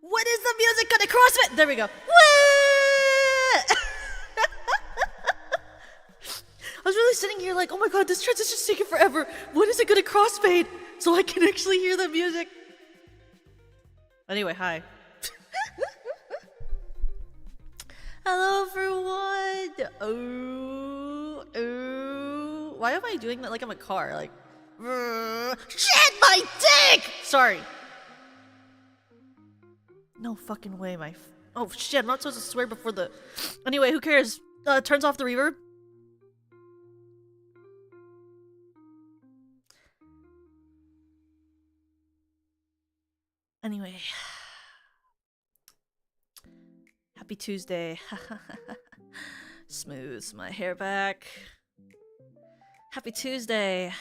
What is the music gonna CrossFit? There we go. I was really sitting here like, oh my god, this transition's taking forever. When is it gonna crossfade so I can actually hear the music? Anyway, hi. Hello everyone. Oh. Why am I doing that like I'm a car? Like, shit, my dick! Sorry. No fucking way, oh shit, I'm not supposed to swear before the... Anyway, who cares? Turns off the reverb. Anyway. Happy Tuesday. Smooths my hair back. Happy Tuesday.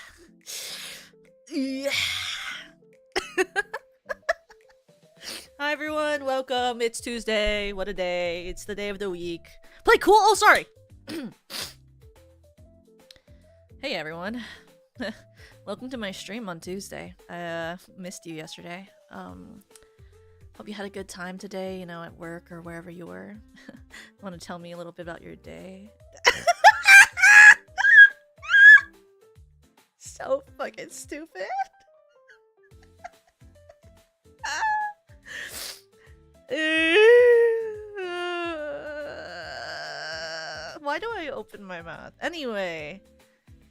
Hi everyone, welcome. It's Tuesday. What a day. It's the day of the week. Play cool? Oh, sorry. Hey everyone. Welcome to my stream on Tuesday. I missed you yesterday. Hope you had a good time today, you know, at work or wherever you were. Want to tell me a little bit about your day? So fucking stupid. Why do I open my mouth? Anyway,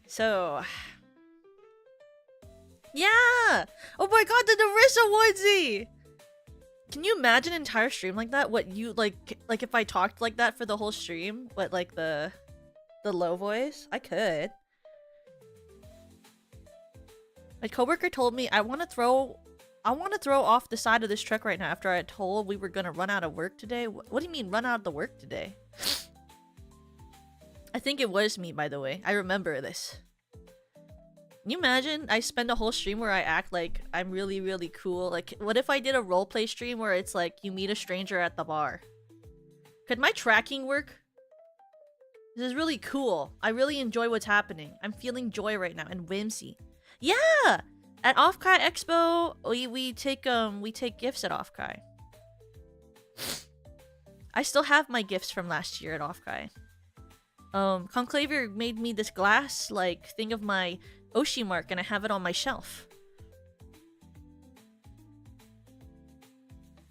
so yeah. Oh my god, the Narissa onesie. Can you imagine an entire stream like that? What you like if I talked like that for the whole stream? What, like the low voice? I could. My coworker told me I want to throw off the side of this truck right now after I told we were gonna run out of work today. What do you mean run out of the work today? I think it was me, by the way. I remember this. Can you imagine I spend a whole stream where I act like I'm really, really cool? Like, what if I did a roleplay stream where it's like you meet a stranger at the bar? Could my tracking work? This is really cool. I really enjoy what's happening. I'm feeling joy right now and whimsy. Yeah! At Offkai Expo, we take gifts at Offkai. I still have my gifts from last year at Offkai. Conclavier made me this glass, like, thing of my Oshi mark, and I have it on my shelf.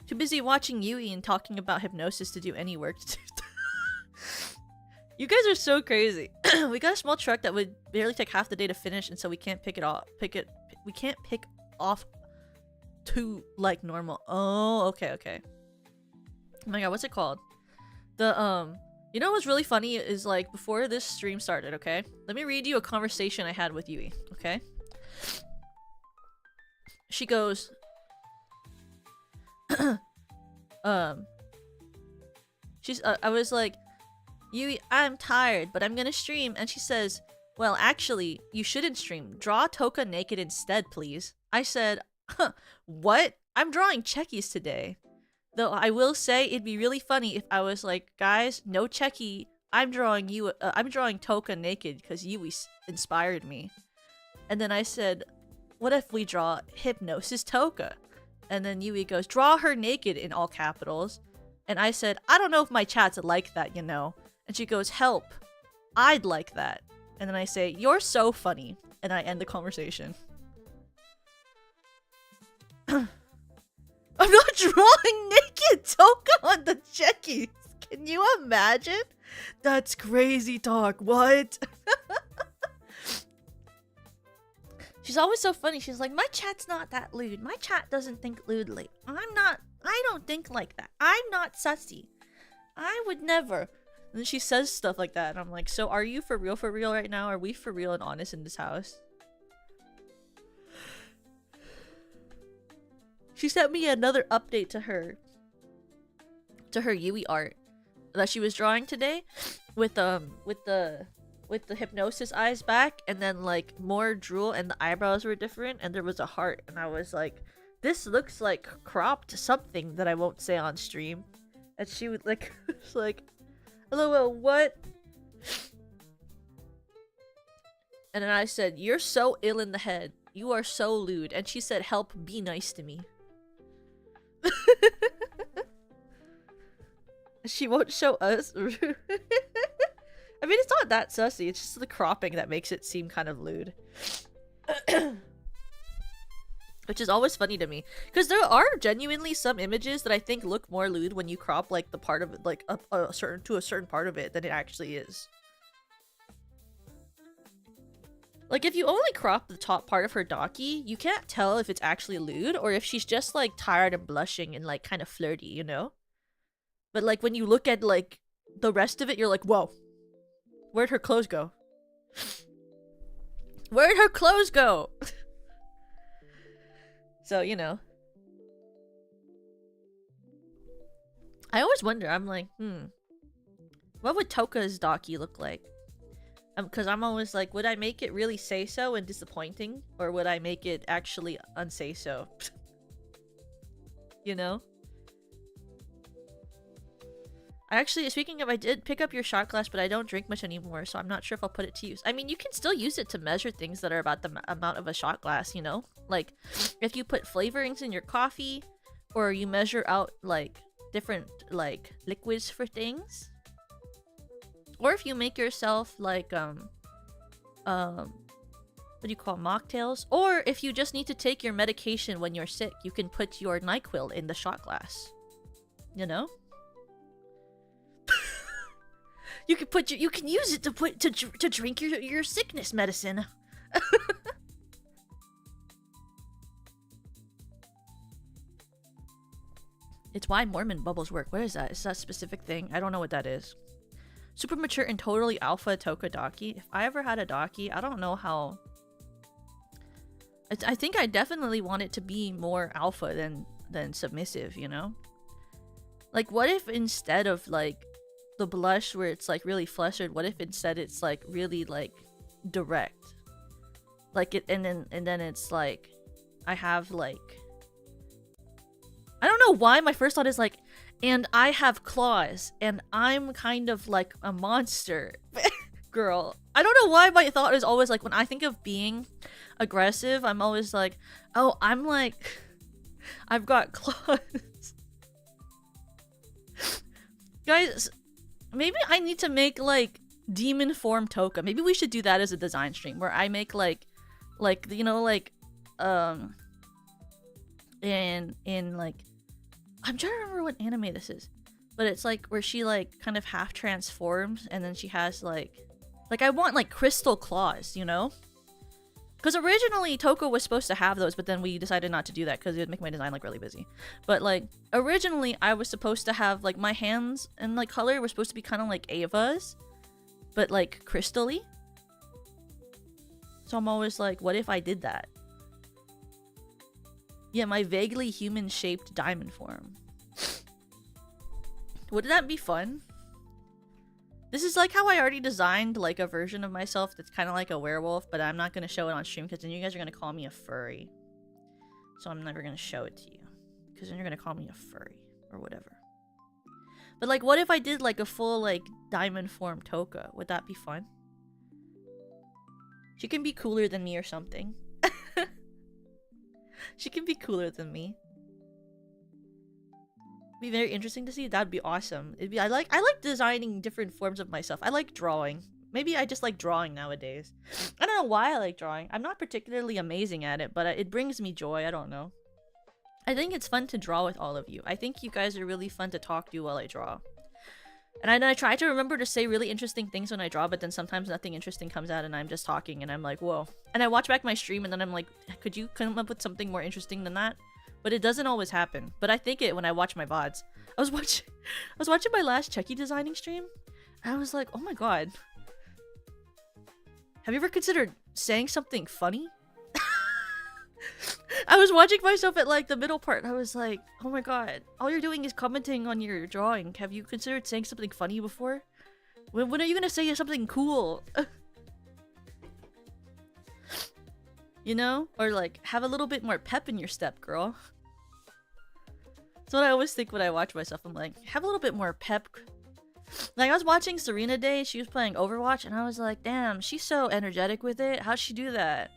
Too busy watching Yui and talking about hypnosis to do any work. You guys are so crazy. We got a small truck that would barely take half the day to finish, and so we can't we can't pick off too like normal. Oh, okay. Oh my god, what's it called? The you know what's really funny is, like, before this stream started, okay? Let me read you a conversation I had with Yui, okay? She goes, I was like, Yui, I'm tired, but I'm gonna stream. And she says, well, actually, you shouldn't stream. Draw Toka naked instead, please. I said, huh, what? I'm drawing chekis today. Though I will say it'd be really funny if I was like, guys, no cheki. I'm drawing Toka naked because Yui inspired me. And then I said, what if we draw Hypnosis Toka? And then Yui goes, draw her naked in all capitals. And I said, I don't know if my chat's like that, you know. And she goes, help. I'd like that. And then I say, you're so funny. And I end the conversation. I'm not drawing naked Toka on the checkies. Can you imagine? That's crazy talk. What? She's always so funny. She's like, my chat's not that lewd. My chat doesn't think lewdly. I don't think like that. I'm not sussy. I would never. And then she says stuff like that. And I'm like, so are you for real right now? Are we for real and honest in this house? She sent me another update to her Yui art that she was drawing today with the hypnosis eyes back, and then like more drool, and the eyebrows were different, and there was a heart, and I was like, this looks like cropped something that I won't say on stream. And she would like was like, LOL, what? And then I said, you're so ill in the head. You are so lewd. And she said, help, be nice to me. She won't show us. I mean, it's not that sussy. It's just the cropping that makes it seem kind of lewd. Which is always funny to me. Because there are genuinely some images that I think look more lewd when you crop, like, the part of it, like, a certain part of it than it actually is. Like, if you only crop the top part of her docky, you can't tell if it's actually lewd or if she's just, like, tired and blushing and, like, kind of flirty, you know? But, like, when you look at, like, the rest of it, you're like, whoa. Where'd her clothes go? Where'd her clothes go? So, you know. I always wonder, I'm like, what would Toka's docky look like? Because I'm always like, would I make it really say-so and disappointing? Or would I make it actually unsay-so? You know? Actually, speaking of, I did pick up your shot glass, but I don't drink much anymore, so I'm not sure if I'll put it to use. I mean, you can still use it to measure things that are about the amount of a shot glass, you know? Like, if you put flavorings in your coffee, or you measure out, like, different, like, liquids for things. Or if you make yourself, like, what do you call mocktails? Or if you just need to take your medication when you're sick, you can put your NyQuil in the shot glass. You know? You can put you can use it to drink your sickness medicine. It's why Mormon bubbles work. What is that? Is that a specific thing? I don't know what that is. Super mature and totally alpha Toka Daki. If I ever had a Daki, I don't know how. I think I definitely want it to be more alpha than submissive, you know? Like, what if instead of, like, the blush where it's, like, really flustered, what if instead it's, like, really, like, direct? Like, it, and then it's, like, I have, like... I don't know why my first thought is, like, and I have claws, and I'm kind of, like, a monster. Girl. I don't know why my thought is always, like, when I think of being aggressive, I'm always like, oh, I'm, like... I've got claws. Guys... Maybe I need to make, like, demon form Toka. Maybe we should do that as a design stream where I make, like, you know, like, in, like, I'm trying to remember what anime this is, but it's, like, where she, like, kind of half transforms and then she has, like, I want, like, crystal claws, you know? Because originally Toka was supposed to have those, but then we decided not to do that because it would make my design, like, really busy. But, like, originally I was supposed to have, like, my hands and, like, color were supposed to be kind of like Ava's, but, like, crystally. So I'm always like, what if I did that? Yeah, my vaguely human-shaped diamond form. Wouldn't that be fun? This is like how I already designed, like, a version of myself that's kind of like a werewolf, but I'm not going to show it on stream because then you guys are going to call me a furry. So I'm never going to show it to you. Because then you're going to call me a furry. Or whatever. But, like, what if I did, like, a full, like, diamond form Toka? Would that be fun? She can be cooler than me or something. She can be cooler than me. Be very interesting to see. That'd be awesome. It'd be I like designing different forms of myself. I like drawing. Maybe I just like drawing nowadays. I don't know why I like drawing. I'm not particularly amazing at it, but it brings me joy. I don't know. I think it's fun to draw with all of you. I think you guys are really fun to talk to while I draw. And I try to remember to say really interesting things when I draw, but then sometimes nothing interesting comes out and I'm just talking and I'm like, whoa. And I watch back my stream and then I'm like, could you come up with something more interesting than that? But it doesn't always happen. But I think it when I watch my VODs. I was watching my last cheki designing stream, and I was like, oh my god. Have you ever considered saying something funny? I was watching myself at, like, the middle part, and I was like, oh my god. All you're doing is commenting on your drawing. Have you considered saying something funny before? When are you gonna say something cool? You know? Or, like, have a little bit more pep in your step, girl. That's what I always think when I watch myself. I'm like, have a little bit more pep. Like, I was watching Serena Day. She was playing Overwatch, and I was like, damn, she's so energetic with it. How'd she do that?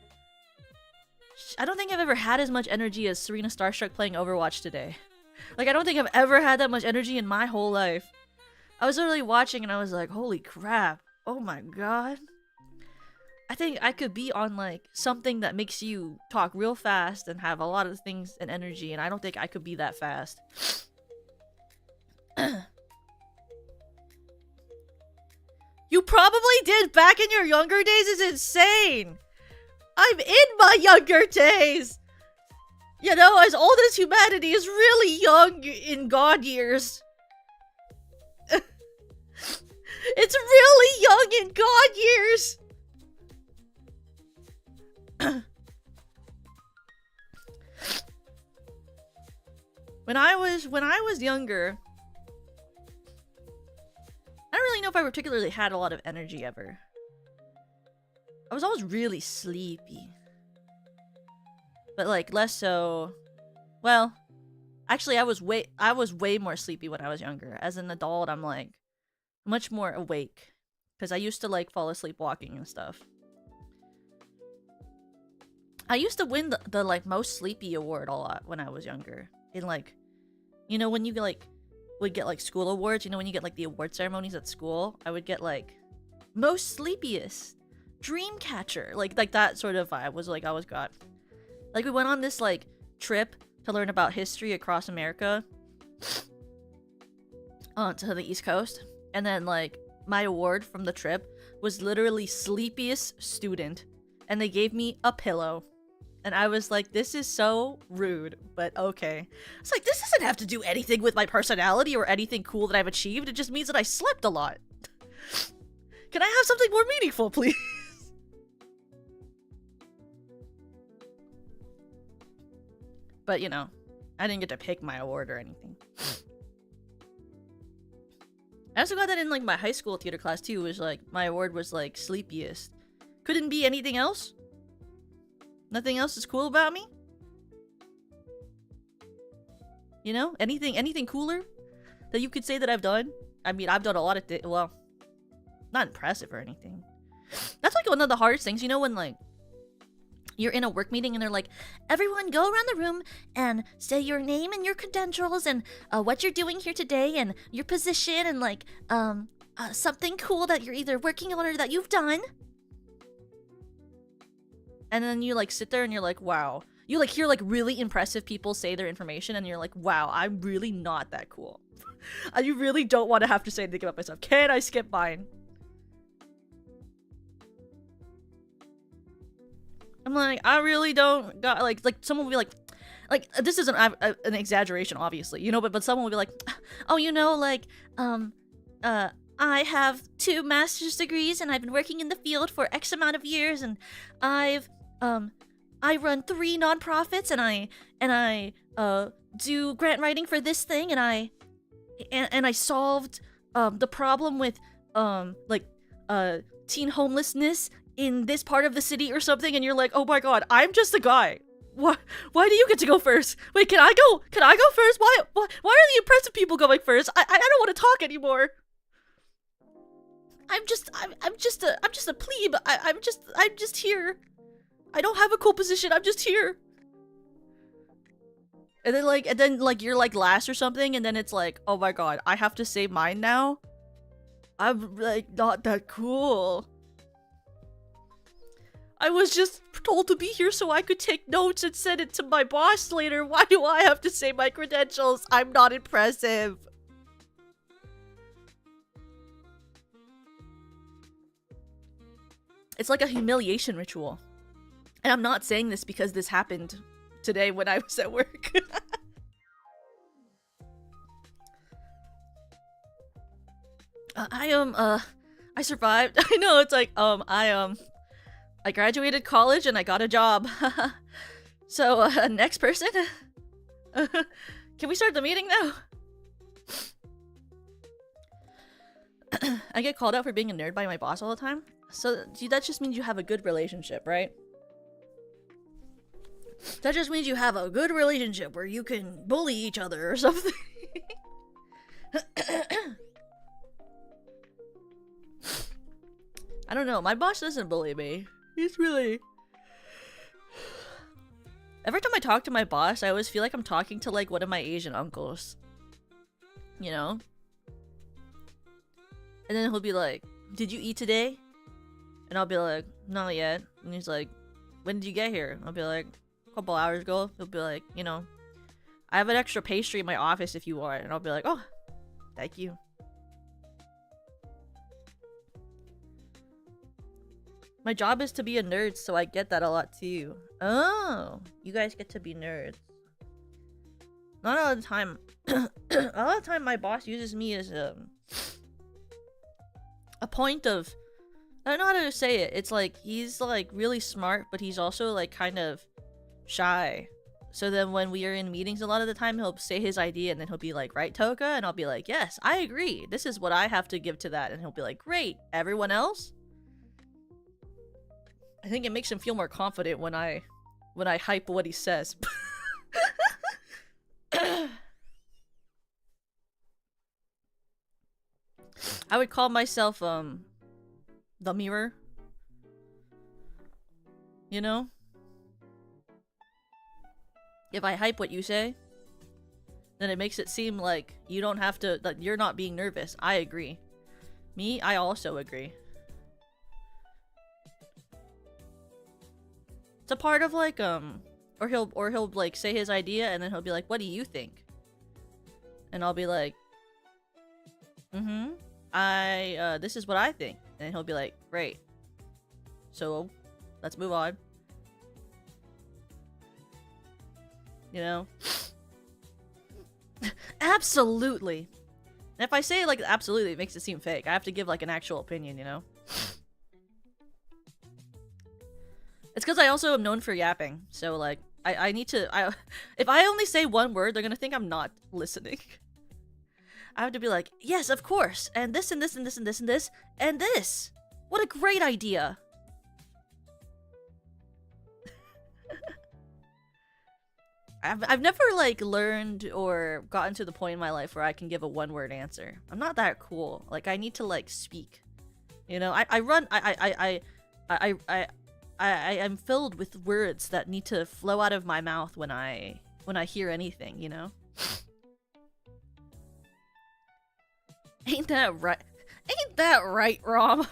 I don't think I've ever had as much energy as Serena Starstruck playing Overwatch today. Like, I don't think I've ever had that much energy in my whole life. I was literally watching and I was like, holy crap. Oh my god. I think I could be on, like, something that makes you talk real fast and have a lot of things and energy, and I don't think I could be that fast. You probably did back in your younger days is insane! I'm in my younger days! You know, as old as humanity is really young in God years. It's really young in God years! When I was younger, I don't really know if I particularly had a lot of energy ever. I was always really sleepy. But like less so. Well, actually I was way more sleepy when I was younger. As an adult, I'm like much more awake because I used to like fall asleep walking and stuff. I used to win the like most sleepy award a lot when I was younger. In like, you know, when you like would get like school awards, you know, when you get like the award ceremonies at school, I would get like most sleepiest, dream catcher, like that sort of vibe was like I always got. Like we went on this like trip to learn about history across America, to the East Coast, and then like my award from the trip was literally sleepiest student, and they gave me a pillow. And I was like, this is so rude, but okay. It's like, this doesn't have to do anything with my personality or anything cool that I've achieved. It just means that I slept a lot. Can I have something more meaningful, please? But, you know, I didn't get to pick my award or anything. I also got that in, like, my high school theater class, too. Was like, my award was, like, sleepiest. Couldn't be anything else? Nothing else is cool about me? You know? Anything cooler that you could say that I've done? I mean, I've done a lot of things. Well, not impressive or anything. That's like one of the hardest things, you know, when like you're in a work meeting and they're like, everyone go around the room and say your name and your credentials and what you're doing here today and your position and like something cool that you're either working on or that you've done. And then you like sit there and you're like, wow. You like hear like really impressive people say their information and you're like, wow, I'm really not that cool. I really don't want to have to say anything about myself. Can I skip mine? I'm like, I really don't got like someone will be like this isn't an exaggeration obviously, you know, but someone will be like, oh, you know, like I have 2 master's degrees and I've been working in the field for X amount of years and I run 3 nonprofits and I do grant writing for this thing and I solved the problem with teen homelessness in this part of the city or something, and you're like, oh my god, I'm just a guy. Why do you get to go first? Wait, can I go first? Why are the impressive people going first? I don't want to talk anymore. I'm just a plebe. I'm just here. I don't have a cool position. I'm just here. And then you're like last or something, and then it's like, oh my god, I have to say mine now. I'm like not that cool. I was just told to be here so I could take notes and send it to my boss later. Why do I have to say my credentials? I'm not impressive. It's like a humiliation ritual. And I'm not saying this because this happened today when I was at work. I survived. I know, it's like, I graduated college and I got a job. So, next person? Can we start the meeting now? I get called out for being a nerd by my boss all the time. So, that just means you have a good relationship, right? That just means you have a good relationship where you can bully each other or something. I don't know, my boss doesn't bully me. He's really... Every time I talk to my boss, I always feel like I'm talking to like one of my Asian uncles. You know? And then he'll be like, "Did you eat today?" And I'll be like, "Not yet." And he's like, "When did you get here?" I'll be like, "A couple hours ago." He'll be like, "You know, I have an extra pastry in my office if you want." And I'll be like, "Oh, thank you." My job is to be a nerd, so I get that a lot too. Oh, you guys get to be nerds. Not all the time. A lot of the time, my boss uses me as a point of... I don't know how to say it. It's like, he's like really smart, but he's also like kind of shy. So then when we are in meetings a lot of the time, he'll say his idea and then he'll be like, "Right, Toka?" And I'll be like, "Yes, I agree. This is what I have to give to that." And he'll be like, "Great. Everyone else?" I think it makes him feel more confident when I hype what he says. I would call myself the mirror. You know? If I hype what you say, then it makes it seem like you don't have to, like you're not being nervous. I agree. Me, I also agree. It's a part of like or he'll like say his idea and then he'll be like, "What do you think?" And I'll be like, this is what I think." And he'll be like, "Great. So, let's move on." You know? Absolutely. And if I say it like absolutely, it makes it seem fake. I have to give like an actual opinion, you know? It's because I also am known for yapping. So like, I need to... if I only say one word, they're gonna think I'm not listening. I have to be like, "Yes, of course. And this and this and this and this and this and this. What a great idea." I've never like learned or gotten to the point in my life where I can give a one-word answer. I'm not that cool. Like I need to like speak. You know, I am filled with words that need to flow out of my mouth when I hear anything, you know? Ain't that right? Ain't that right, Rom?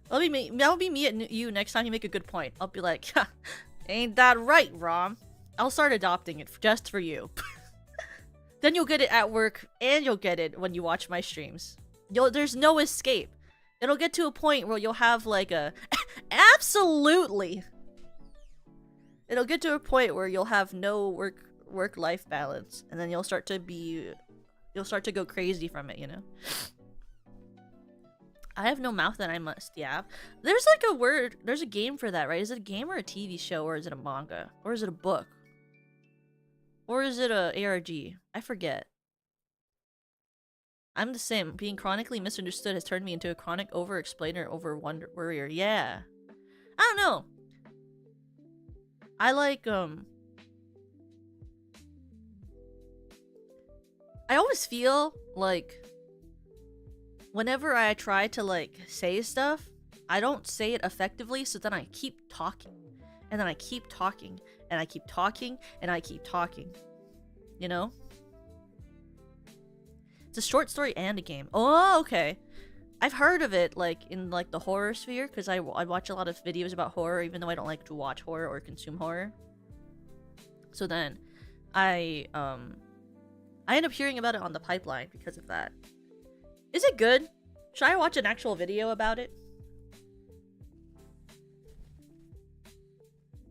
That'll be me at you next time you make a good point. I'll be like, "Ha, ain't that right, Rom?" I'll start adopting it just for you. Then you'll get it at work, and you'll get it when you watch my streams. There's no escape. It'll get to a point where you'll have like a... Absolutely! It'll get to a point where you'll have no work-life balance, and then you'll start to go crazy from it, you know? I have no mouth that I must yap. There's like a word, there's a game for that, right? Is it a game or a TV show, or is it a manga? Or is it a book? Or is it a ARG? I forget. I'm the same. Being chronically misunderstood has turned me into a chronic over-explainer, over-worrier. Yeah. I don't know. I like, I always feel like whenever I try to like say stuff, I don't say it effectively, so then I keep talking. And then I keep talking. And I keep talking. And I keep talking. You know? It's a short story and a game. Oh, okay. I've heard of it, like, in, like, the horror sphere, because I watch a lot of videos about horror, even though I don't like to watch horror or consume horror. So then, I end up hearing about it on the pipeline because of that. Is it good? Should I watch an actual video about it?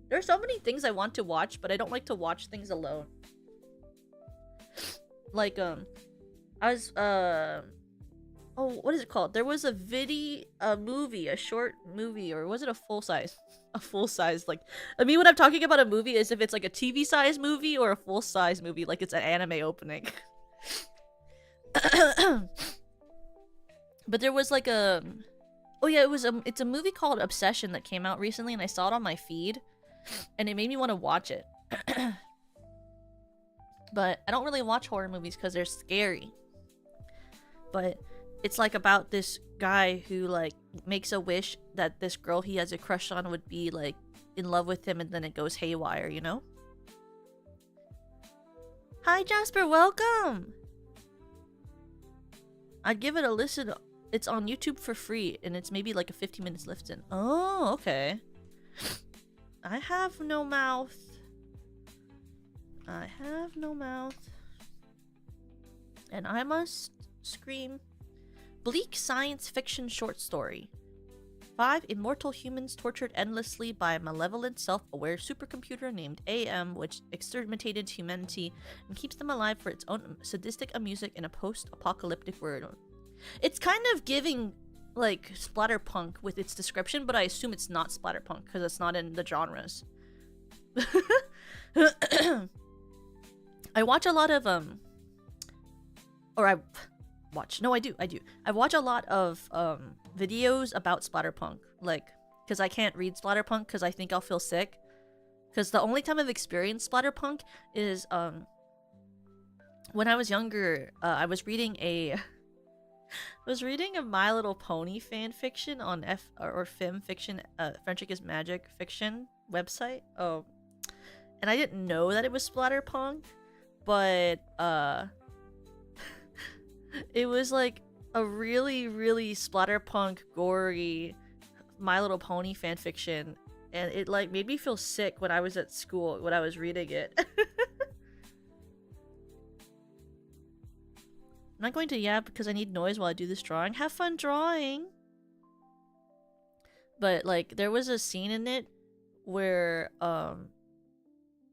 There are so many things I want to watch, but I don't like to watch things alone. Like, I was, oh, what is it called? There was a movie, a short movie, or was it a full-size? A full-size, like, I mean, when I'm talking about a movie is if it's like a TV-size movie or a full-size movie, like it's an anime opening. But there was like a, oh yeah, it's a movie called Obsession that came out recently, and I saw it on my feed, and it made me want to watch it. But I don't really watch horror movies because they're scary. But it's like about this guy who like makes a wish that this girl he has a crush on would be like in love with him and then it goes haywire, you know? Hi Jasper, welcome! I'd give it a listen. It's on YouTube for free and it's maybe like a 15 minutes listen. Oh, okay. I have no mouth. I have no mouth. And I must scream. Bleak science fiction short story. 5 immortal humans tortured endlessly by a malevolent, self-aware supercomputer named AM, which exterminated humanity and keeps them alive for its own sadistic amusement in a post-apocalyptic world. It's kind of giving, like, splatterpunk with its description, but I assume it's not splatterpunk because it's not in the genres. I watch a lot of, I watch a lot of videos about splatterpunk, like, because I can't read splatterpunk because I think I'll feel sick. Because the only time I've experienced splatterpunk is when I was younger. I was reading a My Little Pony fan fiction on Fem Fiction, Friendship is Magic fiction website. And I didn't know that it was splatterpunk, but it was like a really, really splatterpunk, gory My Little Pony fanfiction, and it like made me feel sick when I was at school when I was reading it. I'm not going to yap because I need noise while I do this drawing. Have fun drawing! But like there was a scene in it where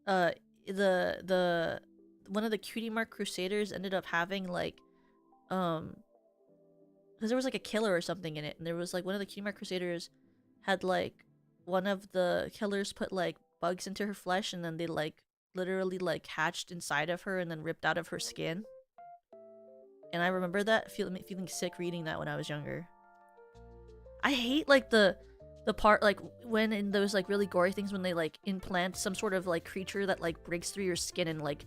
the one of the Cutie Mark Crusaders ended up having like because there was like a killer or something in it, and there was like one of the Cutie Mark Crusaders had like one of the killers put like bugs into her flesh, and then they like literally like hatched inside of her and then ripped out of her skin. And I remember that feeling sick reading that when I was younger. I hate like the part like when in those like really gory things when they like implant some sort of like creature that like breaks through your skin and like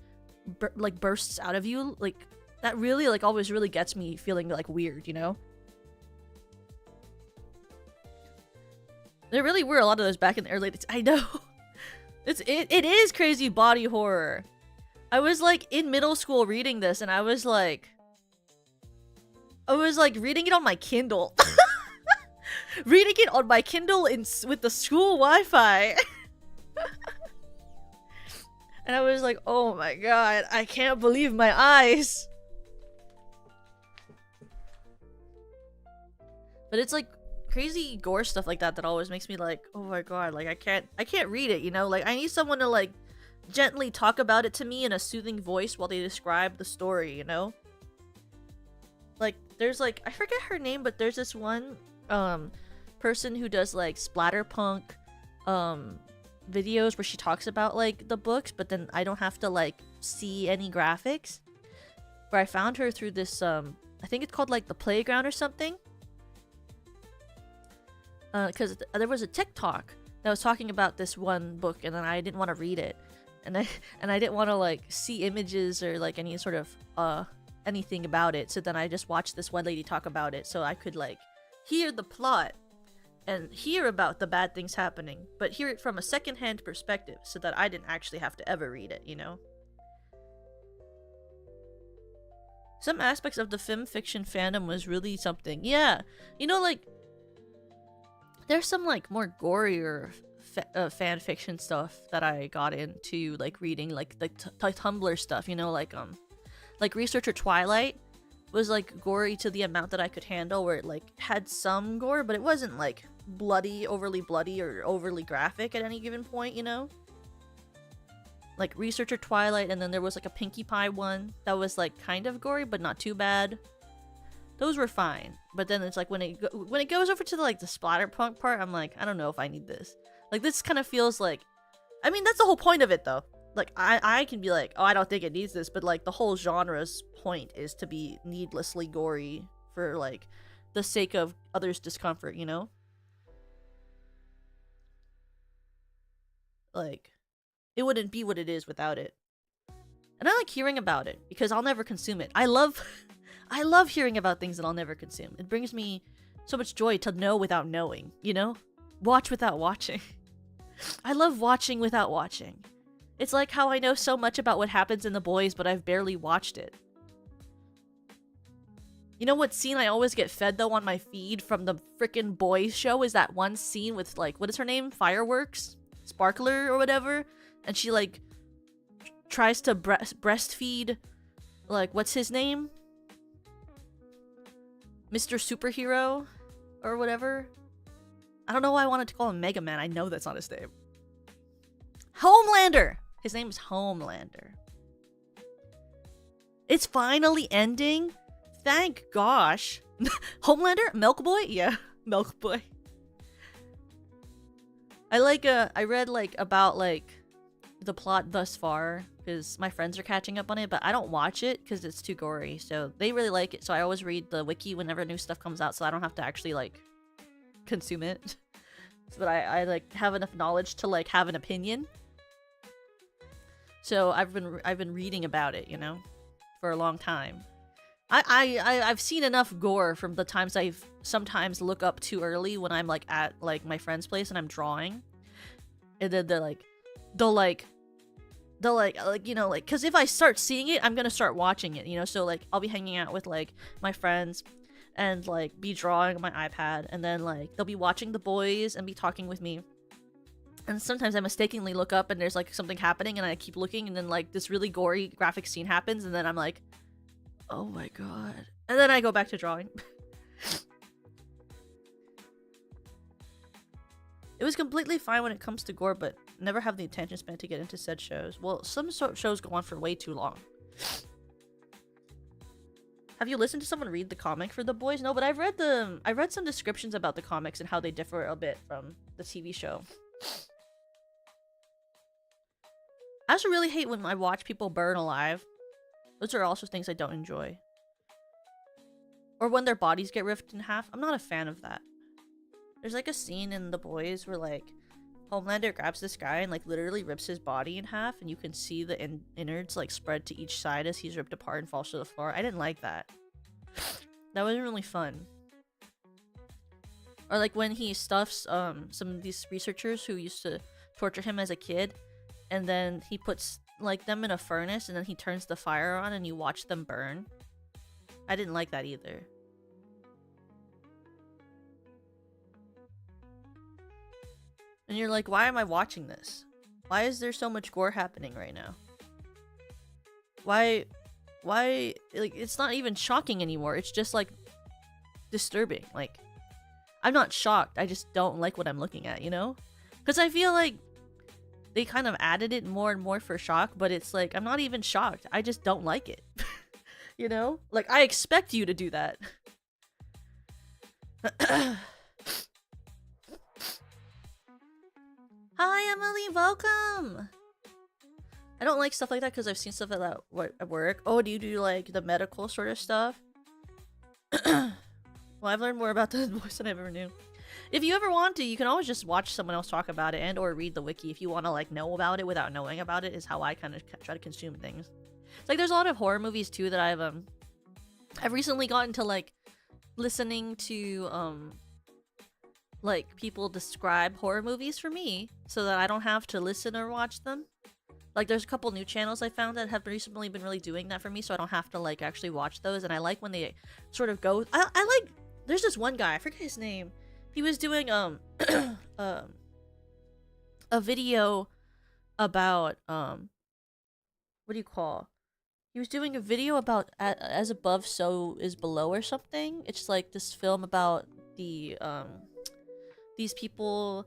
bursts out of you. Like that really like always really gets me feeling like weird, you know? There really were a lot of those back in the early days. I know. It is crazy body horror. I was like in middle school reading this and I was like reading it on my Kindle. Reading it on my Kindle with the school Wi-Fi. And I was like, oh my god, I can't believe my eyes. But it's like crazy gore stuff like that always makes me like, oh my god, like I can't read it, you know? Like I need someone to like gently talk about it to me in a soothing voice while they describe the story, you know? Like there's like, I forget her name, but there's this one person who does like splatterpunk videos where she talks about like the books, but then I don't have to like see any graphics. Where I found her through this I think it's called like The Playground or something. Because there was a TikTok that was talking about this one book, and then I didn't want to read it, and I didn't want to like see images or like any sort of anything about it. So then I just watched this one lady talk about it, so I could like hear the plot and hear about the bad things happening, but hear it from a secondhand perspective, so that I didn't actually have to ever read it, you know. Some aspects of the fem fiction fandom was really something. Yeah, you know, like there's some like more gorier fan fiction stuff that I got into like reading, like the Tumblr stuff, you know, like Researcher Twilight was like gory to the amount that I could handle, where it like had some gore, but it wasn't like overly bloody or overly graphic at any given point, you know. Like Researcher Twilight, and then there was like a Pinkie Pie one that was like kind of gory but not too bad. Those were fine, but then it's like when it goes over to like the splatterpunk part, I'm like, I don't know if I need this. Like this kind of feels like, I mean that's the whole point of it though. Like I can be like, oh, I don't think it needs this, but like the whole genre's point is to be needlessly gory for like the sake of others' discomfort, you know? Like it wouldn't be what it is without it. And I like hearing about it because I'll never consume it. I love hearing about things that I'll never consume. It brings me so much joy to know without knowing, you know? Watch without watching. I love watching without watching. It's like how I know so much about what happens in The Boys, but I've barely watched it. You know what scene I always get fed though on my feed from the frickin' Boys show is that one scene with like, what is her name? Fireworks? Sparkler or whatever? And she like tries to breastfeed, like, what's his name? Mr. Superhero or whatever. I don't know why I wanted to call him Mega Man. I know that's not his name. Homelander! His name is Homelander. It's finally ending. Thank gosh. Homelander? Milk Boy? Yeah, Milk Boy. I read like about like the plot thus far because my friends are catching up on it, but I don't watch it because it's too gory. So they really like it, so I always read the wiki whenever new stuff comes out, so I don't have to actually like consume it. But I like have enough knowledge to like have an opinion. So I've been reading about it, you know, for a long time. I've seen enough gore from the times I've sometimes look up too early when I'm like at like my friend's place and I'm drawing, and then they'll you know, like, because if I start seeing it, I'm gonna start watching it, you know. So like I'll be hanging out with like my friends and like be drawing on my iPad, and then like they'll be watching The Boys and be talking with me. And sometimes I mistakenly look up and there's like something happening and I keep looking, and then like this really gory graphic scene happens, and then I'm like, oh my god. And then I go back to drawing. It was completely fine when it comes to gore, but never have the attention span to get into said shows. Well, some sort of shows go on for way too long. Have you listened to someone read the comic for The Boys? No, but I read some descriptions about the comics and how they differ a bit from the TV show. I also really hate when I watch people burn alive. Those are also things I don't enjoy. Or when their bodies get ripped in half. I'm not a fan of that. There's like a scene in The Boys where like Homelander grabs this guy and like literally rips his body in half, and you can see the innards like spread to each side as he's ripped apart and falls to the floor. I didn't like that. That wasn't really fun. Or like when he stuffs some of these researchers who used to torture him as a kid, and then he puts like them in a furnace and then he turns the fire on and you watch them burn. I didn't like that either. And you're like, why am I watching this? Why is there so much gore happening right now? Why, like, it's not even shocking anymore. It's just, like, disturbing. Like, I'm not shocked. I just don't like what I'm looking at, you know? Because I feel like they kind of added it more and more for shock, but it's like, I'm not even shocked. I just don't like it. You know? Like, I expect you to do that. Hi, Emily, welcome! I don't like stuff like that because I've seen stuff like that at work. Oh, do you do, like, the medical sort of stuff? Well, I've learned more about the voice than I ever knew. If you ever want to, you can always just watch someone else talk about it and or read the wiki if you want to, like, know about it without knowing about it, is how I kind of try to consume things. It's like, there's a lot of horror movies, too, that I've recently gotten to, like, listening to, like, people describe horror movies for me so that I don't have to listen or watch them. Like, there's a couple new channels I found that have recently been really doing that for me, so I don't have to, like, actually watch those. And I like when they sort of go... I like... There's this one guy, I forget his name. He was doing, a video about, what do you call? He was doing a video about As Above, So Is Below or something. It's like this film about the, these people,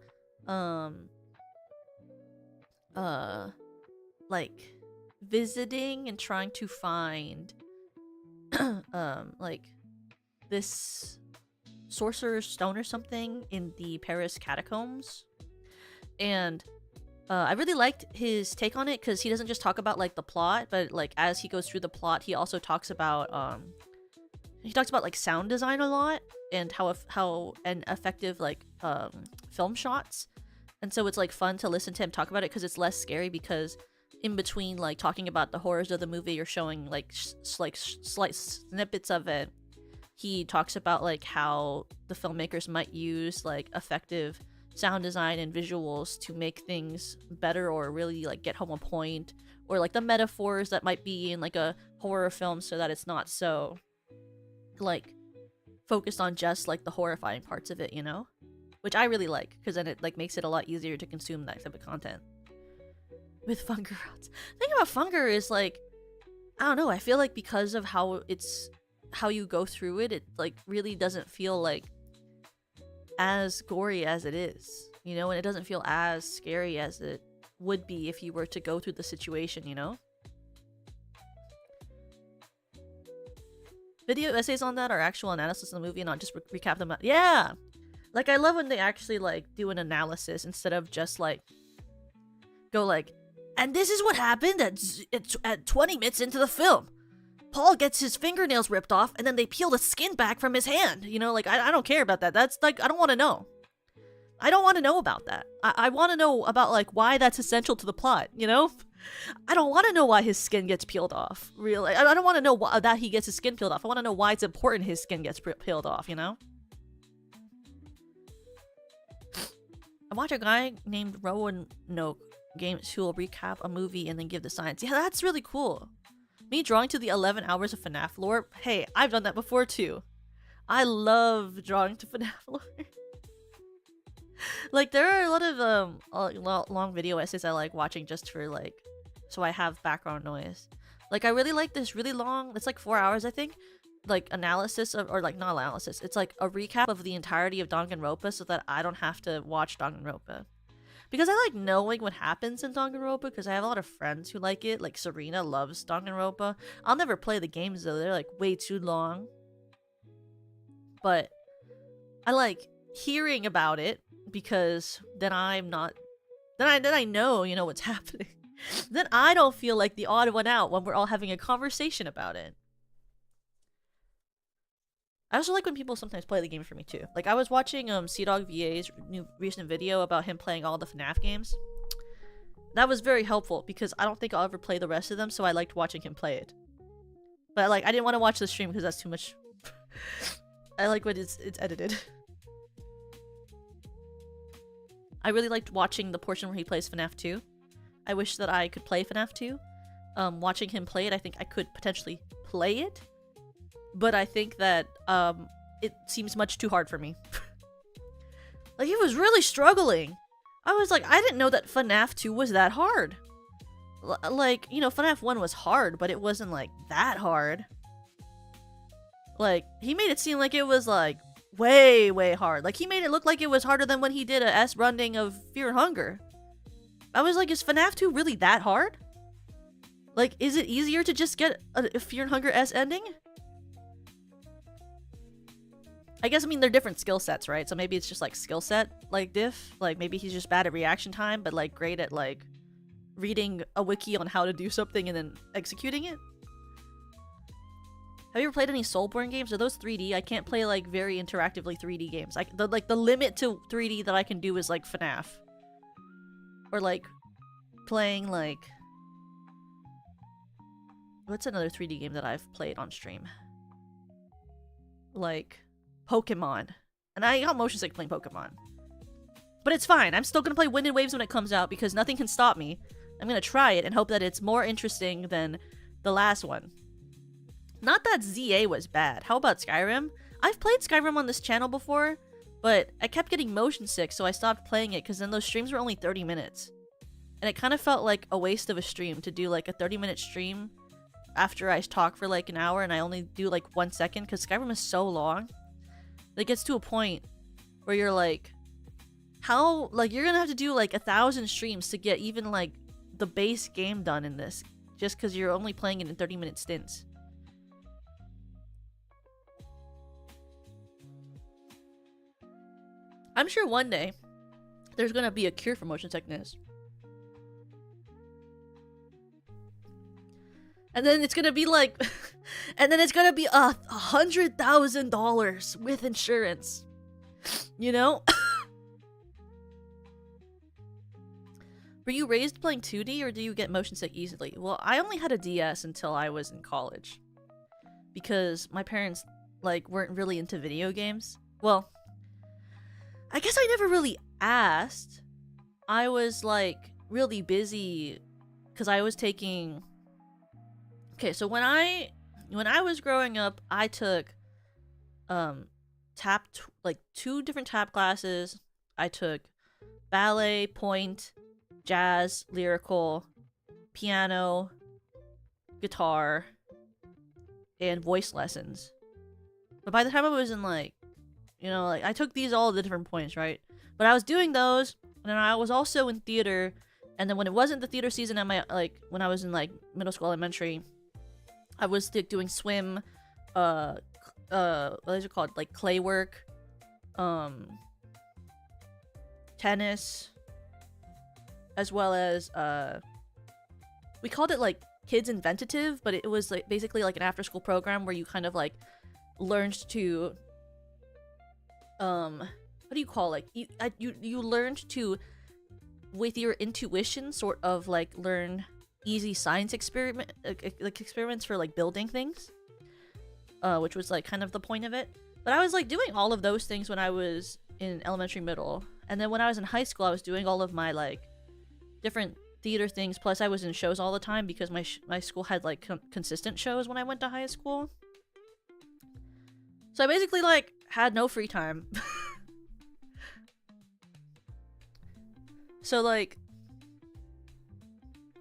like, visiting and trying to find, like, this sorcerer's stone or something in the Paris catacombs. And I really liked his take on it because he doesn't just talk about, like, the plot, but, like, as he goes through the plot, he also talks about, like, sound design a lot and how an effective, like, film shots. And so it's, like, fun to listen to him talk about it because it's less scary, because in between, like, talking about the horrors of the movie or showing, like, slight snippets of it, he talks about, like, how the filmmakers might use, like, effective sound design and visuals to make things better or really like get home a point, or like the metaphors that might be in like a horror film so that it's not so like focused on just like the horrifying parts of it, you know? Which I really like, because then it like makes it a lot easier to consume that type of content. With Funger routes. The thing about Funger is like, I don't know, I feel like because of how you go through it, it like really doesn't feel like as gory as it is, you know, and it doesn't feel as scary as it would be if you were to go through the situation, you know? Video essays on that are actual analysis of the movie and not just recap them. Yeah! Like, I love when they actually, like, do an analysis instead of just, like, go, like, and this is what happened at 20 minutes into the film. Paul gets his fingernails ripped off, and then they peel the skin back from his hand. You know, like, I don't care about that. That's, like, I don't want to know. I don't want to know about that. I want to know about, like, why that's essential to the plot, you know? I don't want to know why his skin gets peeled off. Really, I don't want to know that he gets his skin peeled off. I want to know why it's important his skin gets peeled off, you know? I watch a guy named Rowan No Games who will recap a movie and then give the science. Yeah, that's really cool. Me drawing to the 11 hours of FNAF lore. Hey, I've done that before too. I love drawing to FNAF lore. Like, there are a lot of long video essays I like watching just for like, so I have background noise. Like, I really like this really long, it's like 4 hours I think, like analysis of, or like not analysis, it's like a recap of the entirety of Danganronpa so that I don't have to watch Danganronpa. Because I like knowing what happens in Danganronpa because I have a lot of friends who like it. Like Serena loves Danganronpa. I'll never play the games though, they're like way too long. But I like hearing about it because then I'm not, then I know, you know, what's happening. Then I don't feel like the odd one out when we're all having a conversation about it. I also like when people sometimes play the game for me too. Like, I was watching CDog VA's new recent video about him playing all the FNAF games. That was very helpful because I don't think I'll ever play the rest of them, so I liked watching him play it. But like, I didn't want to watch the stream because that's too much. I like when it's edited. I really liked watching the portion where he plays FNAF 2. I wish that I could play FNAF 2. Watching him play it, I think I could potentially play it. But I think that it seems much too hard for me. Like, he was really struggling. I was like, I didn't know that FNAF 2 was that hard. Like, you know, FNAF 1 was hard, but it wasn't like that hard. Like, he made it seem like it was like way, way hard. Like, he made it look like it was harder than when he did a S runding of Fear and Hunger. I was like, is FNAF 2 really that hard? Like, is it easier to just get a Fear and Hunger S ending? I guess, I mean, they're different skill sets, right? So maybe it's just like skill set, like diff. Like, maybe he's just bad at reaction time, but like great at like reading a wiki on how to do something and then executing it. Have you ever played any Soulborn games? Are those 3D? I can't play like very interactively 3D games. The limit to 3D that I can do is like FNAF. Or like playing like, what's another 3D game that I've played on stream? Like Pokemon. And I got motion sick playing Pokemon. But it's fine. I'm still gonna play Wind and Waves when it comes out because nothing can stop me. I'm gonna try it and hope that it's more interesting than the last one. Not that ZA was bad. How about Skyrim? I've played Skyrim on this channel before, but I kept getting motion sick, so I stopped playing it because then those streams were only 30 minutes. And it kind of felt like a waste of a stream to do like a 30-minute stream after I talk for like an hour and I only do like 1 second because Skyrim is so long. It gets to a point where you're like, how, like, you're gonna have to do like 1,000 streams to get even like the base game done in this just because you're only playing it in 30-minute stints. I'm sure one day there's gonna be a cure for motion sickness. And then it's gonna be like, and then it's gonna be $100,000 with insurance. You know? Were you raised playing 2D or do you get motion sick easily? Well, I only had a DS until I was in college. Because my parents, like, weren't really into video games. Well, I guess I never really asked, I was like really busy because I was taking. Okay, so when I was growing up, I took like 2 different tap classes. I took ballet, point, jazz, lyrical, piano, guitar, and voice lessons. But by the time I was in like, like I took these all at the different points, right? But I was doing those, and then I was also in theater. And then when it wasn't the theater season at my when I was in like middle school, elementary, I was doing swim, what is it called? Like clay work, tennis, as well as we called it like Kids Inventative, but it was like basically like an after school program where you kind of like learned to what do you call, like you learned to, with your intuition, sort of like learn easy science experiments for like building things, which was like kind of the point of it. But I was like doing all of those things when I was in elementary, middle, and then when I was in high school I was doing all of my like different theater things, plus I was in shows all the time because my school had like consistent shows when I went to high school. So I basically like had no free time. So like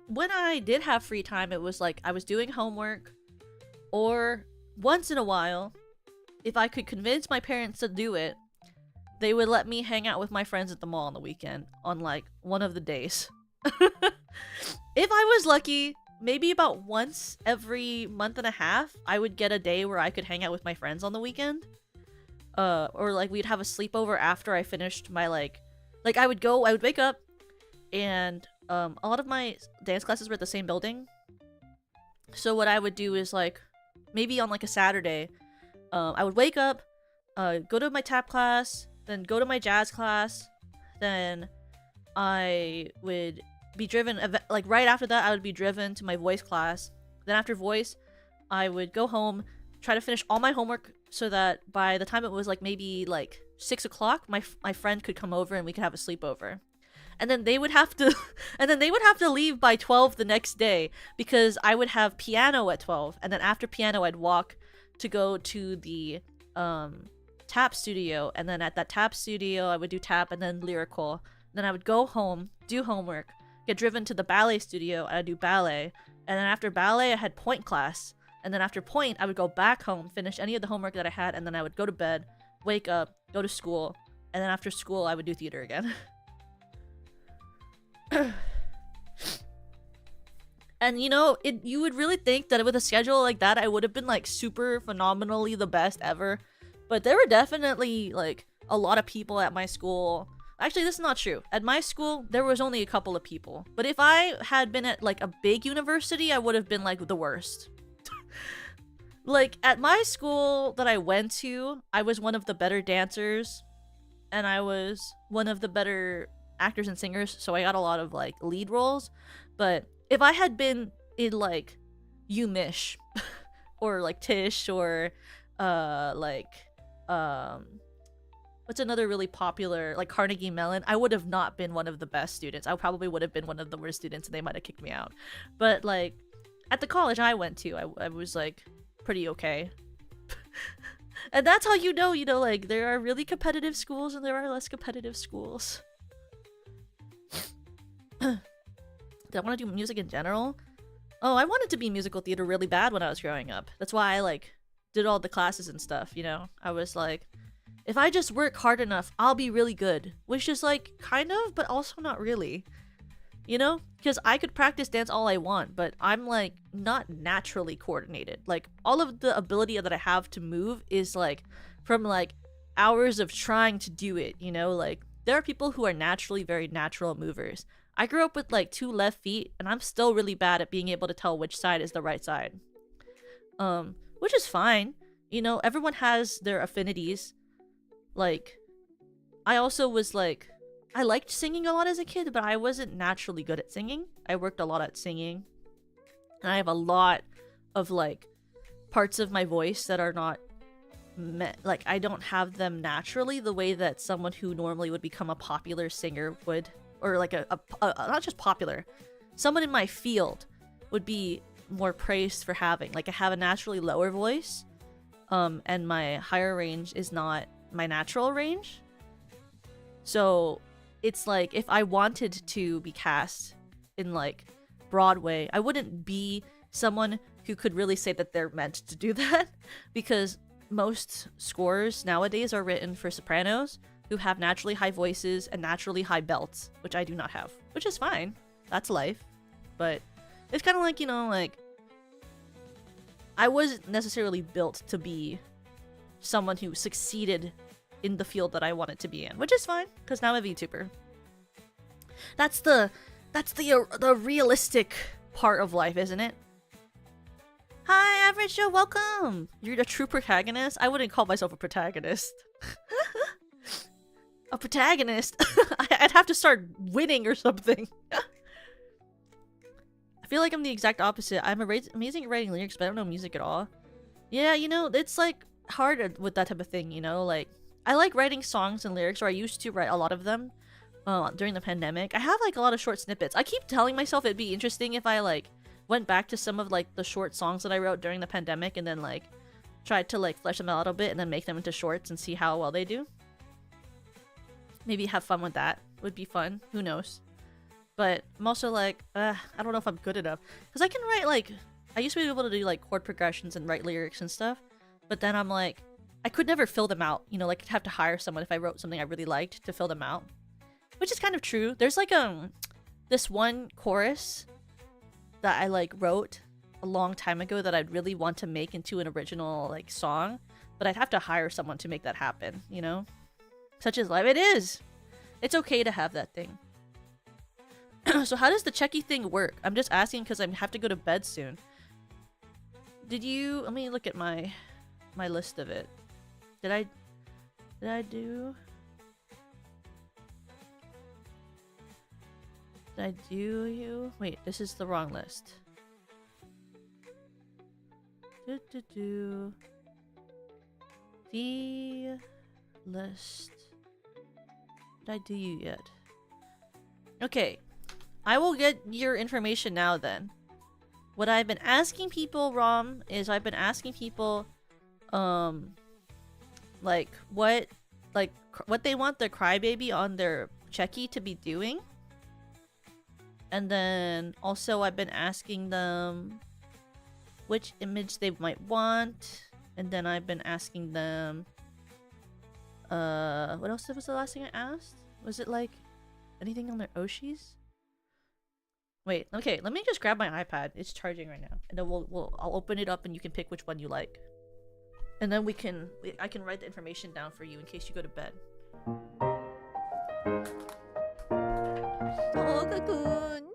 when I did have free time, it was like I was doing homework, or once in a while, if I could convince my parents to do it, they would let me hang out with my friends at the mall on the weekend on like one of the days. If I was lucky, maybe about once every month and a half, I would get a day where I could hang out with my friends on the weekend. Or like we'd have a sleepover after I finished my like I would wake up, and a lot of my dance classes were at the same building. So what I would do is like maybe on like a Saturday, I would wake up, go to my tap class, then go to my jazz class, then I would be driven, like right after that I would be driven to my voice class. Then after voice, I would go home, try to finish all my homework so that by the time it was like maybe like 6 o'clock, my friend could come over and we could have a sleepover. And then they would have to leave by 12 the next day because I would have piano at 12, and then after piano I'd walk to go to the tap studio, and then at that tap studio I would do tap and then lyrical. Then I would go home, do homework, get driven to the ballet studio, I'd do ballet, and then after ballet I had point class, and then after point I would go back home, finish any of the homework that I had, and then I would go to bed, wake up, go to school, and then after school I would do theater again. And you would really think that with a schedule like that I would have been like super phenomenally the best ever, but there were definitely like a lot of people at my school. Actually, this is not true. At my school there was only a couple of people, but if I had been at like a big university I would have been like the worst. Like at my school that I went to, I was one of the better dancers, and I was one of the better actors and singers, so I got a lot of like lead roles. But if I had been in like UMich or like Tisch or what's another really popular, like Carnegie Mellon, I would have not been one of the best students. I probably would have been one of the worst students and they might have kicked me out. But like at the college I went to, I was like pretty okay. And that's how you know, like there are really competitive schools and there are less competitive schools. Did I want to do music in general? Oh, I wanted to be musical theater really bad when I was growing up. That's why I like did all the classes and stuff, I was like, if I just work hard enough, I'll be really good. Which is like kind of, but also not really. Because I could practice dance all I want, but I'm like not naturally coordinated. Like all of the ability that I have to move is like from like hours of trying to do it, like there are people who are naturally very natural movers. I grew up with like 2 left feet and I'm still really bad at being able to tell which side is the right side. Which is fine. Everyone has their affinities. Like I also was like, I liked singing a lot as a kid, but I wasn't naturally good at singing. I worked a lot at singing. And I have a lot of like parts of my voice that are not like I don't have them naturally the way that someone who normally would become a popular singer would, or like a not just popular, someone in my field would be more praised for having. Like I have a naturally lower voice, and my higher range is not my natural range. So it's like if I wanted to be cast in like Broadway, I wouldn't be someone who could really say that they're meant to do that because most scores nowadays are written for sopranos who have naturally high voices and naturally high belts, which I do not have, which is fine. That's life. But it's kind of like, you know, like I wasn't necessarily built to be someone who succeeded in the field that I wanted to be in, which is fine because now I'm a VTuber. That's the realistic part of life, isn't it? Hi, Average Joe, welcome! You're a true protagonist? I wouldn't call myself a protagonist. A protagonist? I'd have to start winning or something. I feel like I'm the exact opposite. I'm amazing at writing lyrics, but I don't know music at all. Yeah, you know, it's like hard with that type of thing, you know? Like, I like writing songs and lyrics, or I used to write a lot of them during the pandemic. I have like a lot of short snippets. I keep telling myself it'd be interesting if I like went back to some of like the short songs that I wrote during the pandemic and then like tried to like flesh them out a little bit and then make them into shorts and see how well they do. Maybe have fun with that. Would be fun. Who knows? But I'm also like, I don't know if I'm good enough. Because I can write like, I used to be able to do like chord progressions and write lyrics and stuff. But then I'm like, I could never fill them out. You know, like I'd have to hire someone if I wrote something I really liked to fill them out. Which is kind of true. There's like this one chorus that I like wrote a long time ago that I'd really want to make into an original like song, but I'd have to hire someone to make that happen, you know? Such is life. It is! It's okay to have that thing. So how does the cheki thing work? I'm just asking because I have to go to bed soon. Did you... Let me look at my list of it. Did I do... Did I do you? Wait, this is the wrong list. The list. Did I do you yet? Okay. I will get your information now then. What I've been asking people, Rom, is I've been asking people, like, what they want their Crybaby on their cheki to be doing. And then also I've been asking them which image they might want. And then I've been asking them what else was the last thing I asked? Was it like anything on their Oshis? Wait, okay, let me just grab my iPad. It's charging right now. And then I'll open it up and you can pick which one you like. And then I can write the information down for you in case you go to bed. Oh, cocoon.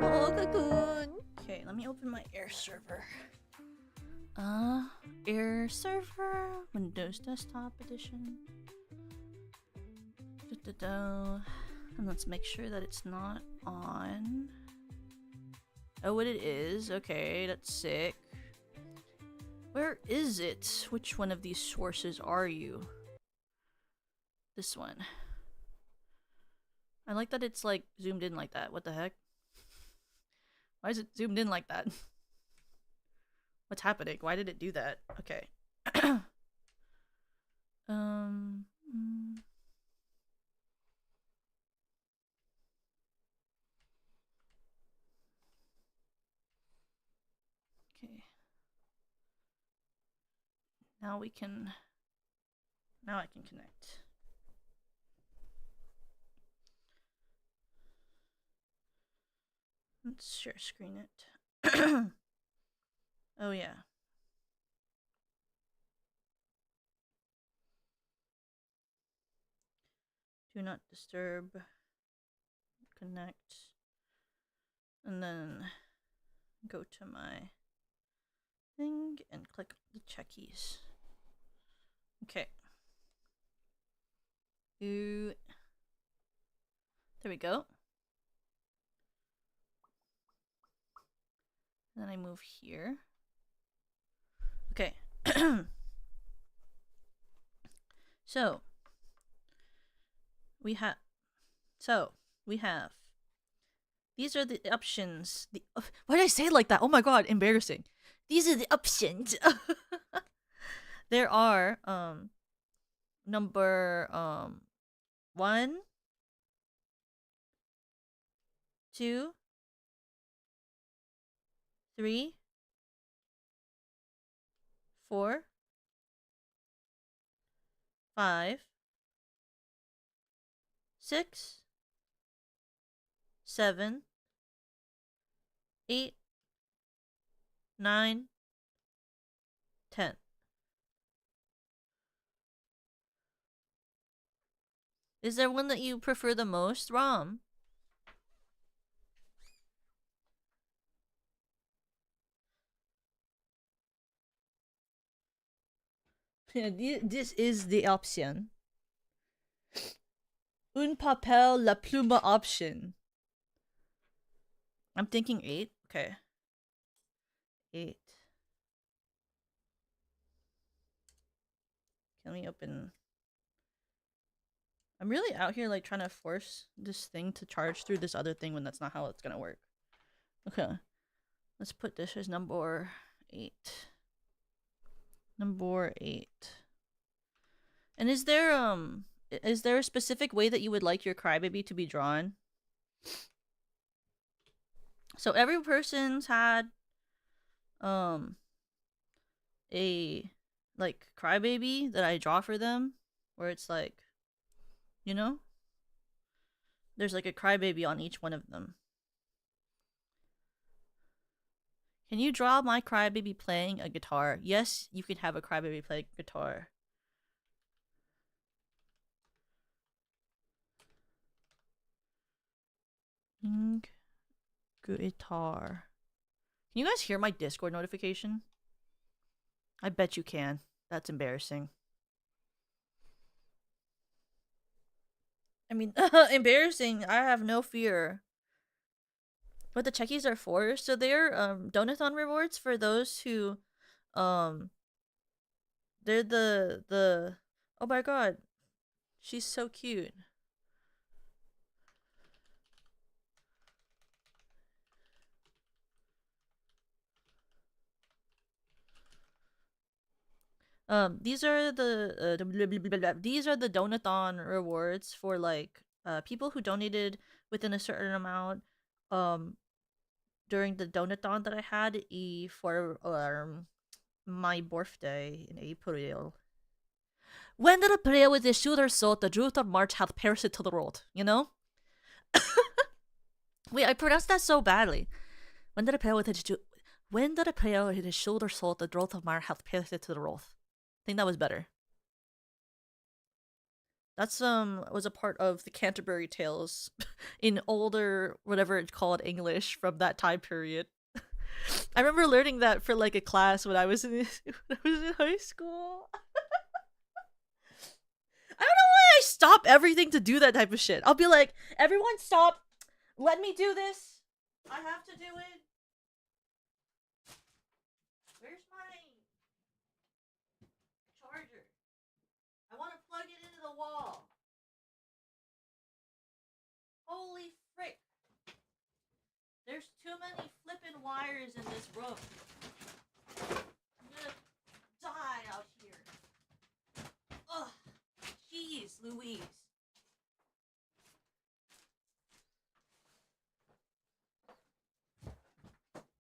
Oh, cocoon. Okay, let me open my air server. Air server, Windows Desktop Edition. And let's make sure that it's not on. Oh, it is. Okay, that's sick. Where is it? Which one of these sources are you? This one. I like that it's like zoomed in like that. What the heck? Why is it zoomed in like that? What's happening? Why did it do that? Okay. Okay. Now I can connect. Let's share screen it. Oh yeah. Do not disturb. Connect. And then go to my thing and click the checkies. Okay. Ooh. There we go. And then I move here. Okay. So we have these are the options. Why did I say it like that? Oh my god, embarrassing. These are the options. There are number 1, 2, 3, 4, 5, 6, 7, 8, 9, 10. Is there one that you prefer the most, Rom? Yeah, this is the option. Un papel la pluma option. I'm thinking 8. Okay. 8. Can we open... I'm really out here like trying to force this thing to charge through this other thing when that's not how it's gonna work. Okay. Let's put this as number 8. Number 8. And is there a specific way that you would like your crybaby to be drawn? So every person's had a like crybaby that I draw for them where it's like, you know, there's like a crybaby on each one of them. Can you draw my crybaby playing a guitar? Yes, you can have a crybaby play guitar. Guitar. Can you guys hear my Discord notification? I bet you can. That's embarrassing. I mean, embarrassing. I have no fear. What the checkies are for? So they're donathon rewards for those who they're the oh my god. She's so cute. These are the donathon rewards for like people who donated within a certain amount during the donathon that I had for my birthday in April. When did I play with the shooter thought the truth of March hath perished to the world, you know? Wait, I pronounced that so badly. When did I play with the shoulder thought the growth of March hath perished to the world? I think that was better. That's was a part of the Canterbury Tales in older whatever it's called English from that time period. I remember learning that for like a class when I was in high school. I don't know why I stop everything to do that type of shit. I'll be like, everyone stop. Let me do this. I have to do it. Where's my charger? I want to plug it into the wall. Holy frick. There's too many flippin' wires in this room. I'm gonna die out here. Ugh. Jeez Louise.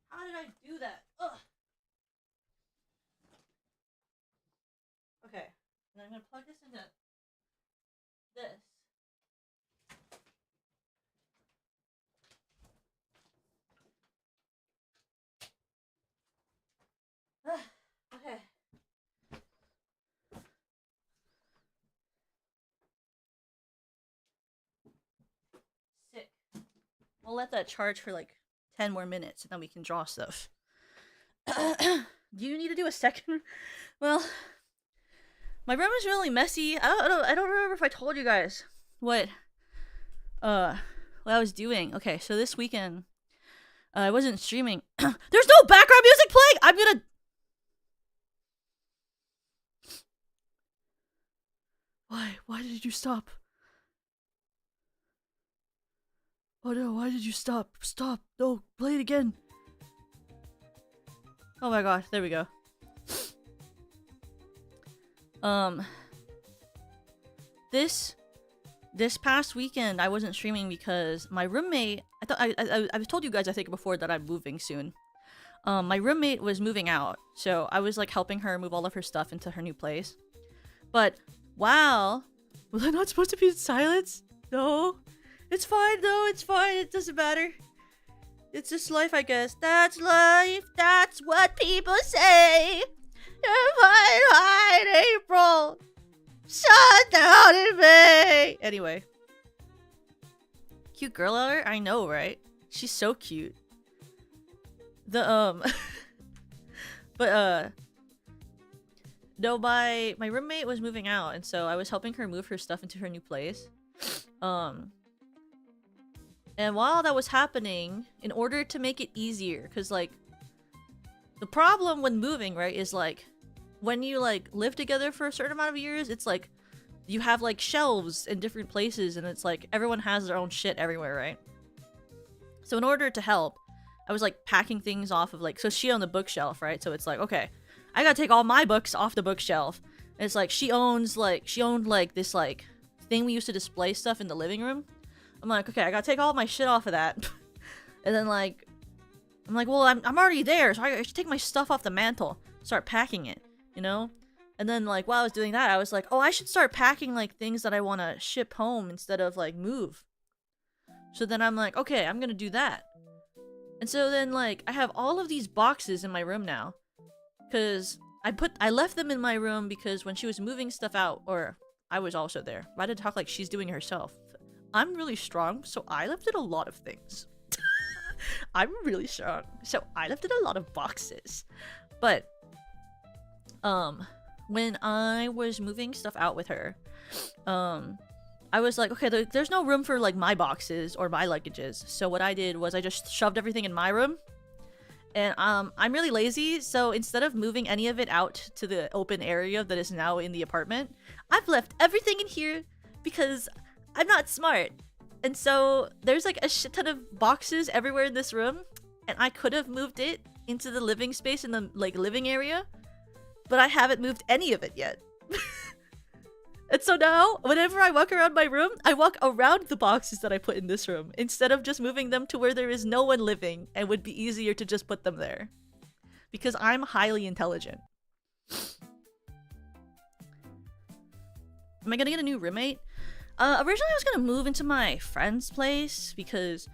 How did I do that? Ugh. Okay. And I'm gonna plug this into this. We'll let that charge for like 10 more minutes and then we can draw stuff. Do you need to do a second? Well, my room is really messy. I don't remember if I told you guys what I was doing. Okay, so this weekend I wasn't streaming. There's no background music playing. I'm gonna. Why did you stop? Oh no, why did you stop? Stop. No, play it again. Oh my god, there we go. This past weekend I wasn't streaming because my roommate, I've told you guys I think before that I'm moving soon. My roommate was moving out, so I was like helping her move all of her stuff into her new place. But was I not supposed to be in silence? No. It's fine though, it's fine, it doesn't matter. It's just life, I guess. That's life, that's what people say. You're fine, April. Shut down in May. Anyway. Cute girl out here? I know, right? She's so cute. No, my roommate was moving out, and so I was helping her move her stuff into her new place. And while that was happening, in order to make it easier, because like the problem when moving, right, is like when you like live together for a certain amount of years, it's like you have like shelves in different places, and it's like everyone has their own shit everywhere, right? So in order to help, I was like packing things off of like, so she owned the bookshelf, right? So it's like, okay, I gotta take all my books off the bookshelf. And it's like she owned like this like thing we used to display stuff in the living room. I'm like, okay, I gotta take all my shit off of that. And then like I'm like, well, I'm already there, so I should take my stuff off the mantle, start packing it, you know? And then like while I was doing that, I was like, oh, I should start packing like things that I want to ship home instead of like move. So then I'm like, okay, I'm gonna do that. And so then like I have all of these boxes in my room now, because I left them in my room because when she was moving stuff out, or I was also there. Why did I talk like she's doing it herself? I'm really strong, so I lifted a lot of things. I'm really strong, so I lifted a lot of boxes. But when I was moving stuff out with her, I was like, okay, there's no room for like my boxes or my luggages. So what I did was I just shoved everything in my room. And I'm really lazy, so instead of moving any of it out to the open area that is now in the apartment, I've left everything in here because I'm not smart. And so there's like a shit ton of boxes everywhere in this room, and I could have moved it into the living space in the like living area, but I haven't moved any of it yet. And so now, whenever I walk around my room, I walk around the boxes that I put in this room, instead of just moving them to where there is no one living and would be easier to just put them there. Because I'm highly intelligent. Am I gonna get a new roommate? Originally I was gonna move into my friend's place because,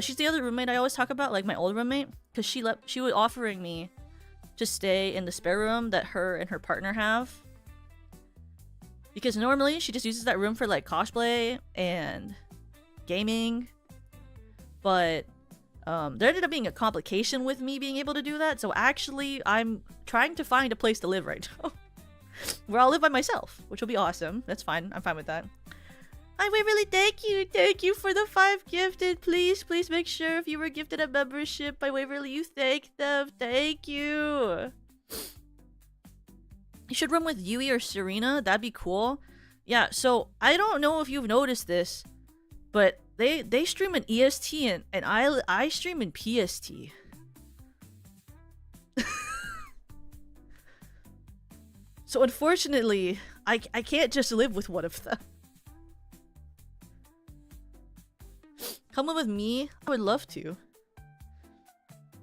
she's the other roommate I always talk about, like my old roommate, because she was offering me to stay in the spare room that her and her partner have. Because normally she just uses that room for like cosplay and gaming, but there ended up being a complication with me being able to do that. So actually, I'm trying to find a place to live right now, where I'll live by myself, which will be awesome. That's fine. I'm fine with that. Hi Waverly, thank you for the 5 gifted. Please make sure if you were gifted a membership by Waverly, you thank them. Thank you. You should room with Yui or Serena. That'd be cool. Yeah, so I don't know if you've noticed this, but they stream in EST and I stream in PST. So unfortunately, I can't just live with one of them. Come live with me? I would love to.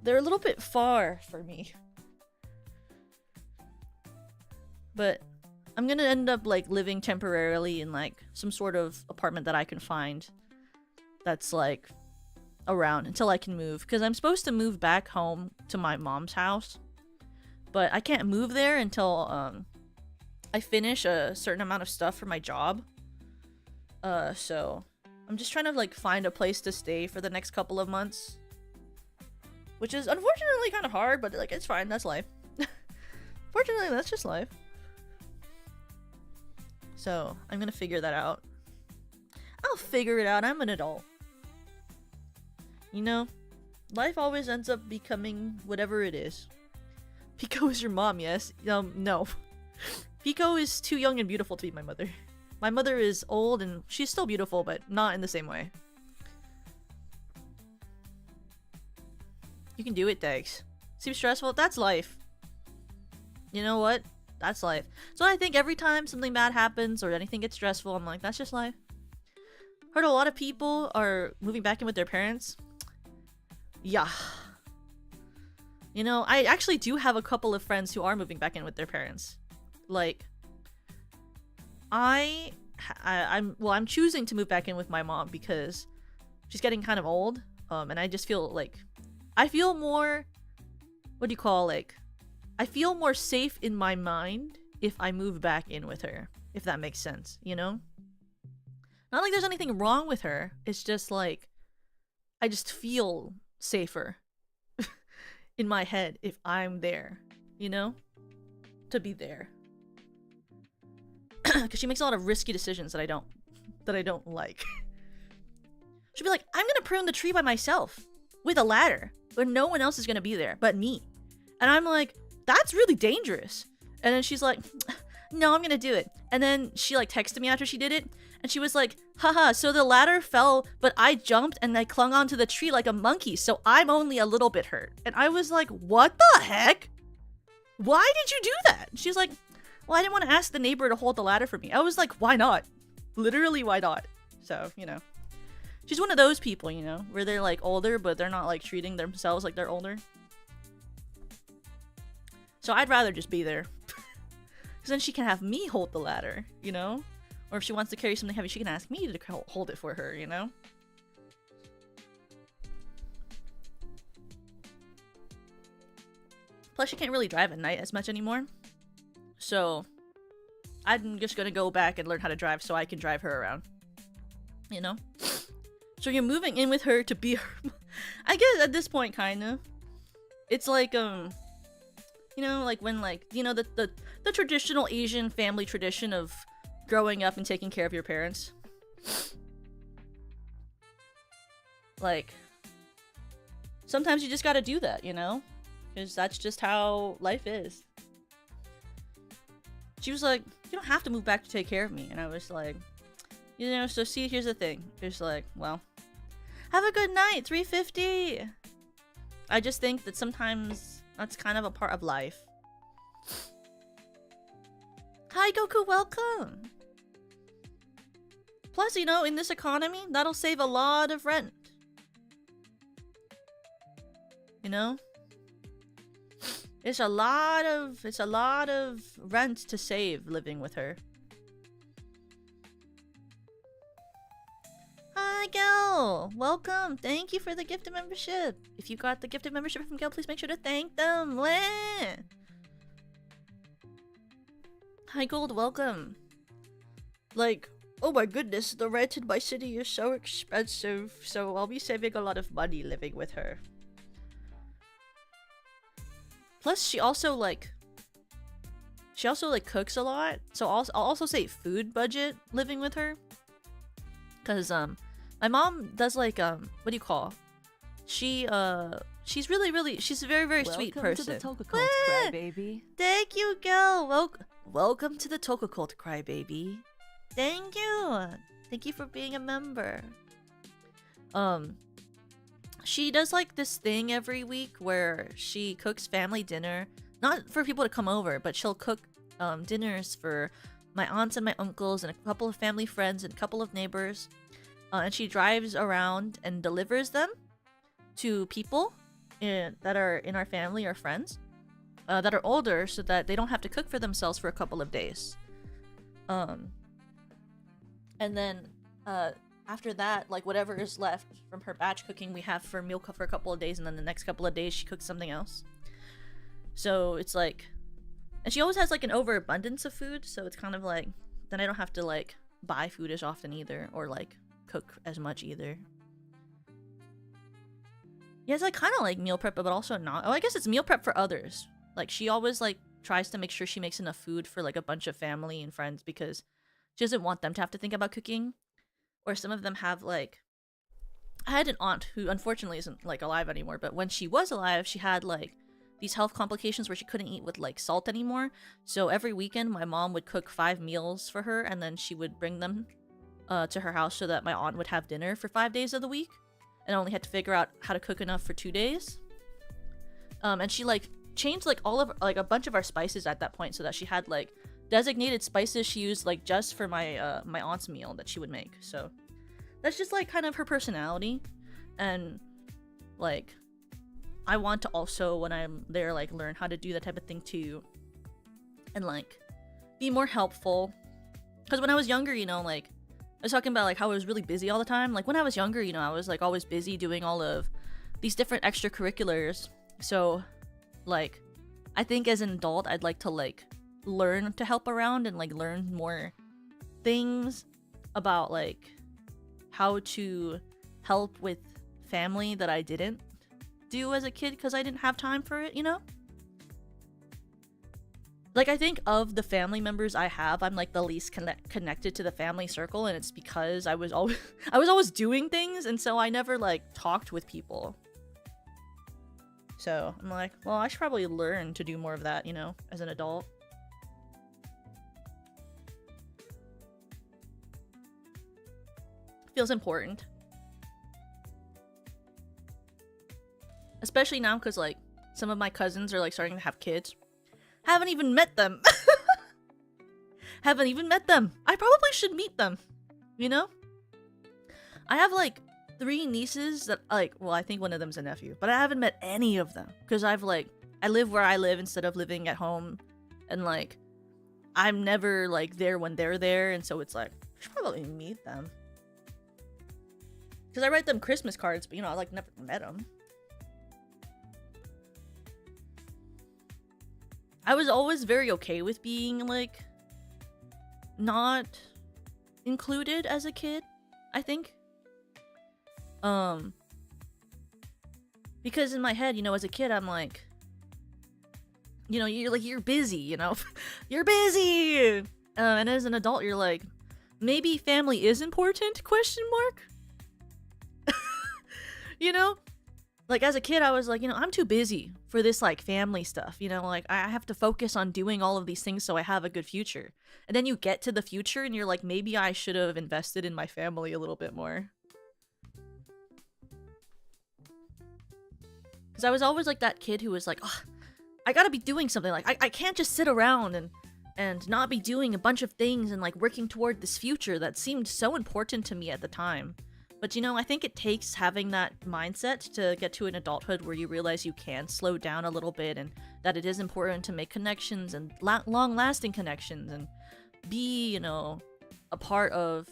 They're a little bit far for me. But I'm gonna end up like living temporarily in like some sort of apartment that I can find that's like around until I can move, because I'm supposed to move back home to my mom's house, but I can't move there until I finish a certain amount of stuff for my job. So I'm just trying to like find a place to stay for the next couple of months, which is unfortunately kind of hard, but like it's fine. That's life. Fortunately, that's just life. So I'm gonna figure that out. I'll figure it out. I'm an adult. You know, life always ends up becoming whatever it is. Pico is your mom, yes? No. Pico is too young and beautiful to be my mother. My mother is old and she's still beautiful, but not in the same way. You can do it, Dex. Seems stressful? That's life. You know what? That's life. So I think every time something bad happens or anything gets stressful, I'm like, that's just life. Heard a lot of people are moving back in with their parents. Yeah. You know, I actually do have a couple of friends who are moving back in with their parents. Like, I'm choosing to move back in with my mom because she's getting kind of old. And I just feel like I feel more, what do you call, like, I feel more safe in my mind if I move back in with her, if that makes sense, you know? Not like there's anything wrong with her, it's just like, I just feel safer in my head if I'm there, you know? To be there. Because she makes a lot of risky decisions that I don't like. She'll be like, I'm gonna prune the tree by myself with a ladder, but no one else is gonna be there but me. And I'm like, that's really dangerous. And then she's like, no, I'm gonna do it. And then she like texted me after she did it, and she was like, haha, so the ladder fell, but I jumped and I clung onto the tree like a monkey, so I'm only a little bit hurt. And I was like, what the heck? Why did you do that? She's like, well, I didn't want to ask the neighbor to hold the ladder for me. I was like, why not? Literally, why not? So, you know. She's one of those people, you know, where they're like older, but they're not like treating themselves like they're older. So I'd rather just be there. Because then she can have me hold the ladder, you know? Or if she wants to carry something heavy, she can ask me to hold it for her, you know? Plus, she can't really drive at night as much anymore. So, I'm just gonna go back and learn how to drive so I can drive her around. You know? So you're moving in with her to be her... I guess at this point, kinda. It's like, you know, like when, like, you know, the traditional Asian family tradition of growing up and taking care of your parents. Like, sometimes you just gotta do that, you know? Because that's just how life is. She was like, you don't have to move back to take care of me. And I was like, you know, so see, here's the thing. It's like, well, have a good night, 350. I just think that sometimes that's kind of a part of life. Hi, Goku, welcome. Plus, you know, in this economy, that'll save a lot of rent. You know? It's a lot of rent to save living with her. Hi, Gil! Welcome! Thank you for the gifted membership! If you got the gifted membership from Gil, please make sure to thank them! Wah! Hi, Gold, welcome! Like, oh my goodness, the rent in my city is so expensive, so I'll be saving a lot of money living with her. Plus, she also cooks a lot, so I'll also say food budget living with her. Cause my mom does like what do you call? She's she's a very sweet person. Welcome to the Toka Cult, Crybaby. Thank you, girl. Welcome to the Toka Cult, Crybaby. Thank you for being a member. She does like this thing every week where she cooks family dinner, not for people to come over, but she'll cook dinners for my aunts and my uncles and a couple of family friends and a couple of neighbors. And she drives around and delivers them to people that are in our family or friends that are older, so that they don't have to cook for themselves for a couple of days. And then after that, like whatever is left from her batch cooking, we have for meal for a couple of days, and then the next couple of days she cooks something else. So it's like, and she always has like an overabundance of food, so it's kind of like, then I don't have to like buy food as often either, or like cook as much either. Yeah, it's like kind of like meal prep, but also not. Oh, I guess it's meal prep for others. Like she always like tries to make sure she makes enough food for like a bunch of family and friends because she doesn't want them to have to think about cooking. Or some of them have like, I had an aunt who unfortunately isn't like alive anymore, but when she was alive, she had like these health complications where she couldn't eat with like salt anymore. So every weekend my mom would cook 5 meals for her and then she would bring them to her house so that my aunt would have dinner for 5 days of the week and only had to figure out how to cook enough for 2 days. And she like changed like all of like a bunch of our spices at that point so that she had like designated spices she used like just for my my aunt's meal that she would make. So that's just like kind of her personality. And like I want to also, when I'm there, like learn how to do that type of thing too and like be more helpful. Because when I was younger, you know, like I was talking about like how I was really busy all the time. Like when I was younger, you know, I was like always busy doing all of these different extracurriculars. So like I think as an adult I'd like to like learn to help around and like learn more things about like how to help with family that I didn't do as a kid because I didn't have time for it, you know? Like I think of the family members I have, I'm like the least connected to the family circle, and it's because I was always doing things, and so I never like talked with people. So I'm like, well, I should probably learn to do more of that, you know, as an adult. Feels important. Especially now because like some of my cousins are like starting to have kids. Haven't even met them. Haven't even met them. I probably should meet them, you know? I have like 3 nieces that like, well, I think one of them's a nephew, but I haven't met any of them because I've like, I live where I live instead of living at home, and like I'm never like there when they're there, and so it's like I should probably meet them because I write them Christmas cards, but you know, I like never met them. I was always very okay with being like not included as a kid, I think. Because in my head, you know, as a kid, I'm like, you know, you're busy, you know, you're busy. And as an adult, you're like, maybe family is important? Question mark. You know, like as a kid, I was like, you know, I'm too busy for this like family stuff. You know, like I have to focus on doing all of these things so I have a good future. And then you get to the future and you're like, maybe I should have invested in my family a little bit more. Because I was always like that kid who was like, oh, I gotta be doing something. Like, I can't just sit around and not be doing a bunch of things and like working toward this future that seemed so important to me at the time. But you know, I think it takes having that mindset to get to an adulthood where you realize you can slow down a little bit and that it is important to make connections and long-lasting connections and be, you know, a part of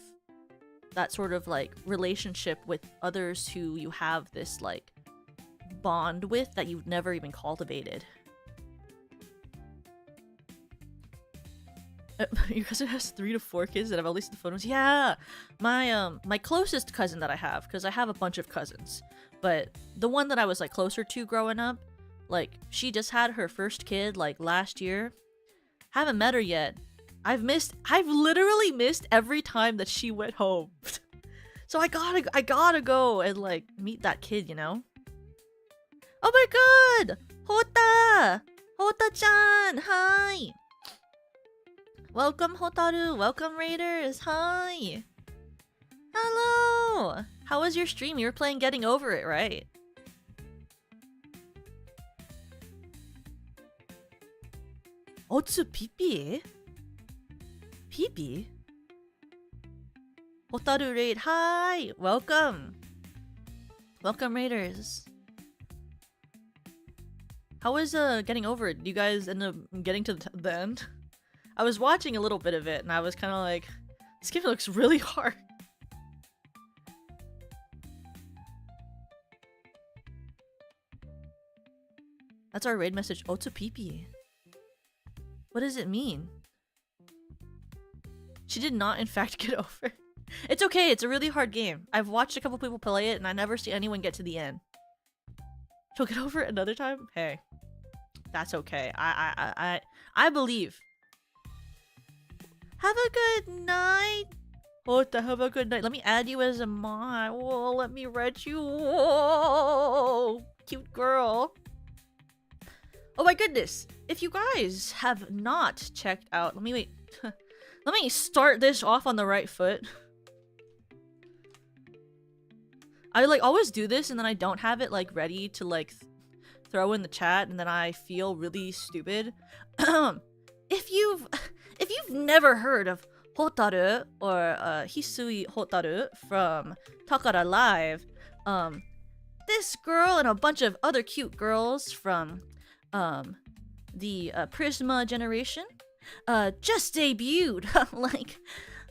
that sort of like relationship with others who you have this like bond with that you've never even cultivated. Your cousin has 3 to 4 kids that have at least the photos. Yeah, my closest cousin that I have, because I have a bunch of cousins, but the one that I was like closer to growing up, like she just had her first kid like last year. Haven't met her yet. I've literally missed every time that she went home. So I gotta go and like meet that kid, you know? Oh my god! Hota-chan! Hi! Welcome, Hotaru! Welcome, Raiders! Hi! Hello! How was your stream? You were playing Getting Over It, right? Otsu pipi? Pipi? Hotaru Raid, hi! Welcome! Welcome, Raiders. How was Getting Over It? Did you guys end up getting to the end? I was watching a little bit of it and I was kind of like, this game looks really hard. That's our raid message. Otsu pipi. What does it mean? She did not in fact get over. It's okay. It's a really hard game. I've watched a couple people play it, and I never see anyone get to the end. She'll get over it another time. Hey, that's okay. I believe. Have a good night. Hota, have a good night. Let me add you as a mod. Whoa, let me read you. Whoa, cute girl. Oh my goodness. If you guys have not checked out, let me wait. Let me start this off on the right foot. I like always do this and then I don't have it like ready to like throw in the chat and then I feel really stupid. If you've never heard of Hotaru or Hisui Hotaru from Takara Live, this girl and a bunch of other cute girls from the Prisma generation just debuted like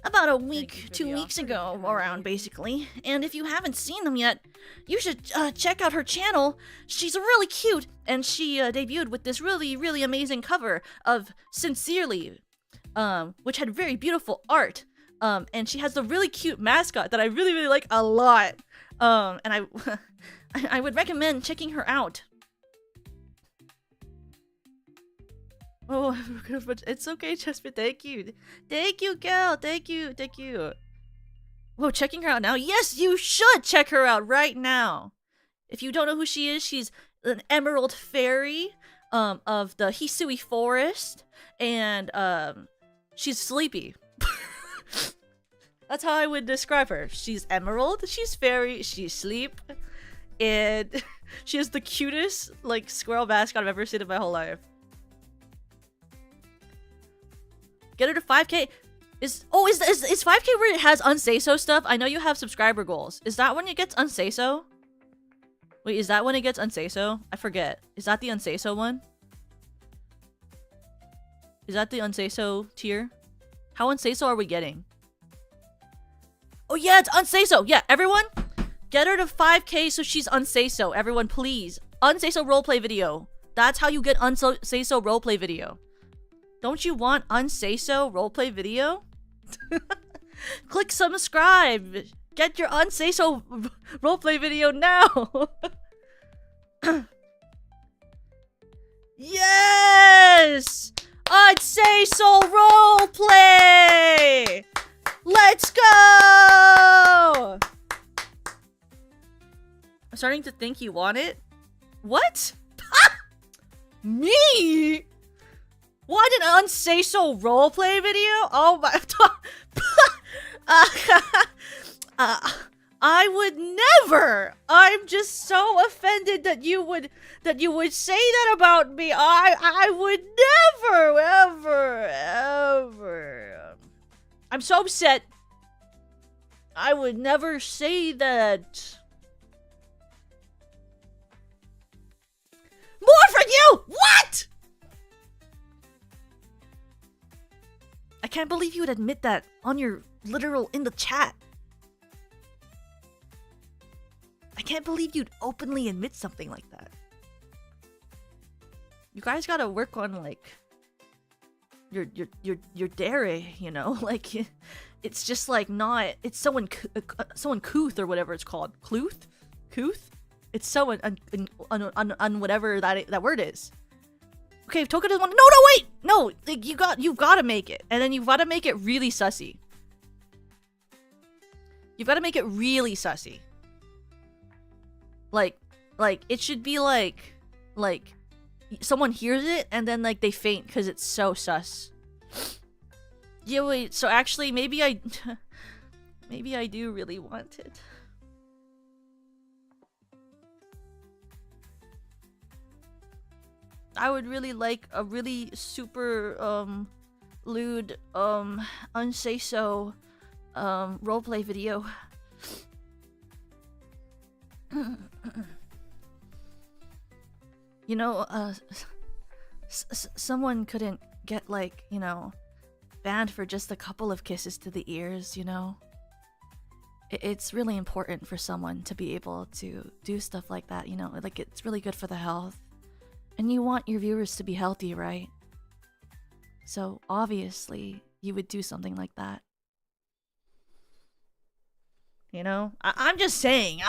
about a week, 2 weeks ago around basically. And if you haven't seen them yet, you should check out her channel. She's really cute and she debuted with this really amazing cover of Sincerely, which had very beautiful art. And she has a really cute mascot that I really like a lot. And I would recommend checking her out. Oh, it's okay, Chespin. Thank you. Thank you, girl. Thank you. Whoa, checking her out now? Yes, you should check her out right now. If you don't know who she is, she's an emerald fairy of the Hisui forest. And she's sleepy. That's how I would describe her. She's emerald, she's fairy, she's sleep. And she has the cutest like squirrel mascot I've ever seen in my whole life. Get her to 5K. Is 5K where it has unsay-so stuff? I know you have subscriber goals. Is that when it gets unsay-so? Wait, is that when it gets unsay-so? I forget. Is that the unsay-so one? Is that the unsay-so tier? How unsay-so are we getting? Oh yeah, it's unsay-so. Yeah, everyone, get her to 5K so she's unsay-so. Everyone, please. Unsay-so roleplay video. That's how you get unsay-so roleplay video. Don't you want unsay-so roleplay video? Click subscribe. Get your unsay-so roleplay video now. Yes! Unsay-so roleplay! Let's go! I'm starting to think you want it. What? Me? What, an unsay-so roleplay video? Oh my... I would never! I'm just so offended that you would say that about me. I would never, ever. I'm so upset. I would never say that. More for you! What? I can't believe you would admit that on your literal in the chat. I can't believe you'd openly admit something like that. You guys gotta work on like your dare, you know? Like it's just like not. It's so uncouth or whatever it's called. Cluth? It's so un whatever that word is. Okay, if Toka doesn't want to, no, wait! No, like, you've got to make it. And then you've got to make it really sussy. You've got to make it really sussy. Like, it should be like, someone hears it and then, like, they faint because it's so sus. Yeah, wait, so actually, maybe I do really want it. I would really like a really super lewd unsay-so roleplay video. You know, someone couldn't get like, you know, banned for just a couple of kisses to the ears, you know? It's really important for someone to be able to do stuff like that, you know? Like, it's really good for the health. And you want your viewers to be healthy, right? So, obviously, you would do something like that. You know? I'm just saying,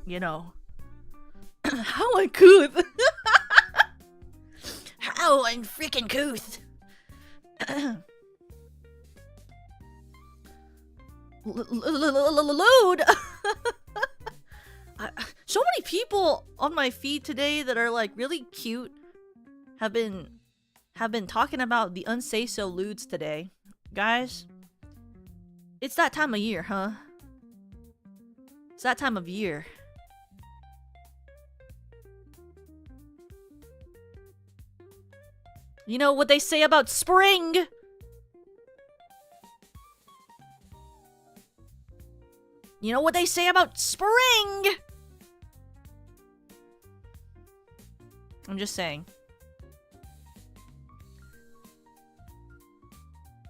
you know. How uncouth. How unfreaking couth. Load. So many people on my feed today that are like really cute have been talking about the unsay-so lewds today. Guys, it's that time of year, huh? It's that time of year. You know what they say about spring? You know what they say about spring? I'm just saying.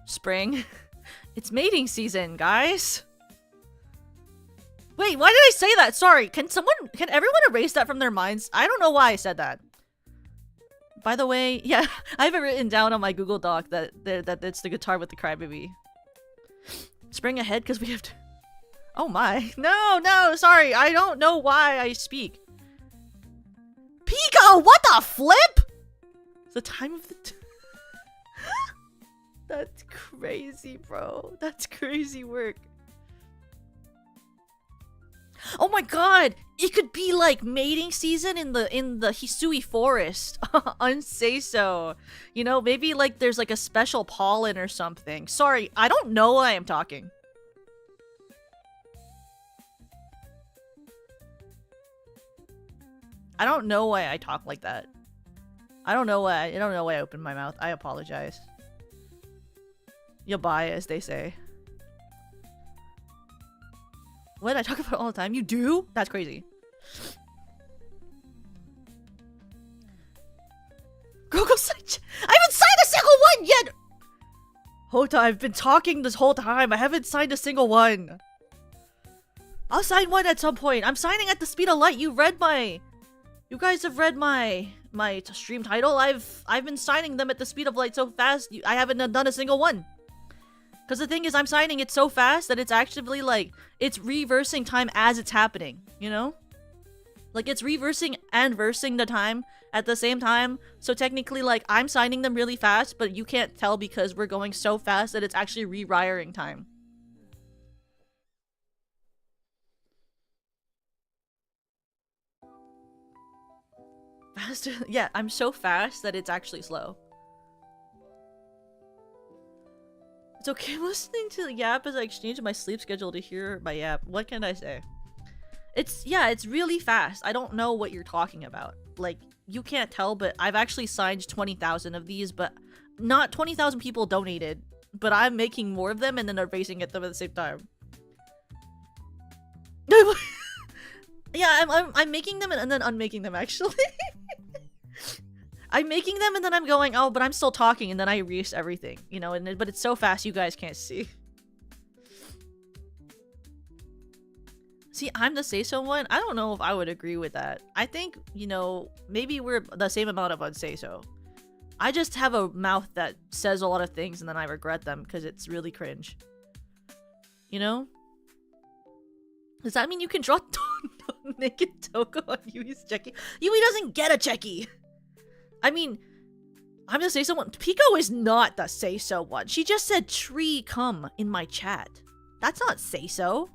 Spring. It's mating season, guys. Wait, why did I say that? Sorry. Can everyone erase that from their minds? I don't know why I said that. By the way, yeah, I have it written down on my Google Doc that it's the guitar with the Crybaby. Spring ahead because we have to... Oh my. No, sorry. I don't know why I speak. Pico, what the flip? It's the time of the... That's crazy, bro. That's crazy work. Oh my god! It could be like mating season in the Hisui forest. Unsay so. You know, maybe like there's like a special pollen or something. Sorry, I don't know why I'm talking. I don't know why I talk like that. I don't know why I opened my mouth. I apologize. You'll buy, as they say. What? I talk about it all the time? You do? That's crazy. Go sign. I haven't signed a single one yet! Hota, I've been talking this whole time. I haven't signed a single one. I'll sign one at some point. I'm signing at the speed of light. You guys have read my stream title. I've been signing them at the speed of light so fast. I haven't done a single one. Because the thing is, I'm signing it so fast that it's actually like, it's reversing time as it's happening, you know? Like, it's reversing and versing the time at the same time. So technically, like, I'm signing them really fast, but you can't tell because we're going so fast that it's actually rewiring time. Faster? Yeah, I'm so fast that it's actually slow. It's okay, I'm listening to the Yap as I exchange my sleep schedule to hear my Yap. What can I say? It's really fast. I don't know what you're talking about. Like, you can't tell, but I've actually signed 20,000 of these, but not 20,000 people donated. But I'm making more of them and then erasing them at the same time. Yeah, I'm making them and then unmaking them, actually. I'm making them and then I'm going, oh, but I'm still talking, and then I erase everything, you know, but it's so fast you guys can't see. See, I'm the say-so one. I don't know if I would agree with that. I think, you know, maybe we're the same amount of unsay-so. I just have a mouth that says a lot of things and then I regret them because it's really cringe. You know? Does that mean you can draw naked Toko on Yui's cheki? Yui doesn't get a cheki! I mean, I'm the say-so one. Pico is not the say-so one. She just said tree come in my chat. That's not say-so.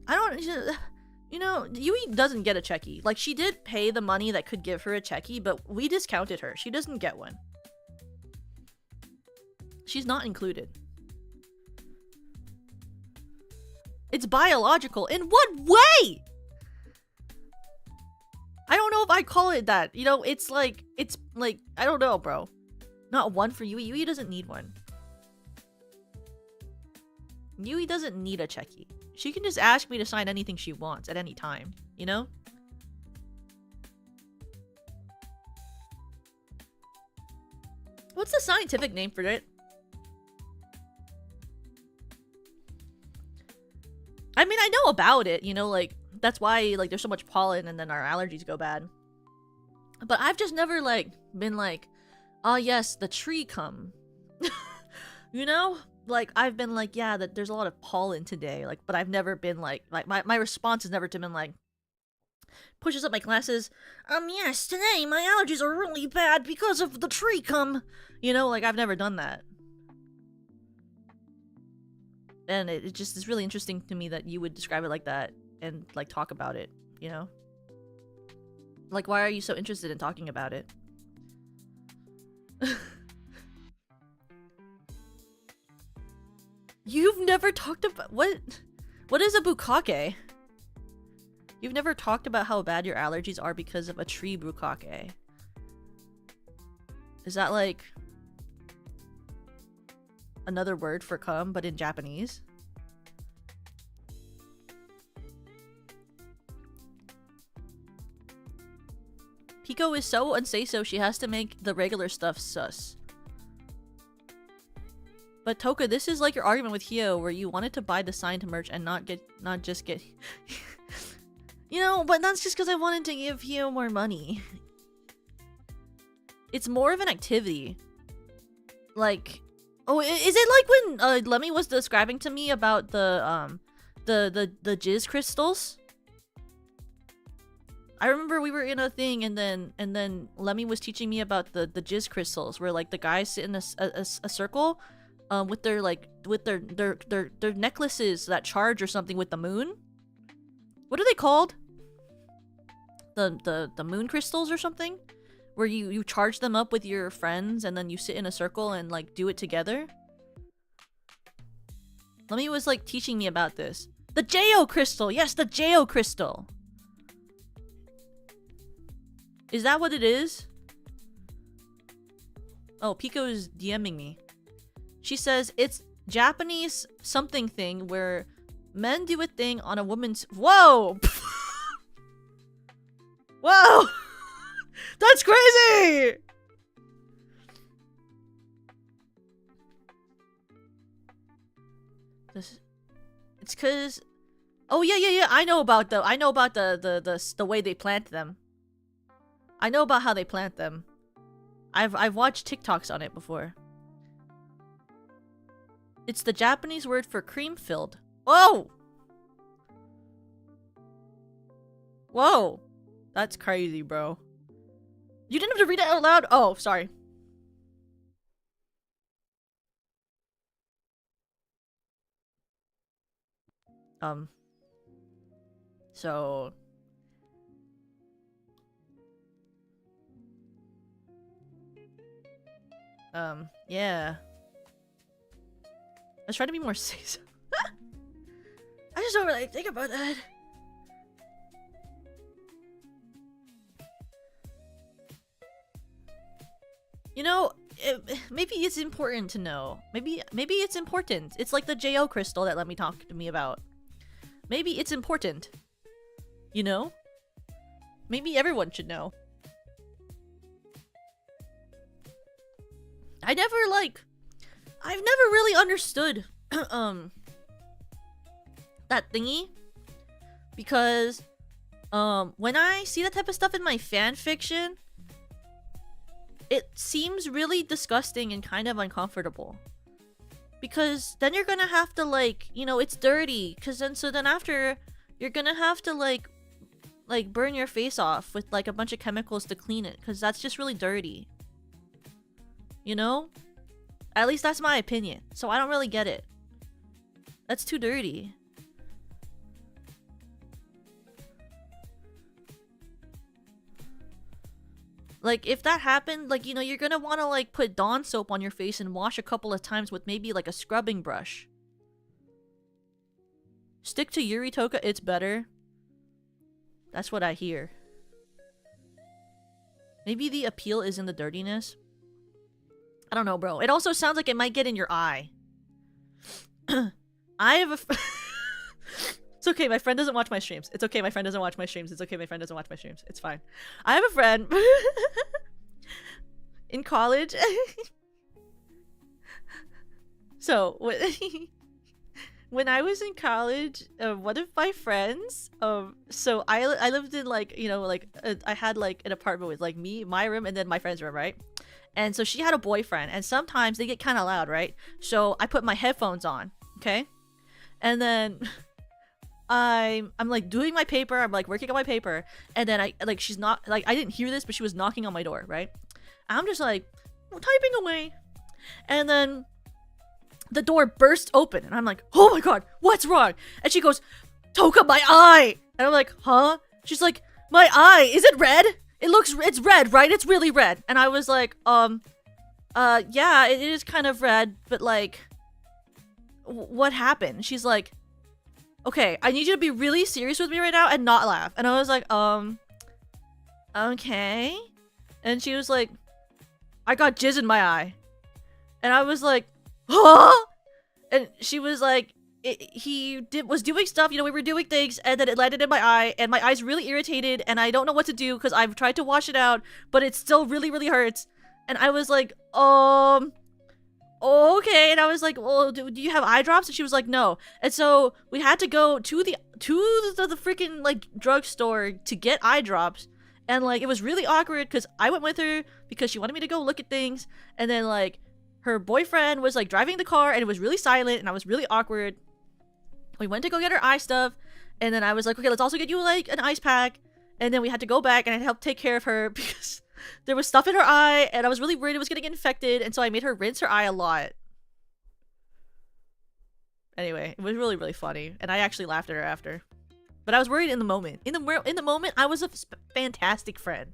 I don't... You know, Yui doesn't get a cheki. Like, she did pay the money that could give her a cheki, but we discounted her. She doesn't get one. She's not included. It's biological. In what way? I don't know if I call it that. You know, it's like, I don't know, bro. Not one for Yui. Yui doesn't need one. Yui doesn't need a cheki. She can just ask me to sign anything she wants at any time, you know? What's the scientific name for it? I mean, I know about it, you know, like, that's why, like, there's so much pollen and then our allergies go bad. But I've just never, like, been like, oh yes, the tree come. You know? like I've been like, yeah, that there's a lot of pollen today, like, but I've never been like my response has never been like pushes up my glasses. Yes, today my allergies are really bad because of the tree cum. You know, like I've never done that. And it just is really interesting to me that you would describe it like that and like talk about it, you know? Like, why are you so interested in talking about it? You've never talked about what is a bukkake? You've never talked about how bad your allergies are because of a tree bukkake. Is that like another word for cum but in Japanese? Pico is so unsay-so she has to make the regular stuff sus. But Toka, this is like your argument with Hio where you wanted to buy the signed merch and not just get you know, but that's just because I wanted to give Hio more money. It's more of an activity. Like, oh, is it like when Lemmy was describing to me about the jizz crystals? I remember we were in a thing and then Lemmy was teaching me about the jizz crystals where like the guys sit in a circle with their like with their necklaces that charge or something with the moon. What are they called? The moon crystals or something? Where you charge them up with your friends and then you sit in a circle and like do it together? Lemmy was like teaching me about this. The Jo crystal! Yes, the Jo crystal! Is that what it is? Oh, Pico's DMing me. She says it's Japanese something thing where men do a thing on a woman's— Whoa! Whoa! That's crazy! It's cause— Oh yeah. I know about the way they plant them. I know about how they plant them. I've watched TikToks on it before. It's the Japanese word for cream-filled. Whoa! Whoa! That's crazy, bro. You didn't have to read it out loud? Oh, sorry. So... yeah. I was trying to be more safe. I just don't really think about that. You know, maybe it's important to know. Maybe it's important. It's like the Jo crystal that let me talk to me about. Maybe it's important. You know? Maybe everyone should know. I've never really understood that thingy, because when I see that type of stuff in my fan fiction, it seems really disgusting and kind of uncomfortable, because then you're gonna have to like, you know, it's dirty, because then after you're gonna have to like burn your face off with like a bunch of chemicals to clean it, because that's just really dirty. You know? At least that's my opinion. So I don't really get it. That's too dirty. Like, if that happened, like, you know, you're gonna want to, like, put Dawn soap on your face and wash a couple of times with maybe, like, a scrubbing brush. Stick to Yuri Toka, it's better. That's what I hear. Maybe the appeal is in the dirtiness. I don't know, bro. It also sounds like it might get in your eye. I have a... It's okay, my friend doesn't watch my streams. It's okay, my friend doesn't watch my streams. It's okay, my friend doesn't watch my streams. It's fine. I have a friend... in college... So, when I was in college, one of my friends... So, I lived in, like, you know, like... I had, like, an apartment with, like, me, my room, and then my friend's room, right? And so she had a boyfriend, and sometimes they get kind of loud, right? So I put my headphones on, okay? And then I'm like doing my paper, I'm like working on my paper, and then she's not like, I didn't hear this, but she was knocking on my door, right? I'm just like typing away, and then the door bursts open, and I'm like, oh my god, what's wrong? And she goes, Toka, my eye! And I'm like, huh? She's like, my eye, is it red? It's red, right? It's really red. And I was like, yeah, it is kind of red, but like, what happened? She's like, okay, I need you to be really serious with me right now and not laugh. And I was like, okay. And she was like, I got jizz in my eye. And I was like, huh? And she was like, was doing stuff, you know, we were doing things, and then it landed in my eye, and my eye's really irritated, and I don't know what to do because I've tried to wash it out, but it still really, really hurts. And I was like, okay. And I was like, well, do you have eye drops? And she was like, no. And so we had to go to the freaking like drugstore to get eye drops, and like it was really awkward because I went with her because she wanted me to go look at things, and then like her boyfriend was like driving the car, and it was really silent, and I was really awkward. We went to go get her eye stuff, and then I was like, okay, let's also get you like an ice pack. And then we had to go back, and I helped take care of her because there was stuff in her eye, and I was really worried it was gonna get infected, and so I made her rinse her eye a lot. Anyway, it was really, really funny, and I actually laughed at her after. But I was worried in the moment. In the moment, I was a fantastic friend,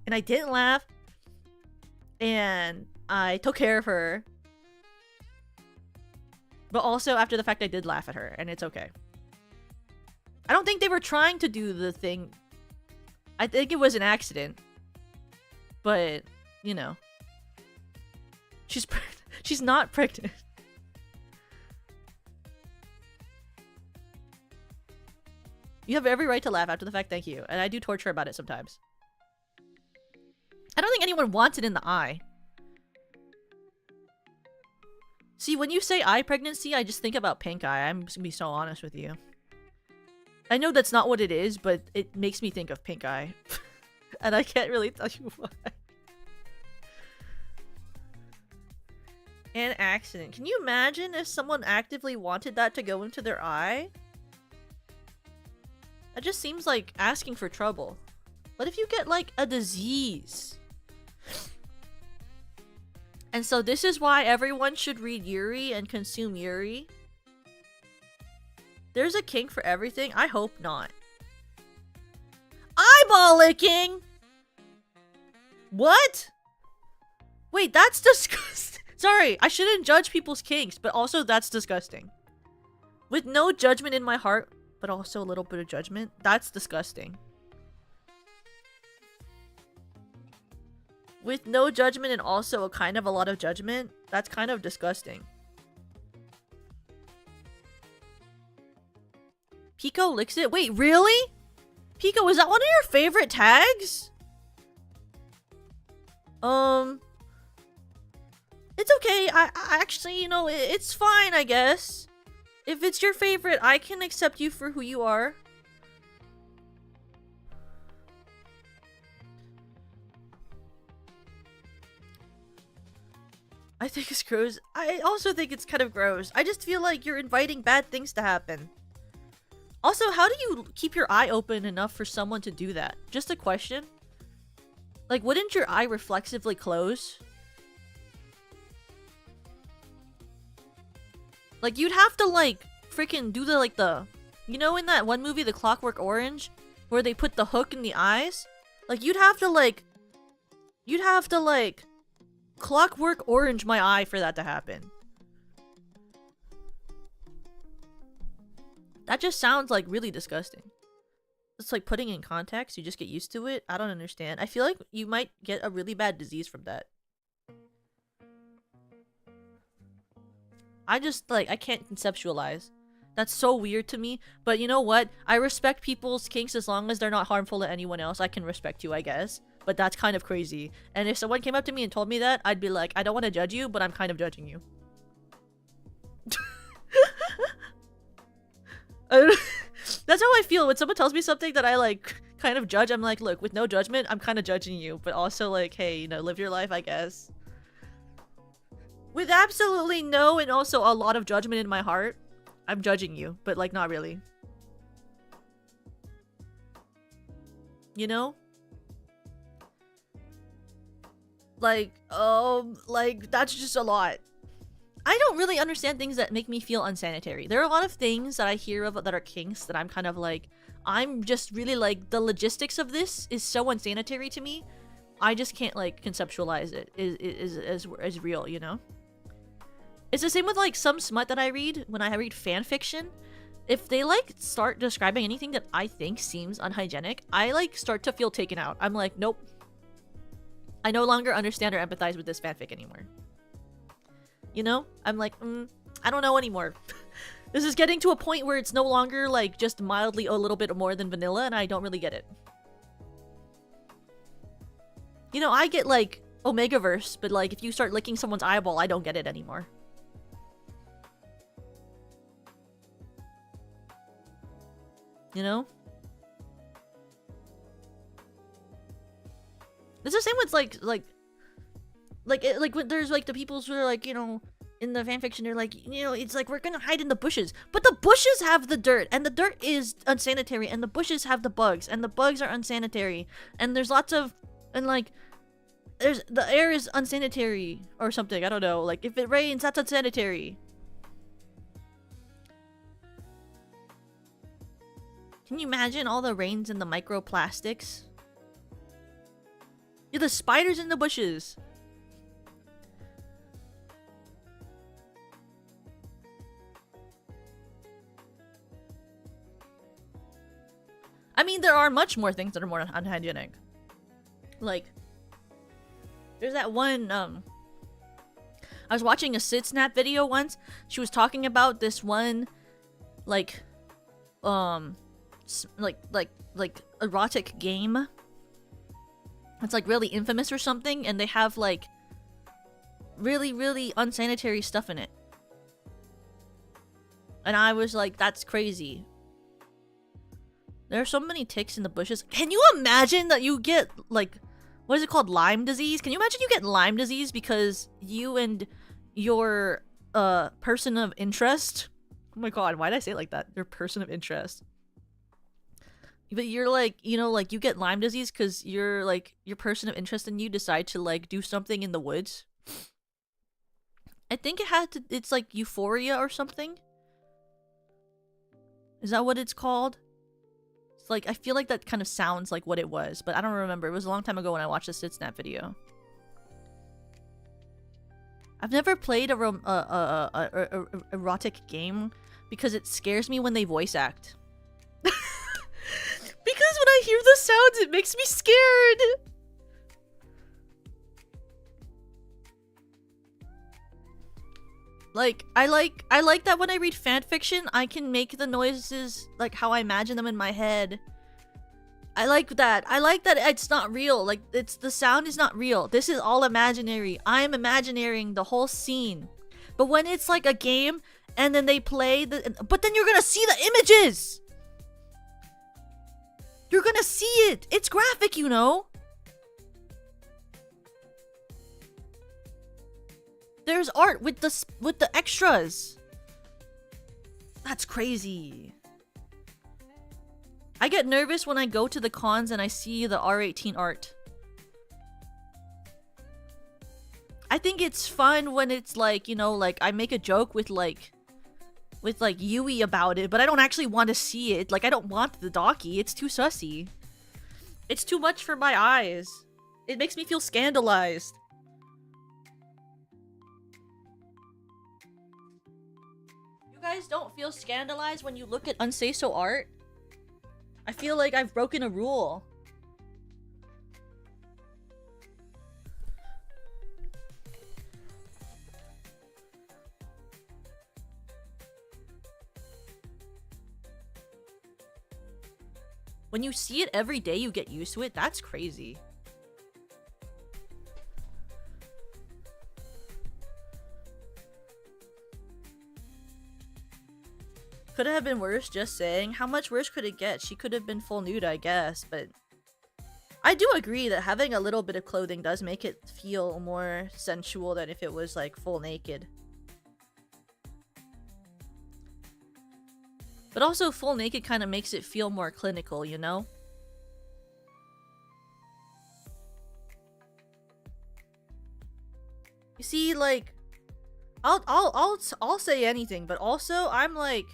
and I didn't laugh, and I took care of her. But also, after the fact, I did laugh at her, and it's okay. I don't think they were trying to do the thing. I think it was an accident. But, you know. She's not pregnant. You have every right to laugh after the fact, thank you. And I do torture about it sometimes. I don't think anyone wants it in the eye. See, when you say eye pregnancy, I just think about pink eye. I'm just gonna be so honest with you. I know that's not what it is, but it makes me think of pink eye. And I can't really tell you why. An accident. Can you imagine if someone actively wanted that to go into their eye? That just seems like asking for trouble. What if you get like a disease? And so this is why everyone should read Yuri and consume Yuri. There's a kink for everything? I hope not. Eyeball licking? What? Wait, that's disgusting. Sorry, I shouldn't judge people's kinks, but also that's disgusting. With no judgment in my heart, but also a little bit of judgment, that's disgusting. With no judgment and also a kind of a lot of judgment, that's kind of disgusting. Pico licks it? Wait, really? Pico, is that one of your favorite tags? It's okay. I actually, you know, it's fine, I guess. If it's your favorite, I can accept you for who you are. I think it's gross. I also think it's kind of gross. I just feel like you're inviting bad things to happen. Also, how do you keep your eye open enough for someone to do that? Just a question. Like, wouldn't your eye reflexively close? Like, you'd have to, like, freaking do the, you know in that one movie, The Clockwork Orange? Where they put the hook in the eyes? Like, you'd have to, like, Clockwork Orange my eye for that to happen. That just sounds like really disgusting. It's like putting in contacts, you just get used to it. I don't understand. I feel like you might get a really bad disease from that. I just, like, I can't conceptualize. That's so weird to me. But you know what? I respect people's kinks as long as they're not harmful to anyone else. I can respect you, I guess. But that's kind of crazy. And if someone came up to me and told me that, I'd be like, I don't want to judge you, but I'm kind of judging you. That's how I feel when someone tells me something that I, like, kind of judge. I'm like, look, with no judgment, I'm kind of judging you. But also, like, hey, you know, live your life, I guess. With absolutely no and also a lot of judgment in my heart. I'm judging you, but like not really. You know? Like that's just a lot. I don't really understand things that make me feel unsanitary. There are a lot of things that I hear of that are kinks that I'm kind of like, I'm just really like, the logistics of this is so unsanitary to me. I just can't like conceptualize it as real, you know? It's the same with like some smut that I read when I read fan fiction. If they like start describing anything that I think seems unhygienic, I like start to feel taken out. I'm like, nope. I no longer understand or empathize with this fanfic anymore. You know? I'm like, I don't know anymore. This is getting to a point where it's no longer like just mildly a little bit more than vanilla and I don't really get it. You know, I get like Omegaverse, but like if you start licking someone's eyeball, I don't get it anymore. You know? It's the same with like when there's like the people who are like, you know, in the fanfiction, they're like, you know, it's like we're gonna hide in the bushes, but the bushes have the dirt, and the dirt is unsanitary, and the bushes have the bugs, and the bugs are unsanitary, and there's lots of, and like, there's the air is unsanitary or something. I don't know. Like if it rains, that's unsanitary. Can you imagine all the rains and the microplastics? Yeah, the spiders in the bushes. I mean, there are much more things that are more unhygienic. Like, there's that one, I was watching a Sid Snap video once. She was talking about this one, like erotic game. It's like really infamous or something, and they have like really, really unsanitary stuff in it. And I was like, that's crazy. There are so many ticks in the bushes. Can you imagine that you get like, what is it called? Lyme disease? Can you imagine you get Lyme disease because you and your person of interest? Oh my god, why did I say it like that? Your person of interest. But you're like, you know, like you get Lyme disease because you're like, your person of interest and you decide to like do something in the woods. I think it's like euphoria or something. Is that what it's called? It's like, I feel like that kind of sounds like what it was, but I don't remember. It was a long time ago when I watched the Sid Snap video. I've never played a erotic game because it scares me when they voice act. Because when I hear the sounds, it makes me scared. Like, I like that when I read fanfiction, I can make the noises like how I imagine them in my head. I like that. I like that it's not real. Like, the sound is not real. This is all imaginary. I am imagining the whole scene. But when it's like a game and then they play but then you're gonna see the images. You're gonna see it. It's graphic, you know. There's art with the extras. That's crazy. I get nervous when I go to the cons and I see the R18 art. I think it's fun when it's like, you know, like I make a joke with Yui about it, but I don't actually want to see it. Like, I don't want the docky. It's too sussy. It's too much for my eyes. It makes me feel scandalized. You guys don't feel scandalized when you look at unsay-so art? I feel like I've broken a rule. When you see it every day, you get used to it. That's crazy. Could it have been worse, just saying. How much worse could it get? She could have been full nude, I guess, but... I do agree that having a little bit of clothing does make it feel more sensual than if it was like full naked. But also full naked kind of makes it feel more clinical, you know? You see, like, I'll say anything, but also I'm like,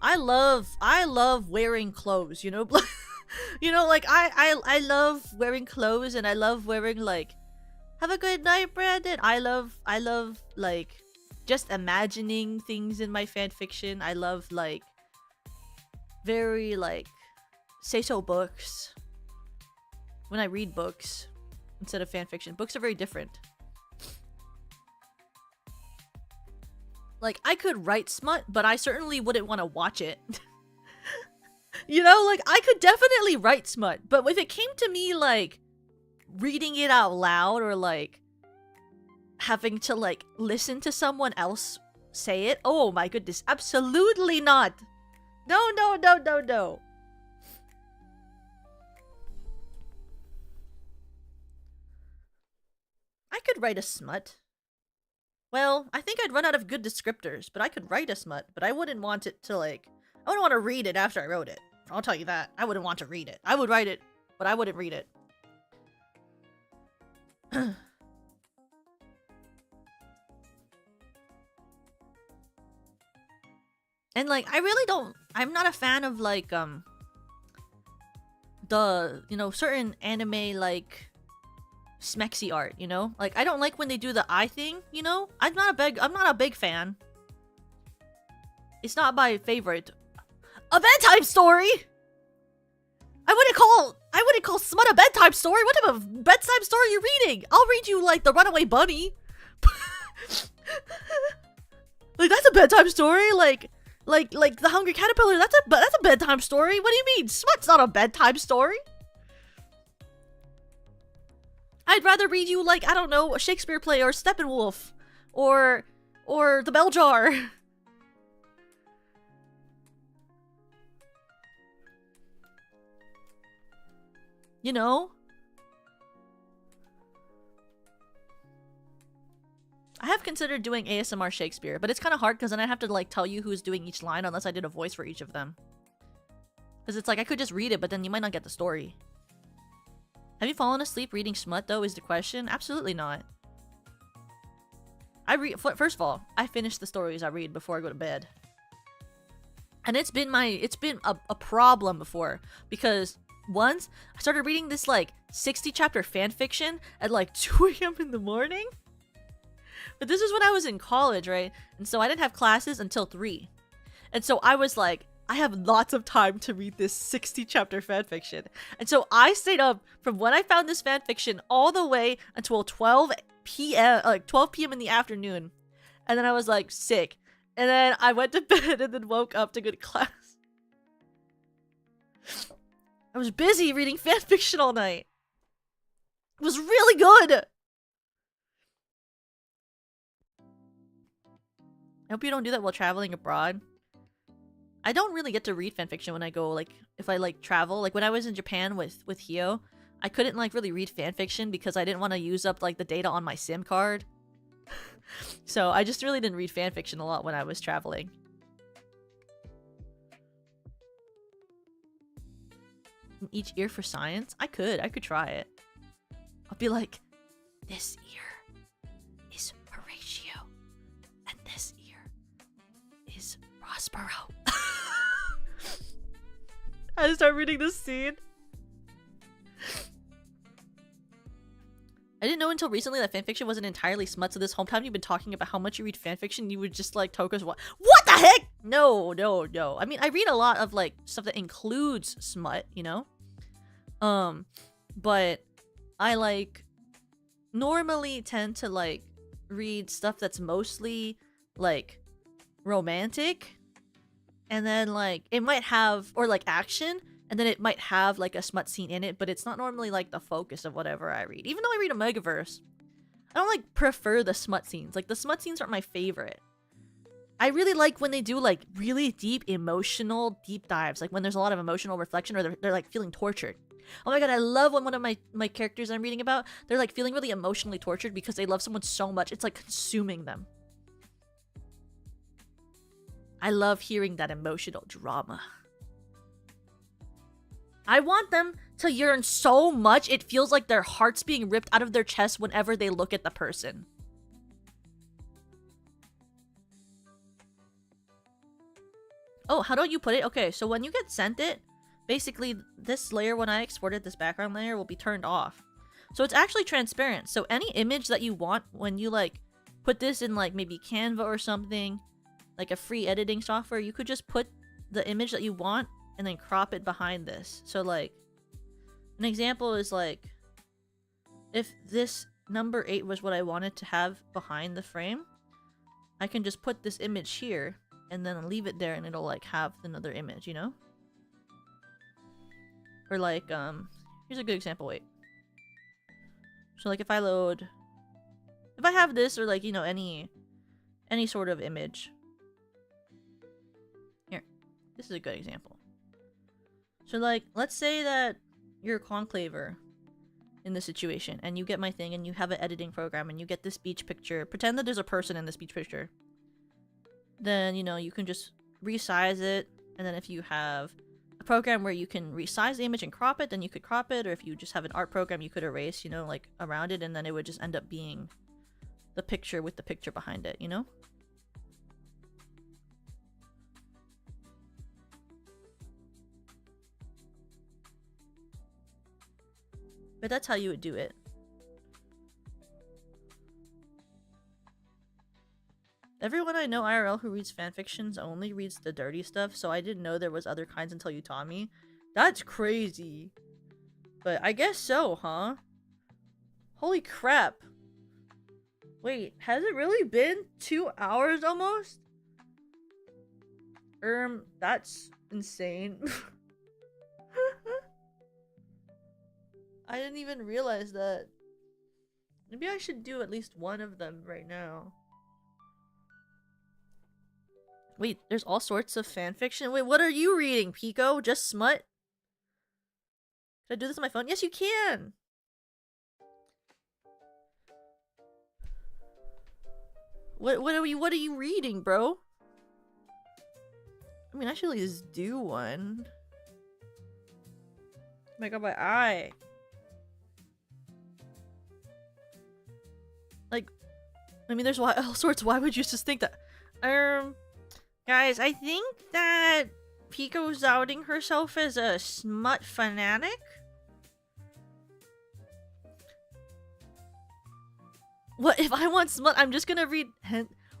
I love wearing clothes, you know? You know, like I love wearing clothes, and I love wearing like, have a good night, Brandon. I love like just imagining things in my fanfiction. I love like very like say so books. When I read books instead of fanfiction, books are very different. Like, I could write smut, but I certainly wouldn't want to watch it. You know, like, I could definitely write smut, but if it came to me, like, reading it out loud or, like, having to, like, listen to someone else say it, oh my goodness, absolutely not! No, no, no, no, no! I could write a smut. Well, I think I'd run out of good descriptors, but I could write a smut, but I wouldn't want it to, like... I wouldn't want to read it after I wrote it. I'll tell you that. I wouldn't want to read it. I would write it, but I wouldn't read it. And, like, I really don't... I'm not a fan of, like, the, you know, certain anime, like... smexy art, you know? Like, I don't like when they do the eye thing, you know? I'm not a big fan. It's not my favorite. A bedtime story? I wouldn't call smut a bedtime story. What type of bedtime story are you reading? I'll read you like The Runaway Bunny. Like, that's a bedtime story. Like The Hungry Caterpillar. That's a bedtime story. What do you mean? Smut's not a bedtime story. I'd rather read you, like, I don't know, a Shakespeare play or Steppenwolf or The Bell Jar. You know? I have considered doing ASMR Shakespeare, but it's kind of hard because then I have to, like, tell you who's doing each line unless I did a voice for each of them. Because it's like, I could just read it, but then you might not get the story. Have you fallen asleep reading smut, though, is the question? Absolutely not. First of all, I finish the stories I read before I go to bed. And it's been a problem before, because once I started reading this, like, 60 chapter fanfiction at, like, 2 a.m. in the morning. But this is when I was in college, right? And so I didn't have classes until 3. And so I was like, I have lots of time to read this 60 chapter fanfiction. And so I stayed up from when I found this fanfiction all the way until 12 p.m. like 12 p.m. in the afternoon. And then I was like sick. And then I went to bed and then woke up to go to class. I was busy reading fanfiction all night. It was really good. I hope you don't do that while traveling abroad. I don't really get to read fanfiction when I go, like, if I, like, travel. Like, when I was in Japan with Hio, I couldn't, like, really read fanfiction because I didn't want to use up, like, the data on my SIM card. So I just really didn't read fanfiction a lot when I was traveling. In each ear for science? I could try it. I'll be like, this ear is Horatio, and this ear is Prospero. I just start reading this scene. I didn't know until recently that fanfiction wasn't entirely smut, so this whole time you've been talking about how much you read fanfiction, you would just, like, Toka's what the heck? No. I mean, I read a lot of, like, stuff that includes smut, you know? But I, like, normally tend to, like, read stuff that's mostly, like, romantic. And then, like, it might have, or, like, action. And then it might have, like, a smut scene in it, but it's not normally, like, the focus of whatever I read. Even though I read a Megaverse, I don't, like, prefer the smut scenes. Like, the smut scenes aren't my favorite. I really like when they do, like, really deep emotional deep dives. Like, when there's a lot of emotional reflection or they're like, feeling tortured. Oh my god, I love when one of my characters I'm reading about, they're like feeling really emotionally tortured because they love someone so much, it's like consuming them. I love hearing that emotional drama. I want them to yearn so much it feels like their heart's being ripped out of their chest whenever they look at the person. Oh, how don't you put it? Okay, so when you get sent it, basically this layer, when I exported this background layer, will be turned off. So it's actually transparent. So any image that you want, when you like put this in like maybe Canva or something, like a free editing software, you could just put the image that you want and then crop it behind this. So like an example is like if this number 8 was what I wanted to have behind the frame, I can just put this image here and then leave it there and it'll like have another image, you know? Or like here's a good example. Wait, so like if I have this, or like, you know, any sort of image. Here, this is a good example. So like, let's say that you're a conclaver in this situation and you get my thing and you have an editing program and you get this beach picture. Pretend that there's a person in this beach picture. Then, you know, you can just resize it, and then if you have a program where you can resize the image and crop it, then you could crop it, or if you just have an art program, you could erase, you know, like around it, and then it would just end up being the picture with the picture behind it, you know? But that's how you would do it. Everyone I know IRL who reads fanfictions only reads the dirty stuff, so I didn't know there was other kinds until you taught me. That's crazy. But I guess so, huh? Holy crap. Wait, has it really been 2 hours almost? That's insane. I didn't even realize that. Maybe I should do at least one of them right now. Wait, there's all sorts of fanfiction? Wait, what are you reading, Pico? Just smut? Can I do this on my phone? Yes, you can! What are you reading, bro? I mean, I should at least do one. Oh my god, my eye. Like, I mean, there's all sorts. Why would you just think that? Guys, I think that Pico's outing herself as a smut fanatic. What if I want smut? I'm just gonna read.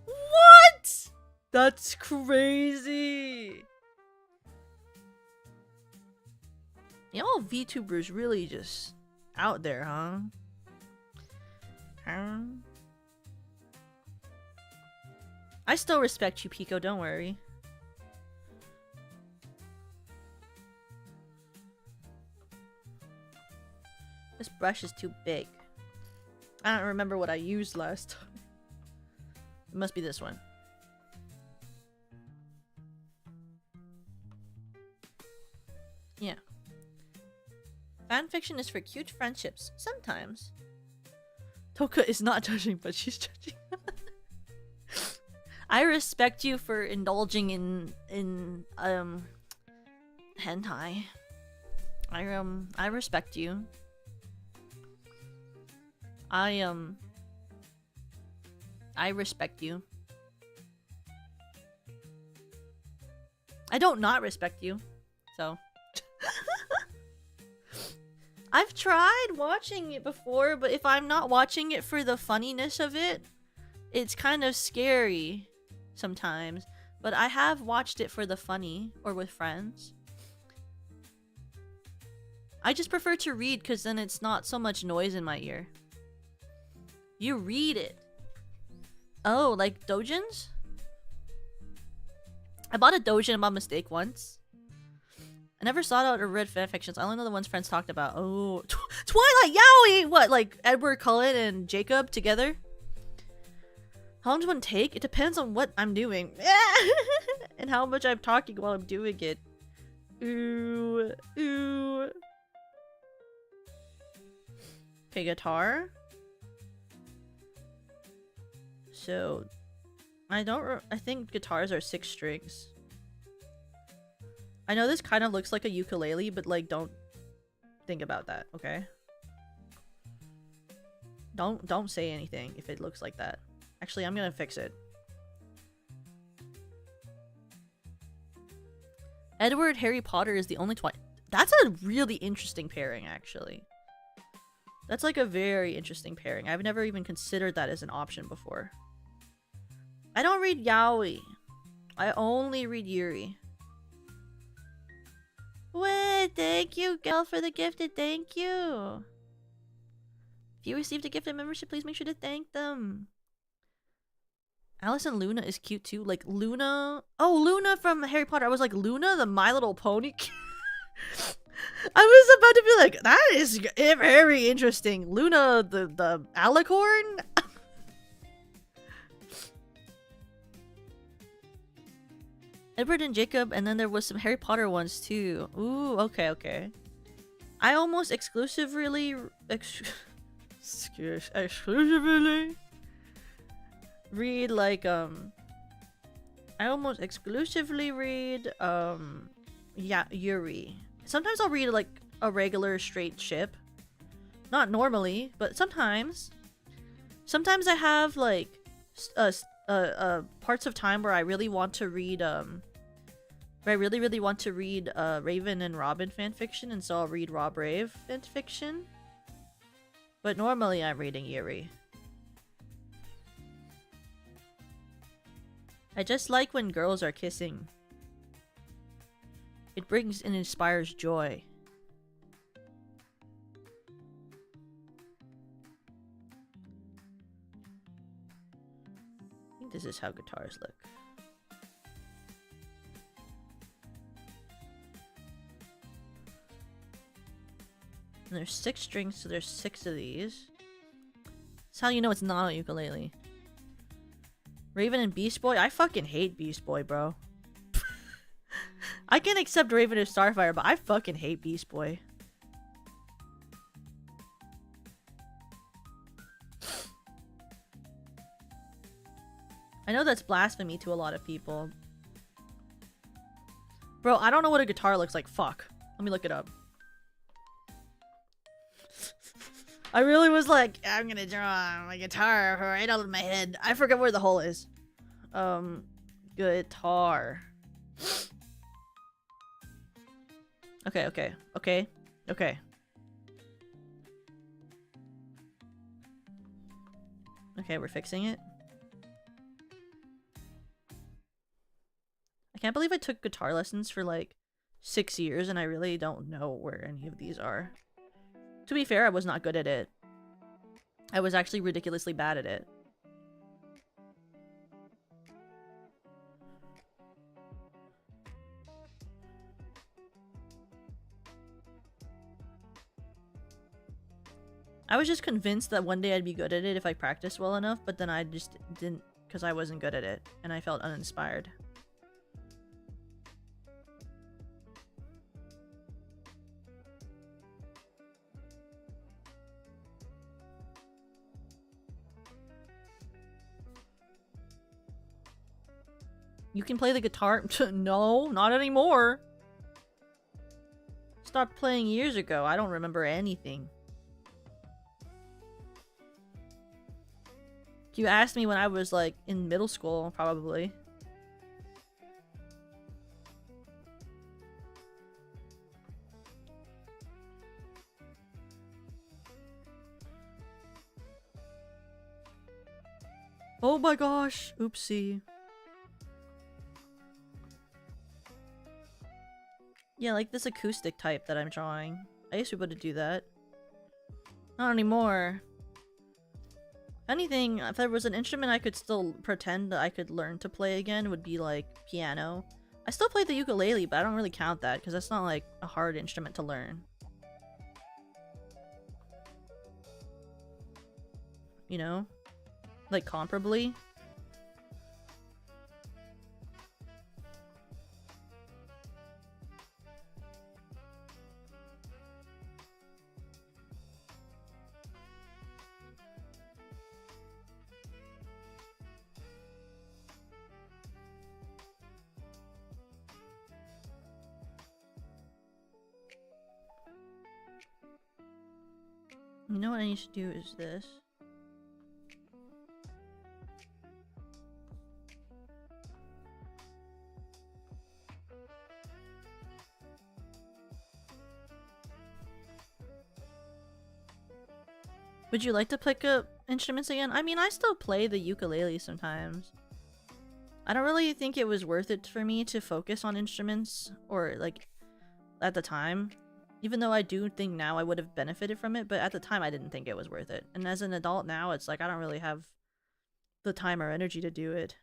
What? That's crazy. Y'all VTubers really just out there, huh? I still respect you, Pico, don't worry. This brush is too big. I don't remember what I used last time. It must be this one. Yeah. Fanfiction is for cute friendships. Sometimes. Toka is not judging, but she's judging. I respect you for indulging in hentai. I respect you. I respect you. I don't not respect you. So I've tried watching it before, but if I'm not watching it for the funniness of it, it's kind of scary sometimes. But I have watched it for the funny or with friends. I just prefer to read because then it's not so much noise in my ear. You read it. Oh, like doujins? I bought a doujin by mistake once. I never sought out or read fanfictions. I only know the ones friends talked about. Oh, Twilight Yaoi! What, like Edward Cullen and Jacob together? How long does one take? It depends on what I'm doing. And how much I'm talking while I'm doing it. Ooh. Ooh. Okay, guitar. So, I think guitars are 6 strings. I know this kind of looks like a ukulele, but like, don't think about that, okay? Don't say anything if it looks like that. Actually, I'm gonna fix it. Edward Harry Potter is the only That's a really interesting pairing, actually. That's like a very interesting pairing. I've never even considered that as an option before. I don't read yaoi. I only read yuri. Wait, thank you, Gail, for the gifted. Thank you. If you received a gifted membership, please make sure to thank them. Alice and Luna is cute too. Like Luna. Oh, Luna from Harry Potter. I was like, Luna, the My Little Pony. I was about to be like, that is very interesting. Luna, the alicorn. Edward and Jacob, and then there was some Harry Potter ones too. Ooh, okay, okay. I almost exclusively read like I almost exclusively read yeah, Yuri. Sometimes I'll read like a regular straight ship. Not normally, but sometimes. Sometimes I have like parts of time where I really want to read where I really want to read Raven and Robin fanfiction, and so I'll read Rob Rave fanfiction. But normally I'm reading Yuri. I just like when girls are kissing. It brings and inspires joy. I think this is how guitars look. And there's 6 strings, so there's 6 of these. That's how you know it's not a ukulele. Raven and Beast Boy? I fucking hate Beast Boy, bro. I can accept Raven and Starfire, but I fucking hate Beast Boy. I know that's blasphemy to a lot of people. Bro, I don't know what a guitar looks like. Fuck. Let me look it up. I really was like, I'm gonna draw my guitar right out of my head. I forget where the hole is. Guitar. Okay, okay, okay, okay. Okay, we're fixing it. I can't believe I took guitar lessons for like 6 years and I really don't know where any of these are. To be fair, I was not good at it. I was actually ridiculously bad at it. I was just convinced that one day I'd be good at it if I practiced well enough, but then I just didn't because I wasn't good at it, and I felt uninspired. You can play the guitar? No, not anymore. Stopped playing years ago. I don't remember anything. If you asked me when I was like in middle school, probably. Oh my gosh, oopsie. Yeah, like this acoustic type that I'm drawing. I used to be able to do that. Not anymore. If anything, if there was an instrument I could still pretend that I could learn to play again, would be like piano. I still play the ukulele, but I don't really count that because that's not like a hard instrument to learn. You know? Like comparably. You know what I need to do is this. Would you like to pick up instruments again? I mean, I still play the ukulele sometimes. I don't really think it was worth it for me to focus on instruments, or like at the time. Even though I do think now I would have benefited from it, but at the time I didn't think it was worth it. And as an adult now, it's like I don't really have the time or energy to do it.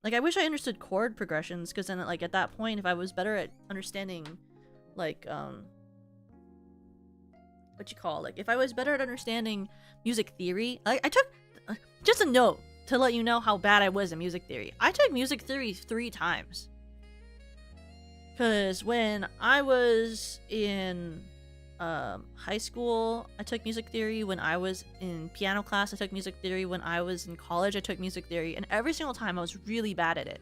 Like, I wish I understood chord progressions, because then, like, at that point, if I was better at understanding, like, if I was better at understanding music theory, I took, just a note to let you know how bad I was at music theory. I took music theory 3 times. Because when I was in high school, I took music theory. When I was in piano class, I took music theory. When I was in college, I took music theory. And every single time, I was really bad at it.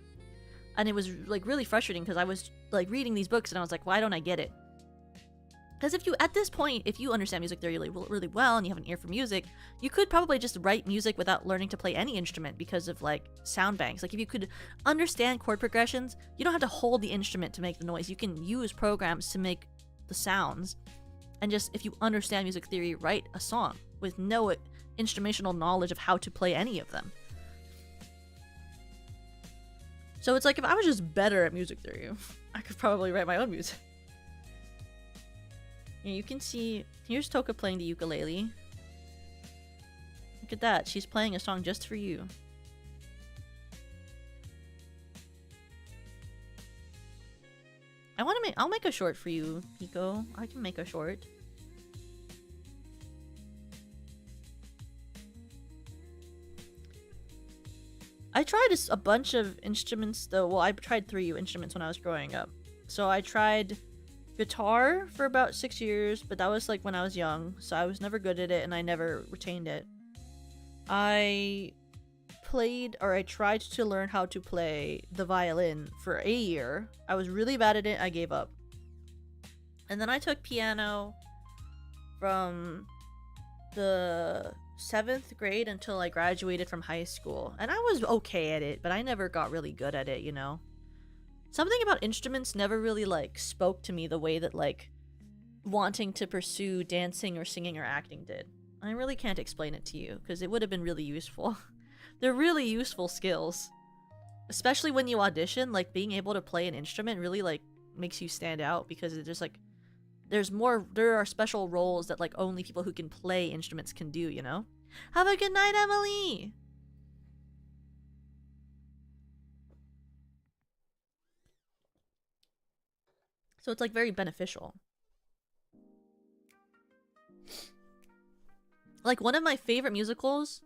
And it was, like, really frustrating because I was, like, reading these books and I was like, why don't I get it? Because at this point, if you understand music theory really well and you have an ear for music, you could probably just write music without learning to play any instrument because of, like, sound banks. Like, if you could understand chord progressions, you don't have to hold the instrument to make the noise. You can use programs to make the sounds. And just, if you understand music theory, write a song with no instrumental knowledge of how to play any of them. So it's like, if I was just better at music theory, I could probably write my own music. Yeah, you can see, here's Toka playing the ukulele. Look at that, she's playing a song just for you. I'll make a short for you, Pico. I can make a short. I tried a bunch of instruments though. Well, I tried 3 instruments when I was growing up. So I tried guitar for about 6 years, but that was like when I was young, so I was never good at it and I never retained it. I tried to learn how to play the violin for a year. I was really bad at it, I gave up. And then I took piano from the 7th grade until I graduated from high school. And I was okay at it, but I never got really good at it, you know? Something about instruments never really, like, spoke to me the way that, like, wanting to pursue dancing or singing or acting did. I really can't explain it to you, because it would have been really useful. They're really useful skills. Especially when you audition, like, being able to play an instrument really, like, makes you stand out, because it's just, like, there are special roles that, like, only people who can play instruments can do, you know? Have a good night, Emily! So it's, like, very beneficial. Like, one of my favorite musicals,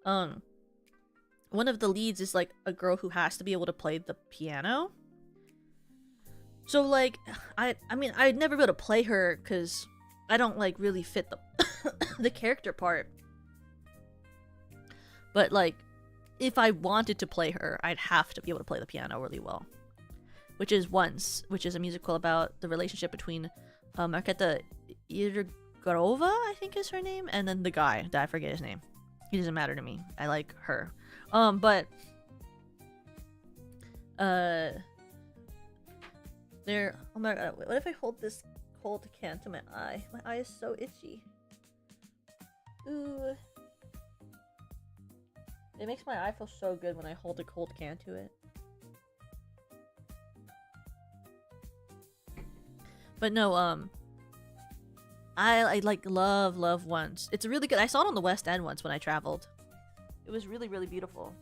one of the leads is, like, a girl who has to be able to play the piano. So, like, I mean, I'd never be able to play her because I don't, like, really fit the the character part. But, like, if I wanted to play her, I'd have to be able to play the piano really well. Which is a musical about the relationship between Marketa Irgorova, I think is her name, and then the guy that I forget his name. He doesn't matter to me. I like her. There. Oh my god! What if I hold this cold can to my eye? My eye is so itchy. Ooh. It makes my eye feel so good when I hold a cold can to it. But no, I like love Once. It's really good. I saw it on the West End once when I traveled. It was really, really beautiful.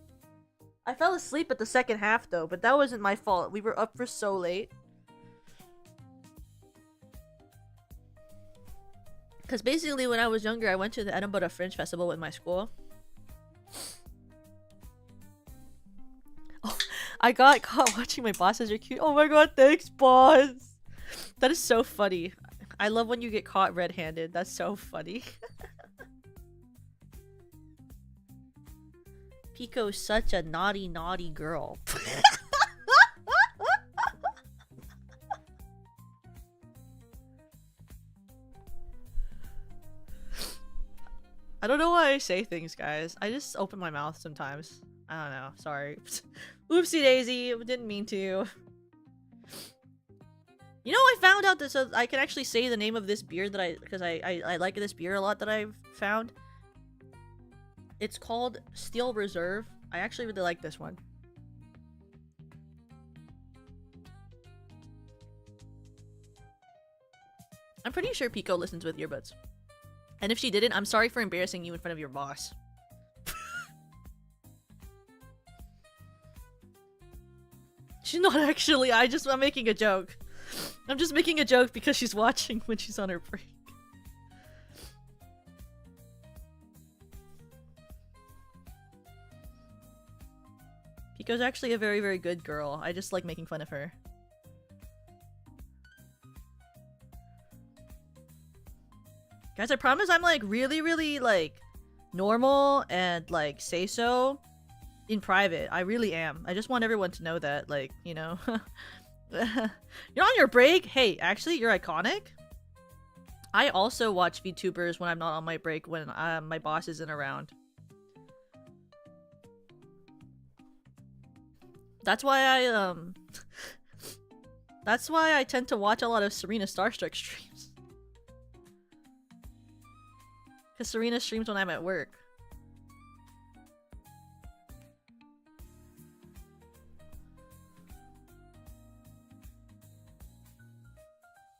I fell asleep at the second half though, but that wasn't my fault. We were up for so late. Because basically when I was younger, I went to the Edinburgh Fringe Festival with my school. Oh, I got caught watching my boss as you're cute. Oh my god, thanks, boss! That is so funny. I love when you get caught red-handed. That's so funny. Pico's such a naughty, naughty girl. don't know why I say things, guys. I just open my mouth sometimes. I don't know. Sorry. Oopsie daisy. Didn't mean to. You know, I found out that so I can actually say the name of this beer that because I like this beer a lot that I've found. It's called Steel Reserve. I actually really like this one. I'm pretty sure Pico listens with earbuds. And if she didn't, I'm sorry for embarrassing you in front of your boss. She's not actually. I'm making a joke. I'm just making a joke because she's watching when she's on her break. Pico's actually a very, very good girl. I just like making fun of her. Guys, I promise I'm like really, really like normal and like say so in private. I really am. I just want everyone to know that, like, you know. You're on your break? Hey, actually, you're iconic. I also watch VTubers when I'm not on my break when my boss isn't around. That's why that's why I tend to watch a lot of Serena Starstruck streams. Because Serena streams when I'm at work.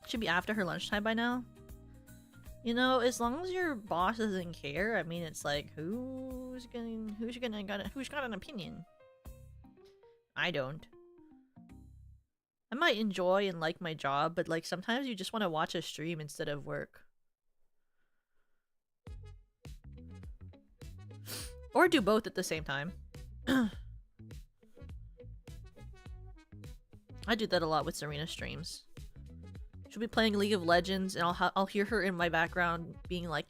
Should be after her lunchtime by now. You know, as long as your boss doesn't care, I mean, it's like, who's got an opinion? I don't. I might enjoy and like my job, but like sometimes you just want to watch a stream instead of work. Or do both at the same time. I do that a lot with Serena streams. She'll be playing League of Legends and I'll hear her in my background being like,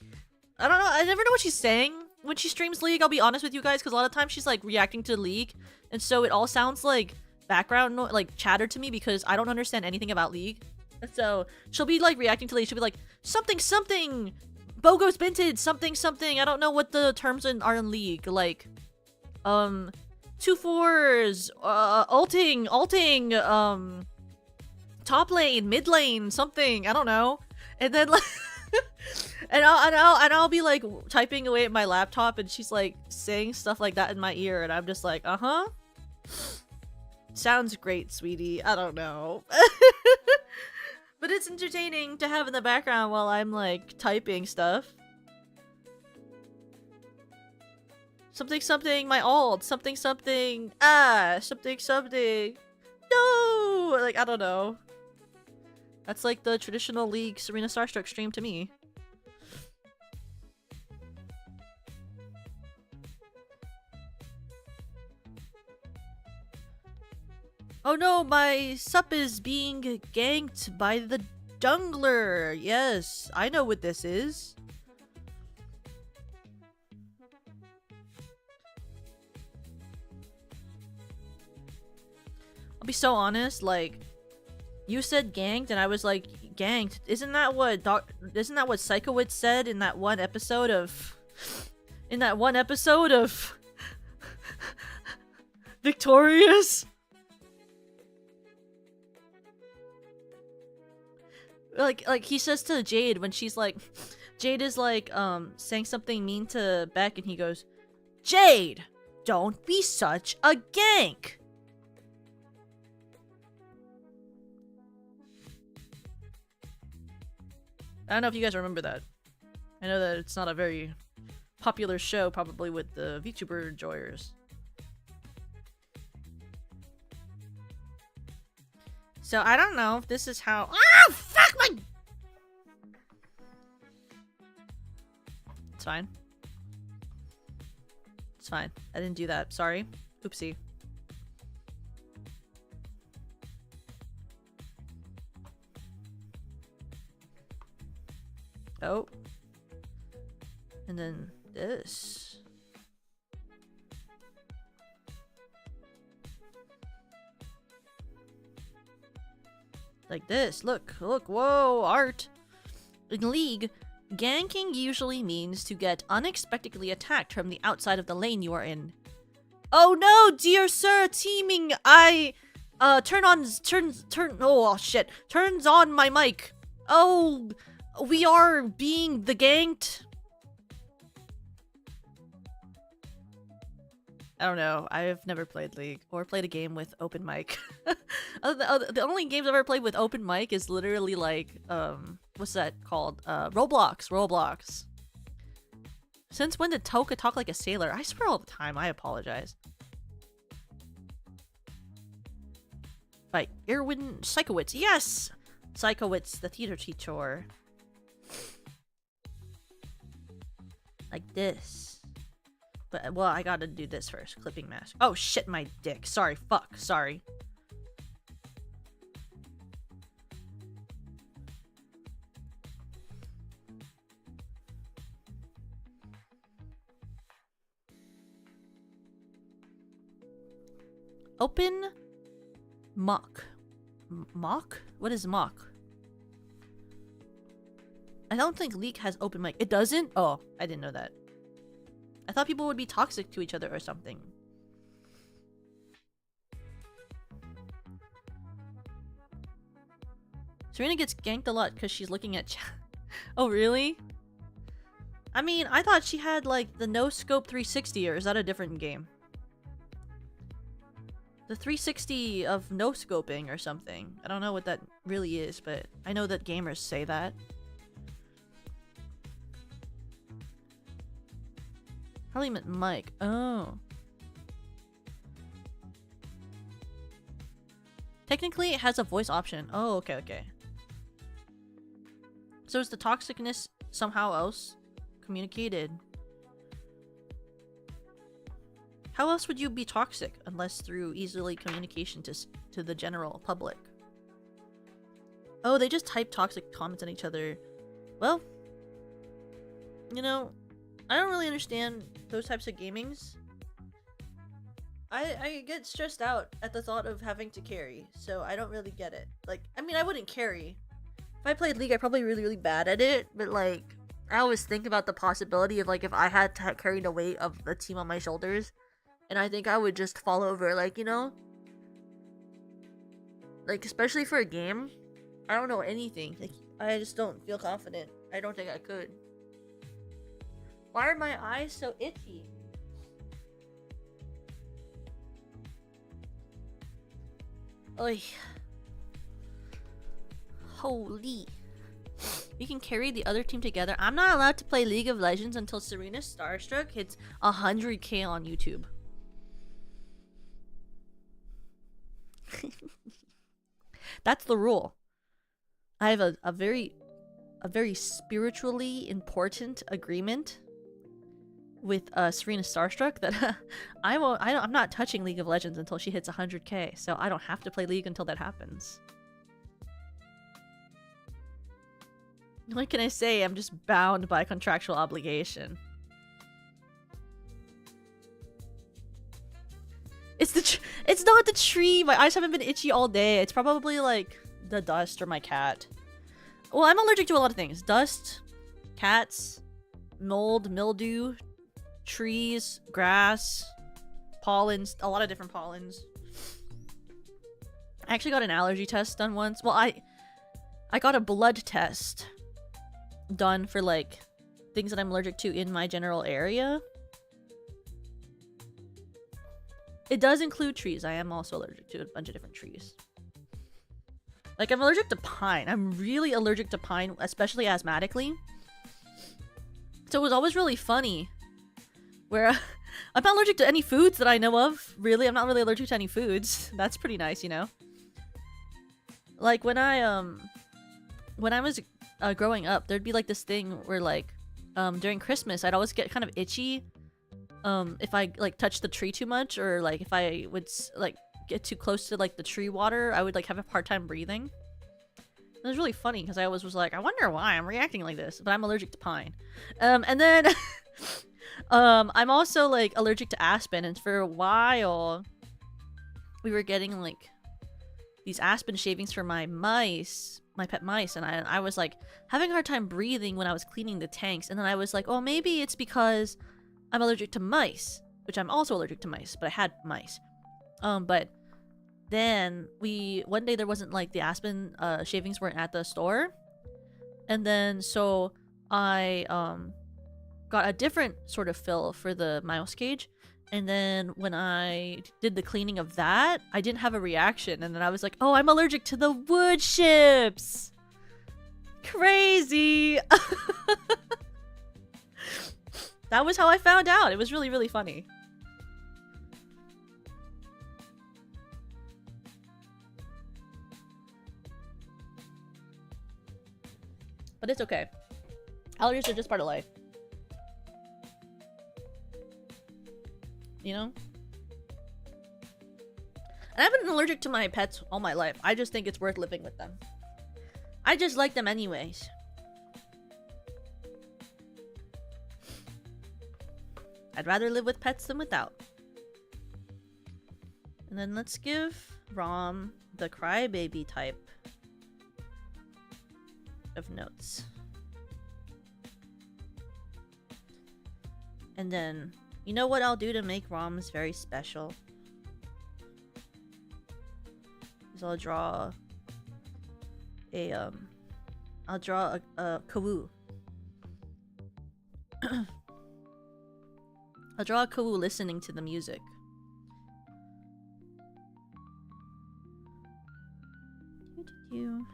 I don't know, I never know what she's saying when she streams League, I'll be honest with you guys, because a lot of times she's like reacting to League, and so it all sounds like background like chatter to me because I don't understand anything about League. And so she'll be like reacting to League, she'll be like, something something, Bogo's binted, something something, I don't know what the terms are in League, like, 2-4s, ulting, top lane, mid lane, something, I don't know. And then like and I'll be like typing away at my laptop and she's like saying stuff like that in my ear and I'm just like, uh-huh. Sounds great, sweetie. I don't know. But it's entertaining to have in the background while I'm like typing stuff. Something something, my alt, something something, something something. No! Like, I don't know. That's like the traditional League Serena Starstruck stream to me. Oh no, my sup is being ganked by the jungler. Yes, I know what this is. I'll be so honest, like, you said ganked and I was like, ganked. Isn't that what Psychowitz said in that one episode of Victorious? Like he says to Jade when she's like, Jade is like saying something mean to Beck and he goes, Jade, don't be such a gank. I don't know if you guys remember that. I know that it's not a very popular show, probably with the VTuber enjoyers. So I don't know if this is how— ah, fuck my— It's fine. It's fine. I didn't do that. Sorry. Oopsie. Oh. And then this. Like this. Look, look, whoa, art. In League, Ganking usually means to get unexpectedly attacked from the outside of the lane you are in. Oh no, dear sir, teaming, oh shit, turns on my mic. Oh, we are being the ganked. I don't know. I've never played League or played a game with open mic. The only games I've ever played with open mic is literally like, what's that called? Roblox. Since when did Toka talk like a sailor? I swear all the time. I apologize. By Irwin Psychowitz. Yes! Psychowitz, the theater teacher. Like this. But, well, I gotta do this first. Clipping mask. Oh, shit, my dick. Sorry, fuck. Sorry. Open mock. Mock? What is mock? I don't think League has open mic. It doesn't? Oh, I didn't know that. I thought people would be toxic to each other or something. Serena gets ganked a lot because she's looking at chat. Oh, really? I mean, I thought she had, like, the no-scope 360, or is that a different game? The 360 of no-scoping or something. I don't know what that really is, but I know that gamers say that. Probably meant Mike. Oh. Technically, it has a voice option. Oh, okay, okay. So is the toxicness somehow else communicated? How else would you be toxic unless through easily communication to the general public? Oh, they just type toxic comments on each other. Well, you know, I don't really understand those types of gamings. I get stressed out at the thought of having to carry, so I don't really get it. Like, I mean, I wouldn't carry. If I played League, I'd probably be really, really bad at it, but like, I always think about the possibility of like, if I had to carry the weight of the team on my shoulders, and I think I would just fall over, like, you know? Like, especially for a game, I don't know anything. Like, I just don't feel confident. I don't think I could. Why are my eyes so itchy? Oy. Holy. You can carry the other team together. I'm not allowed to play League of Legends until Serena Starstruck hits 100k on YouTube. That's the rule. I have a very spiritually important agreement with Serena Starstruck that I'm not touching League of Legends until she hits 100k, so I don't have to play League until that happens. What can I say? I'm just bound by contractual obligation. It's not the tree. My eyes haven't been itchy all day. It's probably like the dust or my cat. Well, I'm allergic to a lot of things. Dust, cats, mold, mildew, trees, grass, pollens, a lot of different pollens. I actually got an allergy test done once. Well, I got a blood test done for like things that I'm allergic to in my general area. It does include trees. I am also allergic to a bunch of different trees. Like, I'm allergic to pine. I'm really allergic to pine, especially asthmatically. So it was always really funny where I'm not allergic to any foods that I know of. Really, I'm not really allergic to any foods. That's pretty nice, you know? Like, when I was growing up, there'd be like this thing where like, during Christmas, I'd always get kind of itchy if I like touched the tree too much, or like if I would like get too close to like the tree water, I would like have a hard time breathing. It was really funny because I always was like, I wonder why I'm reacting like this, but I'm allergic to pine. And then I'm also like allergic to aspen, and for a while we were getting like these aspen shavings for my mice, my pet mice, and I was like having a hard time breathing when I was cleaning the tanks, and then I was like, oh, maybe it's because I'm allergic to mice, which I'm also allergic to mice, but I had mice. But then one day there wasn't like the Aspen shavings weren't at the store, and then so I got a different sort of fill for the mouse cage. And then when I did the cleaning of that, I didn't have a reaction. And then I was like, oh, I'm allergic to the wood chips. Crazy. That was how I found out. It was really, really funny. But it's okay. Allergies are just part of life. You know? And I've been allergic to my pets all my life. I just think it's worth living with them. I just like them anyways. I'd rather live with pets than without. And then let's give Rom the Crybaby type of notes. And then, you know what I'll do to make Roms very special? Is I'll draw a kawoo. I'll draw a kawoo listening to the music. You.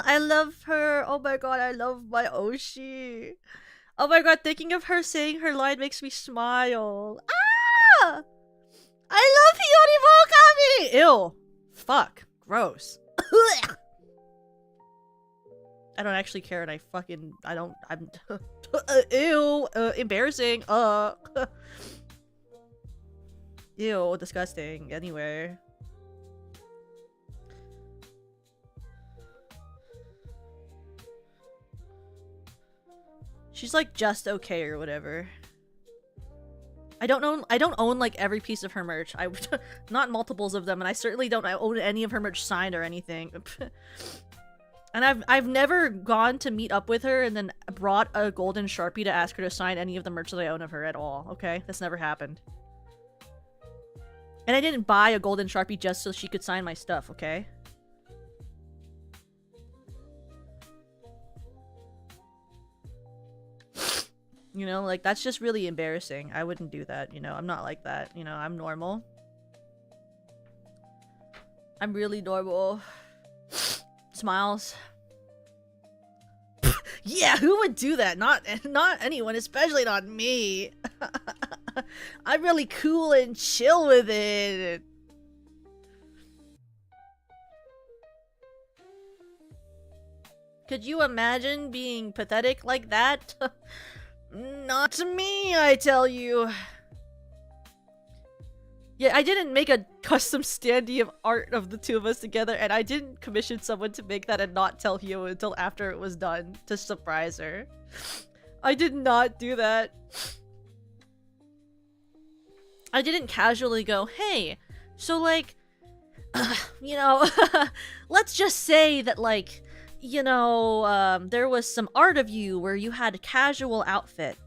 I love her. Oh my god, I love my Oshi. Oh my god, thinking of her saying her line makes me smile. Ah! I love Hiyori Mokami! Ew. Fuck. Gross. I don't actually care and I'm ew. Embarrassing. Ew, disgusting. Anyway. She's like just okay or whatever. I don't own like every piece of her merch. Not multiples of them, and I certainly don't own any of her merch signed or anything. And I've never gone to meet up with her and then brought a golden Sharpie to ask her to sign any of the merch that I own of her at all, okay? That's never happened. And I didn't buy a golden Sharpie just so she could sign my stuff, okay? You know, like, that's just really embarrassing. I wouldn't do that, you know? I'm not like that, you know? I'm normal. I'm really normal. Smiles. Yeah, who would do that? Not anyone, especially not me. I'm really cool and chill with it. Could you imagine being pathetic like that? Not me, I tell you. Yeah, I didn't make a custom standee of art of the two of us together, and I didn't commission someone to make that and not tell Hio until after it was done to surprise her. I did not do that. I didn't casually go, hey, so like, you know, let's just say that like, you know, there was some art of you where you had a casual outfit.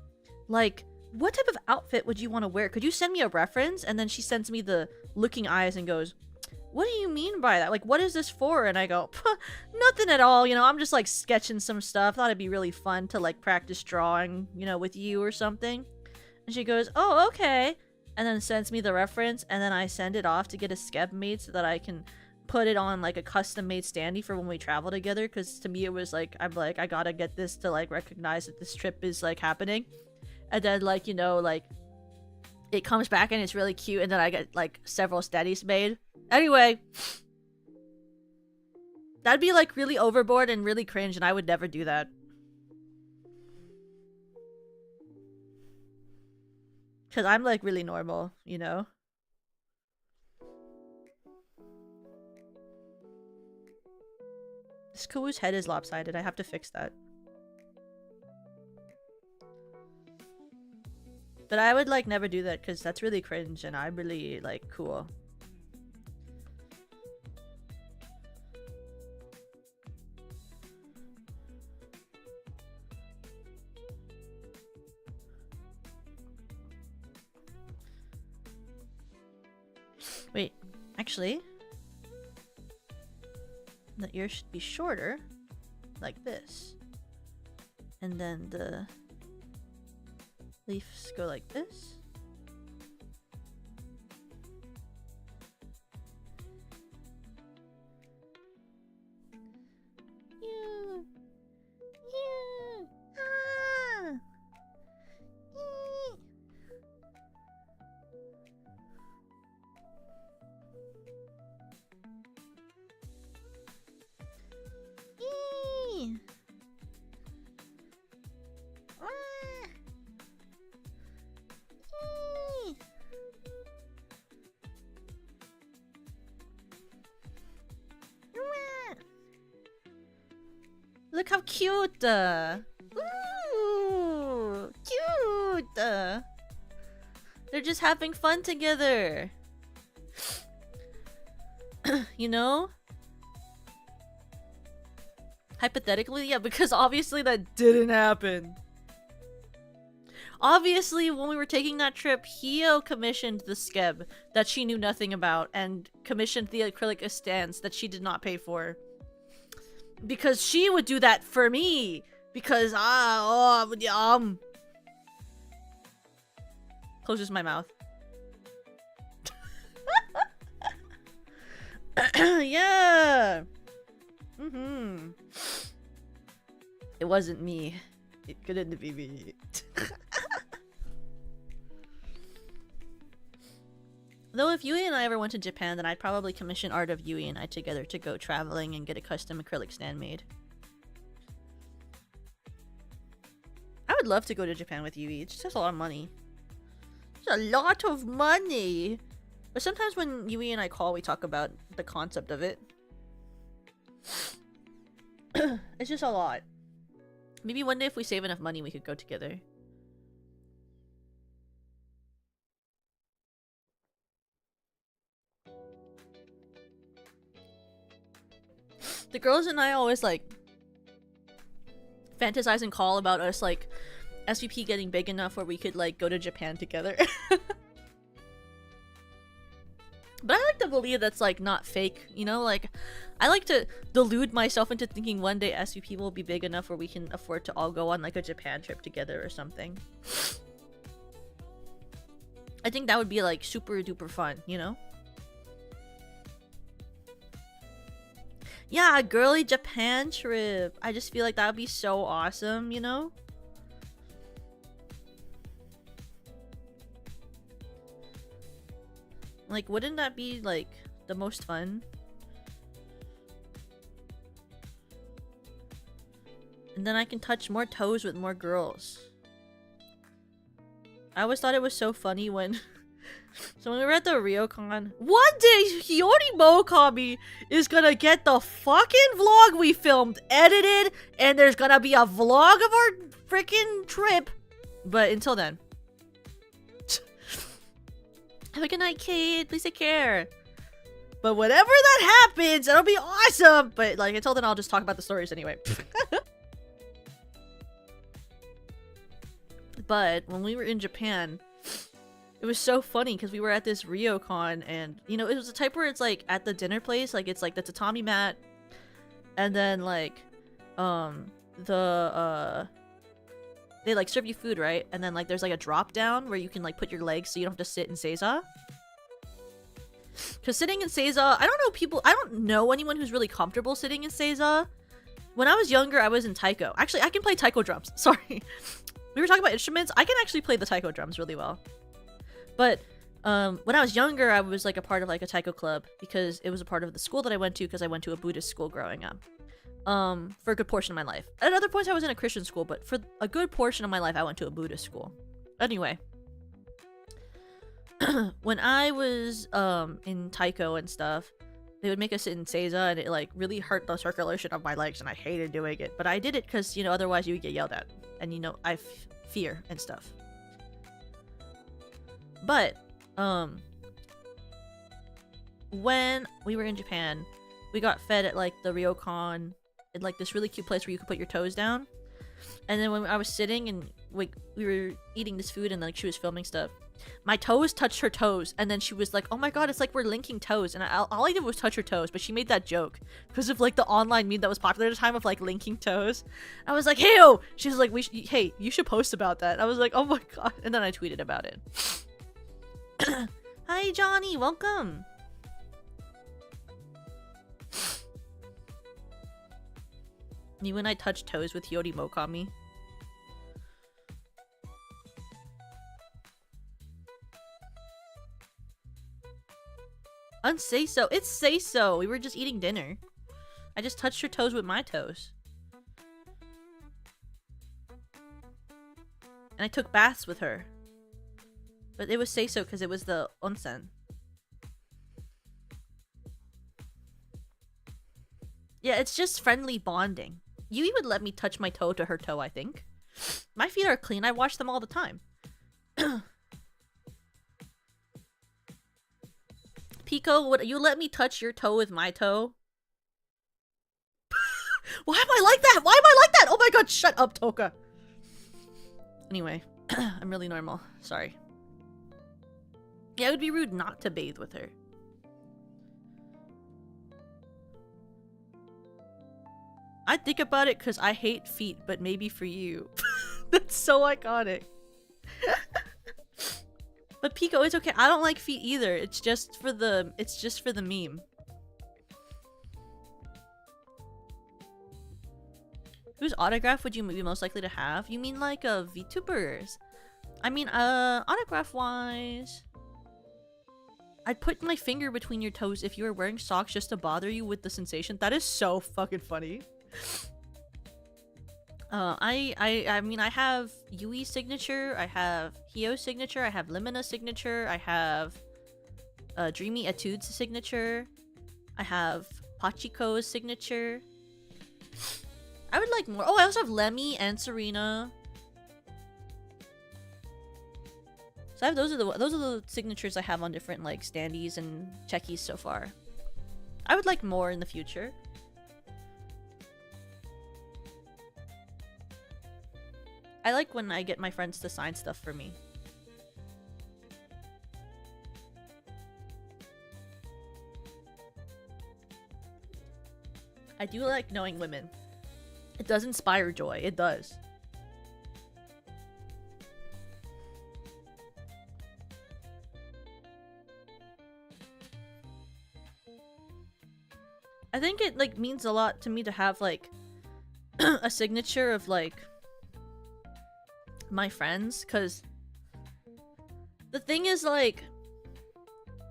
Like, what type of outfit would you want to wear? Could you send me a reference? And then she sends me the looking eyes and goes, what do you mean by that? Like, what is this for? And I go, nothing at all. You know, I'm just like sketching some stuff. Thought it'd be really fun to like practice drawing, you know, with you or something. And she goes, oh, okay. And then sends me the reference. And then I send it off to get a skeb made so that I can put it on like a custom made standee for when we travel together. Because to me, it was like, I'm like, I gotta get this to like recognize that this trip is like happening. And then, like, you know, like, it comes back and it's really cute, and then I get, like, several steadies made. Anyway. That'd be, like, really overboard and really cringe, and I would never do that. Because I'm, like, really normal, you know? This Kawu's head is lopsided. I have to fix that. But I would like never do that because that's really cringe and I'm really like cool. Wait, actually, the ear should be shorter, like this. And then the leaves go like this. You. Ah. Eee. Look how cute! Ooh, cute! They're just having fun together. You know? Hypothetically, yeah, because obviously that didn't happen. Obviously, when we were taking that trip, Hio commissioned the skeb that she knew nothing about and commissioned the acrylic stands that she did not pay for. Because she would do that for me. Because, closes my mouth. Yeah. It wasn't me. It couldn't be me. Though if Yui and I ever went to Japan, then I'd probably commission art of Yui and I together to go traveling and get a custom acrylic stand made. I would love to go to Japan with Yui. It just has a lot of money. It's a lot of money! But sometimes when Yui and I call, we talk about the concept of it. It's just a lot. Maybe one day if we save enough money, we could go together. The girls and I always like fantasize and call about us like SVP getting big enough where we could like go to Japan together. But I like to believe that's like not fake, you know? Like I like to delude myself into thinking one day SVP will be big enough where we can afford to all go on like a Japan trip together or something. I think that would be like super duper fun, you know? Yeah, a girly Japan trip. I just feel like that would be so awesome, you know? Like, wouldn't that be, like, the most fun? And then I can touch more toes with more girls. I always thought it was so funny when... So when we were at the RioCon, one day Hiyori Mokami is gonna get the fucking vlog we filmed edited, and there's gonna be a vlog of our freaking trip. But until then, have a good night, Kate. Please take care. But whenever that happens, it'll be awesome. But like until then, I'll just talk about the stories anyway. But when we were in Japan, it was so funny because we were at this RioCon and, you know, it was the type where it's like at the dinner place, like it's like the tatami mat and then like, they like serve you food, right? And then like there's like a drop down where you can like put your legs so you don't have to sit in seiza. Because sitting in seiza, I don't know anyone who's really comfortable sitting in seiza. When I was younger, I was in taiko. Actually, I can play taiko drums. Sorry. We were talking about instruments. I can actually play the taiko drums really well. But when I was younger, I was like a part of like a taiko club because it was a part of the school that I went to because I went to a Buddhist school growing up. For a good portion of my life. At other points, I was in a Christian school, but for a good portion of my life, I went to a Buddhist school. Anyway, when I was in taiko and stuff, they would make us sit in seiza, and it like really hurt the circulation of my legs, and I hated doing it. But I did it because, you know, otherwise you would get yelled at, and you know, I fear and stuff. But when we were in Japan, we got fed at like the ryokan, in like this really cute place where you could put your toes down. And then when I was sitting and like we were eating this food and like she was filming stuff, my toes touched her toes, and then she was like, "Oh my god, it's like we're linking toes." And all I did was touch her toes, but she made that joke because of like the online meme that was popular at the time of like linking toes. I was like, "Hey-o!" She was like, "Hey, you should post about that." I was like, "Oh my god!" And then I tweeted about it. Hi, Johnny, welcome. You and I touched toes with Yori Mokami. Unsay so. It's say so. We were just eating dinner. I just touched her toes with my toes. And I took baths with her. But it was say so because it was the onsen. Yeah, it's just friendly bonding. Yui would let me touch my toe to her toe, I think. My feet are clean. I wash them all the time. Pico, would you let me touch your toe with my toe? Why am I like that? Why am I like that? Oh my god, shut up, Toka. Anyway, I'm really normal. Sorry. Yeah, it would be rude not to bathe with her. I think about it because I hate feet, but maybe for you. That's so iconic. But Pico, it's okay. I don't like feet either. It's just for the meme. Whose autograph would you be most likely to have? You mean like VTubers? I mean, autograph wise, I'd put my finger between your toes if you were wearing socks just to bother you with the sensation. That is so fucking funny. I mean, I have Yui's signature, I have Hio's signature, I have Limina's signature, I have Dreamy Etude's signature, I have Pachiko's signature. I would like more. Oh, I also have Lemmy and Serena. So I have those are the signatures I have on different like standees and checkies so far. I would like more in the future. I like when I get my friends to sign stuff for me. I do like knowing women. It does inspire joy. It does. I think it like means a lot to me to have like a signature of like my friends, because the thing is like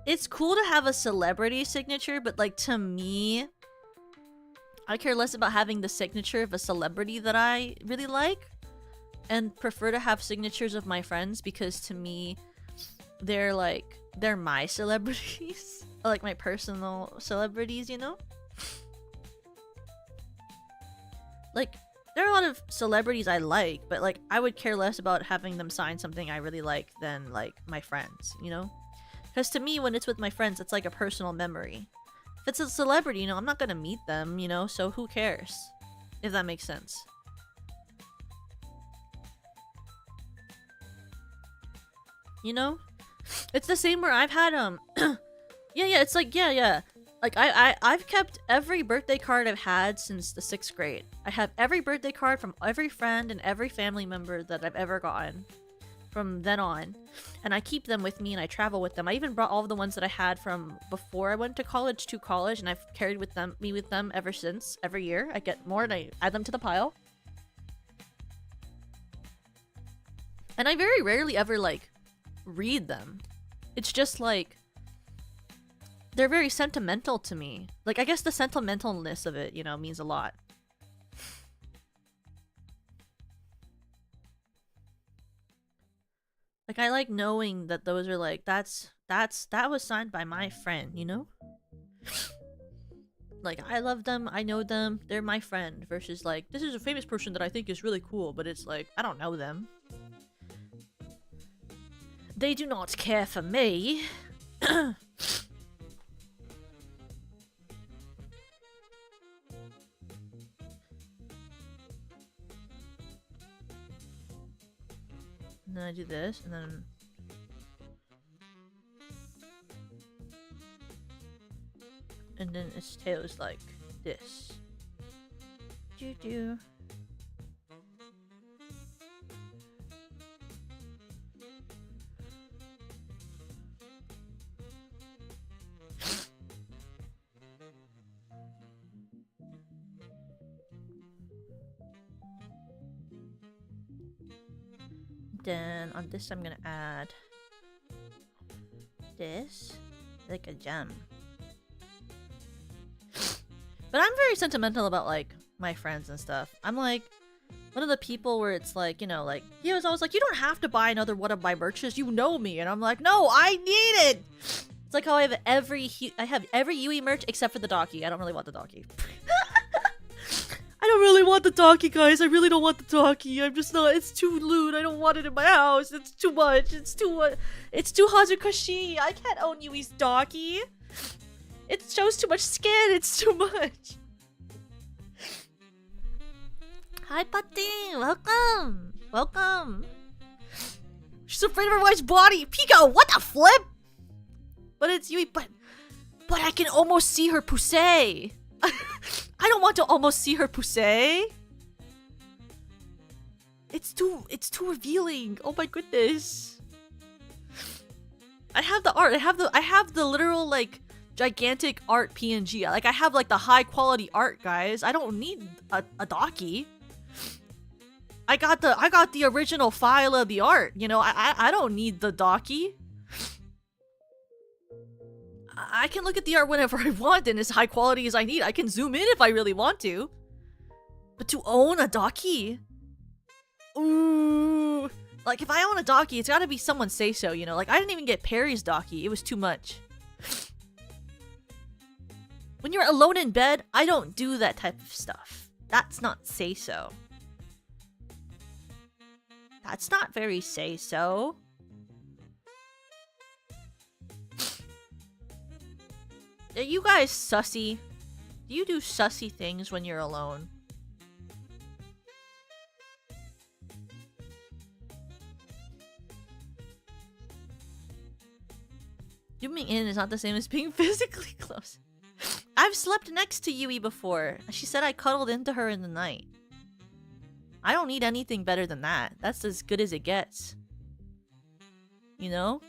it's cool to have a celebrity signature, but like to me I care less about having the signature of a celebrity that I really like and prefer to have signatures of my friends, because to me they're my celebrities. Like my personal celebrities, you know? Like there are a lot of celebrities I like, but like I would care less about having them sign something I really like than like my friends, you know? Because to me, when it's with my friends, it's like a personal memory. If it's a celebrity, you know, I'm not gonna meet them, you know, so who cares? If that makes sense. You know? It's the same where I've had yeah, it's like yeah. Like I've kept every birthday card I've had since the 6th grade. I have every birthday card from every friend and every family member that I've ever gotten from then on. And I keep them with me and I travel with them. I even brought all of the ones that I had from before I went to college, and I've carried me with them ever since. Every year I get more and I add them to the pile. And I very rarely ever like read them. It's just like they're very sentimental to me. Like, I guess the sentimentalness of it, you know, means a lot. Like, I like knowing that those are like, that was signed by my friend, you know? Like, I love them, I know them, they're my friend, versus like, this is a famous person that I think is really cool, but it's like, I don't know them. They do not care for me. And then I do this, and then... And then its tail is like this. Doo-doo. Then on this I'm gonna add this, like a gem. But I'm very sentimental about like my friends and stuff. I'm like one of the people where it's like, you know, like he was always like, you don't have to buy another one of my merches, you know me, and I'm like, no, I need it. It's like how I have every Yui merch except for the Docky. I don't really want the Docky. I don't really want the Docky, guys. I really don't want the Docky. I'm just not. It's too lewd. I don't want it in my house. It's too much. It's too Hazukashi. I can't own Yui's Docky. It shows too much skin. It's too much. Hi, Putty. Welcome. Welcome. She's afraid of her wife's body. Pico, what the flip? But it's Yui. But I can almost see her pussy. I don't want to almost see her pussy. It's too revealing. Oh my goodness. I have the art. I have the literal like gigantic art PNG. Like I have like the high quality art, guys. I don't need a Docky. I got the original file of the art. You know, I don't need the Docky. I can look at the art whenever I want and as high quality as I need. I can zoom in if I really want to. But to own a Docky? Ooh. Like, if I own a Docky, it's gotta be someone say so, you know? Like, I didn't even get Perry's Docky. It was too much. When you're alone in bed, I don't do that type of stuff. That's not say so. That's not very say so. Are you guys sussy? Do you do sussy things when you're alone? Zooming in is not the same as being physically close. I've slept next to Yui before. She said I cuddled into her in the night. I don't need anything better than that. That's as good as it gets. You know?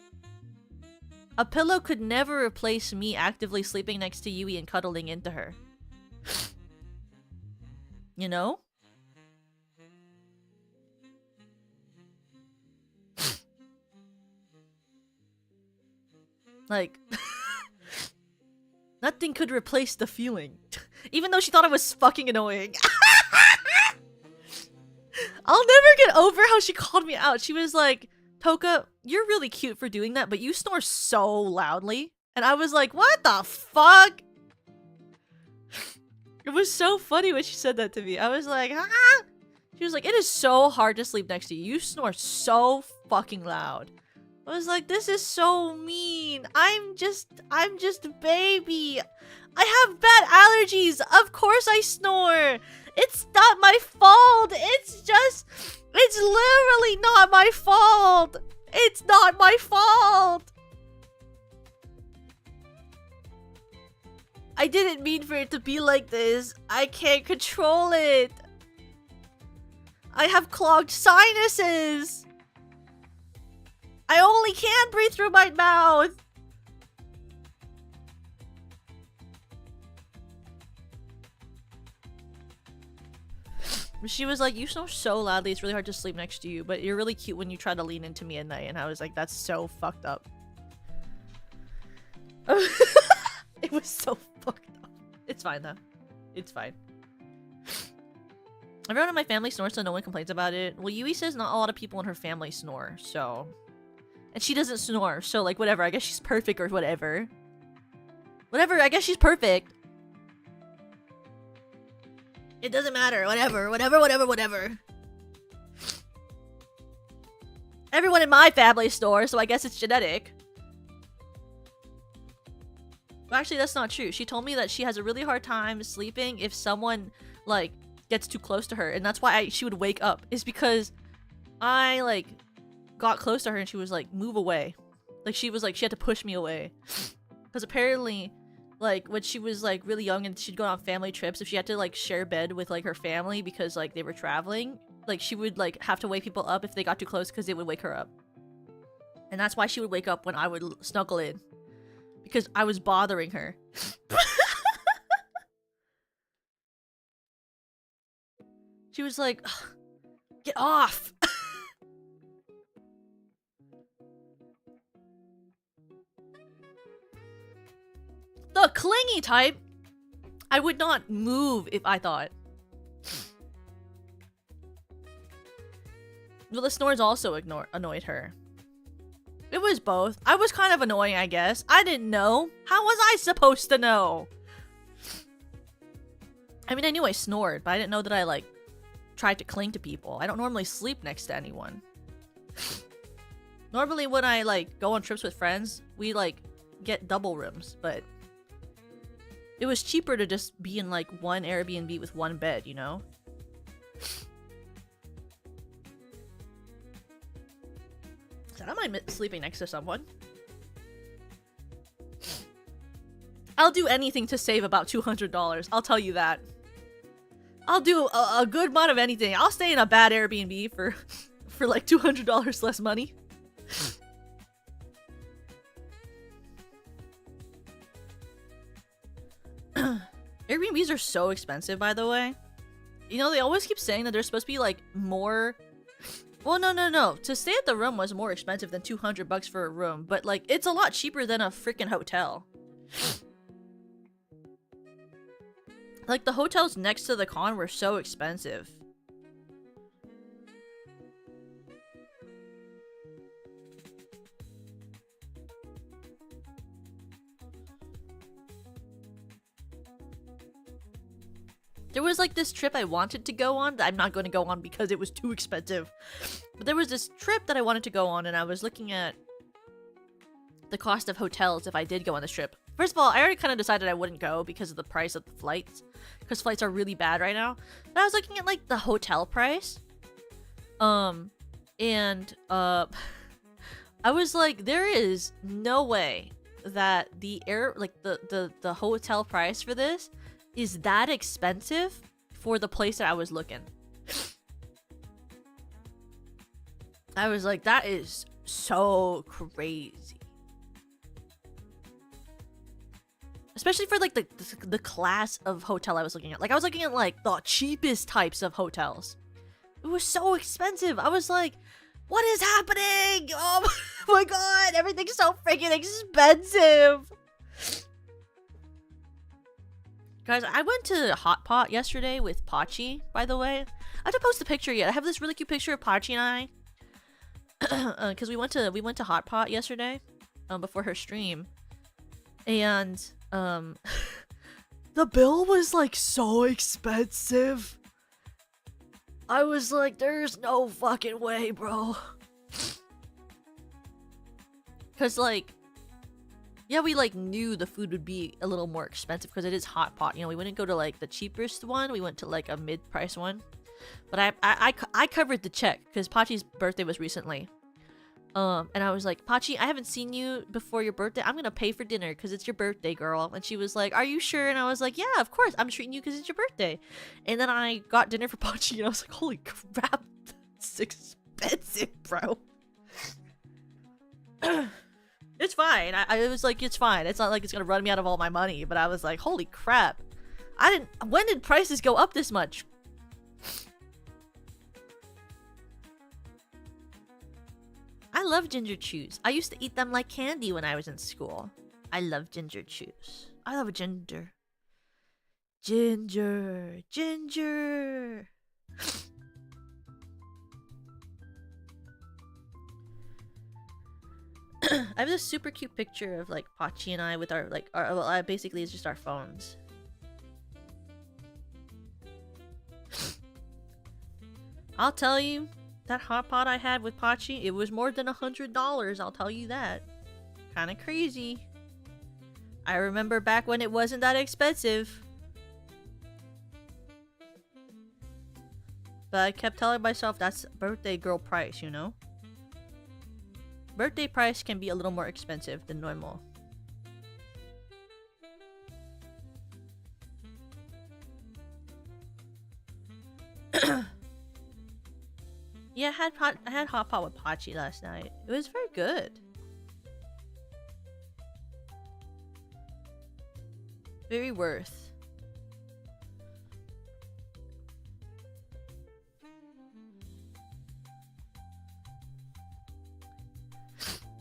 A pillow could never replace me actively sleeping next to Yui and cuddling into her. You know? Like... Nothing could replace the feeling. Even though she thought it was fucking annoying. I'll never get over how she called me out. She was like, Toka, you're really cute for doing that, but you snore so loudly. And I was like, what the fuck? It was so funny when she said that to me. I was like, ah! She was like, it is so hard to sleep next to you. You snore so fucking loud. I was like, this is so mean. I'm just a baby. I have bad allergies. Of course I snore. It's not my fault. It's literally not my fault. It's not my fault. I didn't mean for it to be like this. I can't control it. I have clogged sinuses. I only can breathe through my mouth. She was like, you snore so loudly, it's really hard to sleep next to you, but you're really cute when you try to lean into me at night. And I was like, that's so fucked up. It was so fucked up. It's fine though. It's fine. Everyone in my family snores, so no one complains about it. Well, Yui says not a lot of people in her family snore, so... And she doesn't snore, so like whatever, I guess she's perfect or whatever. Whatever, I guess she's perfect. It doesn't matter, whatever. Everyone Everyone in my family snores, so I guess it's genetic. But actually, that's not true. She told me that she has a really hard time sleeping if someone, like, gets too close to her. And that's why she would wake up. Is because I, like, got close to her and she was like, move away. Like, she was like, she had to push me away. Because apparently, like, when she was, like, really young and she'd go on family trips, if she had to, like, share bed with, like, her family because, like, they were traveling, like, she would, like, have to wake people up if they got too close because it would wake her up. And that's why she would wake up when I would snuggle in. Because I was bothering her. She was like, get off! The clingy type! I would not move if I thought. Well, the snores also annoyed her. It was both. I was kind of annoying, I guess. I didn't know. How was I supposed to know? I mean, I knew I snored, but I didn't know that I, like, tried to cling to people. I don't normally sleep next to anyone. Normally when I, like, go on trips with friends, we, like, get double rooms, but it was cheaper to just be in, like, one Airbnb with one bed, you know? I don't mind sleeping next to someone. I'll do anything to save about $200. I'll tell you that. I'll do a good amount of anything. I'll stay in a bad Airbnb for like $200 less money. Airbnbs are so expensive, by the way. You know, they always keep saying that they're supposed to be like more... Well, no. To stay at the room was more expensive than $200 for a room, but like it's a lot cheaper than a freaking hotel. Like the hotels next to the con were so expensive. There was like this trip I wanted to go on that I'm not going to go on because it was too expensive. But there was this trip that I wanted to go on and I was looking at the cost of hotels if I did go on this trip. First of all, I already kind of decided I wouldn't go because of the price of the flights. Because flights are really bad right now. But I was looking at like the hotel price. I was like, there is no way that the hotel price for this is that expensive for the place that I was looking. I was like, that is so crazy. Especially for like the class of hotel I was looking at. Like I was looking at like the cheapest types of hotels. It was so expensive. I was like, what is happening? Oh my god, everything's so freaking expensive. Guys, I went to Hot Pot yesterday with Pachi, by the way. I have to post a picture yet. I have this really cute picture of Pachi and I. Because we went to Hot Pot yesterday, before her stream. And, the bill was, like, so expensive. I was like, there's no fucking way, bro. Because, like, yeah, we, like, knew the food would be a little more expensive because it is Hot Pot. You know, we wouldn't go to, like, the cheapest one. We went to, like, a mid-price one. But I covered the check because Pachi's birthday was recently. And I was like, Pachi, I haven't seen you before your birthday. I'm gonna pay for dinner because it's your birthday, girl. And she was like, are you sure? And I was like, yeah, of course. I'm treating you because it's your birthday. And then I got dinner for Pachi and I was like, holy crap. That's expensive, bro. It's fine. I was like, it's fine. It's not like it's gonna run me out of all my money. But I was like, holy crap. When did prices go up this much? I love ginger chews. I used to eat them like candy when I was in school. I love ginger chews. I love ginger. Ginger. I have this super cute picture of like Pachi and I with our like basically it's just our phones. I'll tell you, that hot pot I had with Pachi, it was more than $100, I'll tell you that. Kinda crazy. I remember back when it wasn't that expensive. But I kept telling myself that's birthday girl price, you know? Birthday price can be a little more expensive than normal. Yeah, I had hot pot with Pachi last night. It was very good. Very worth.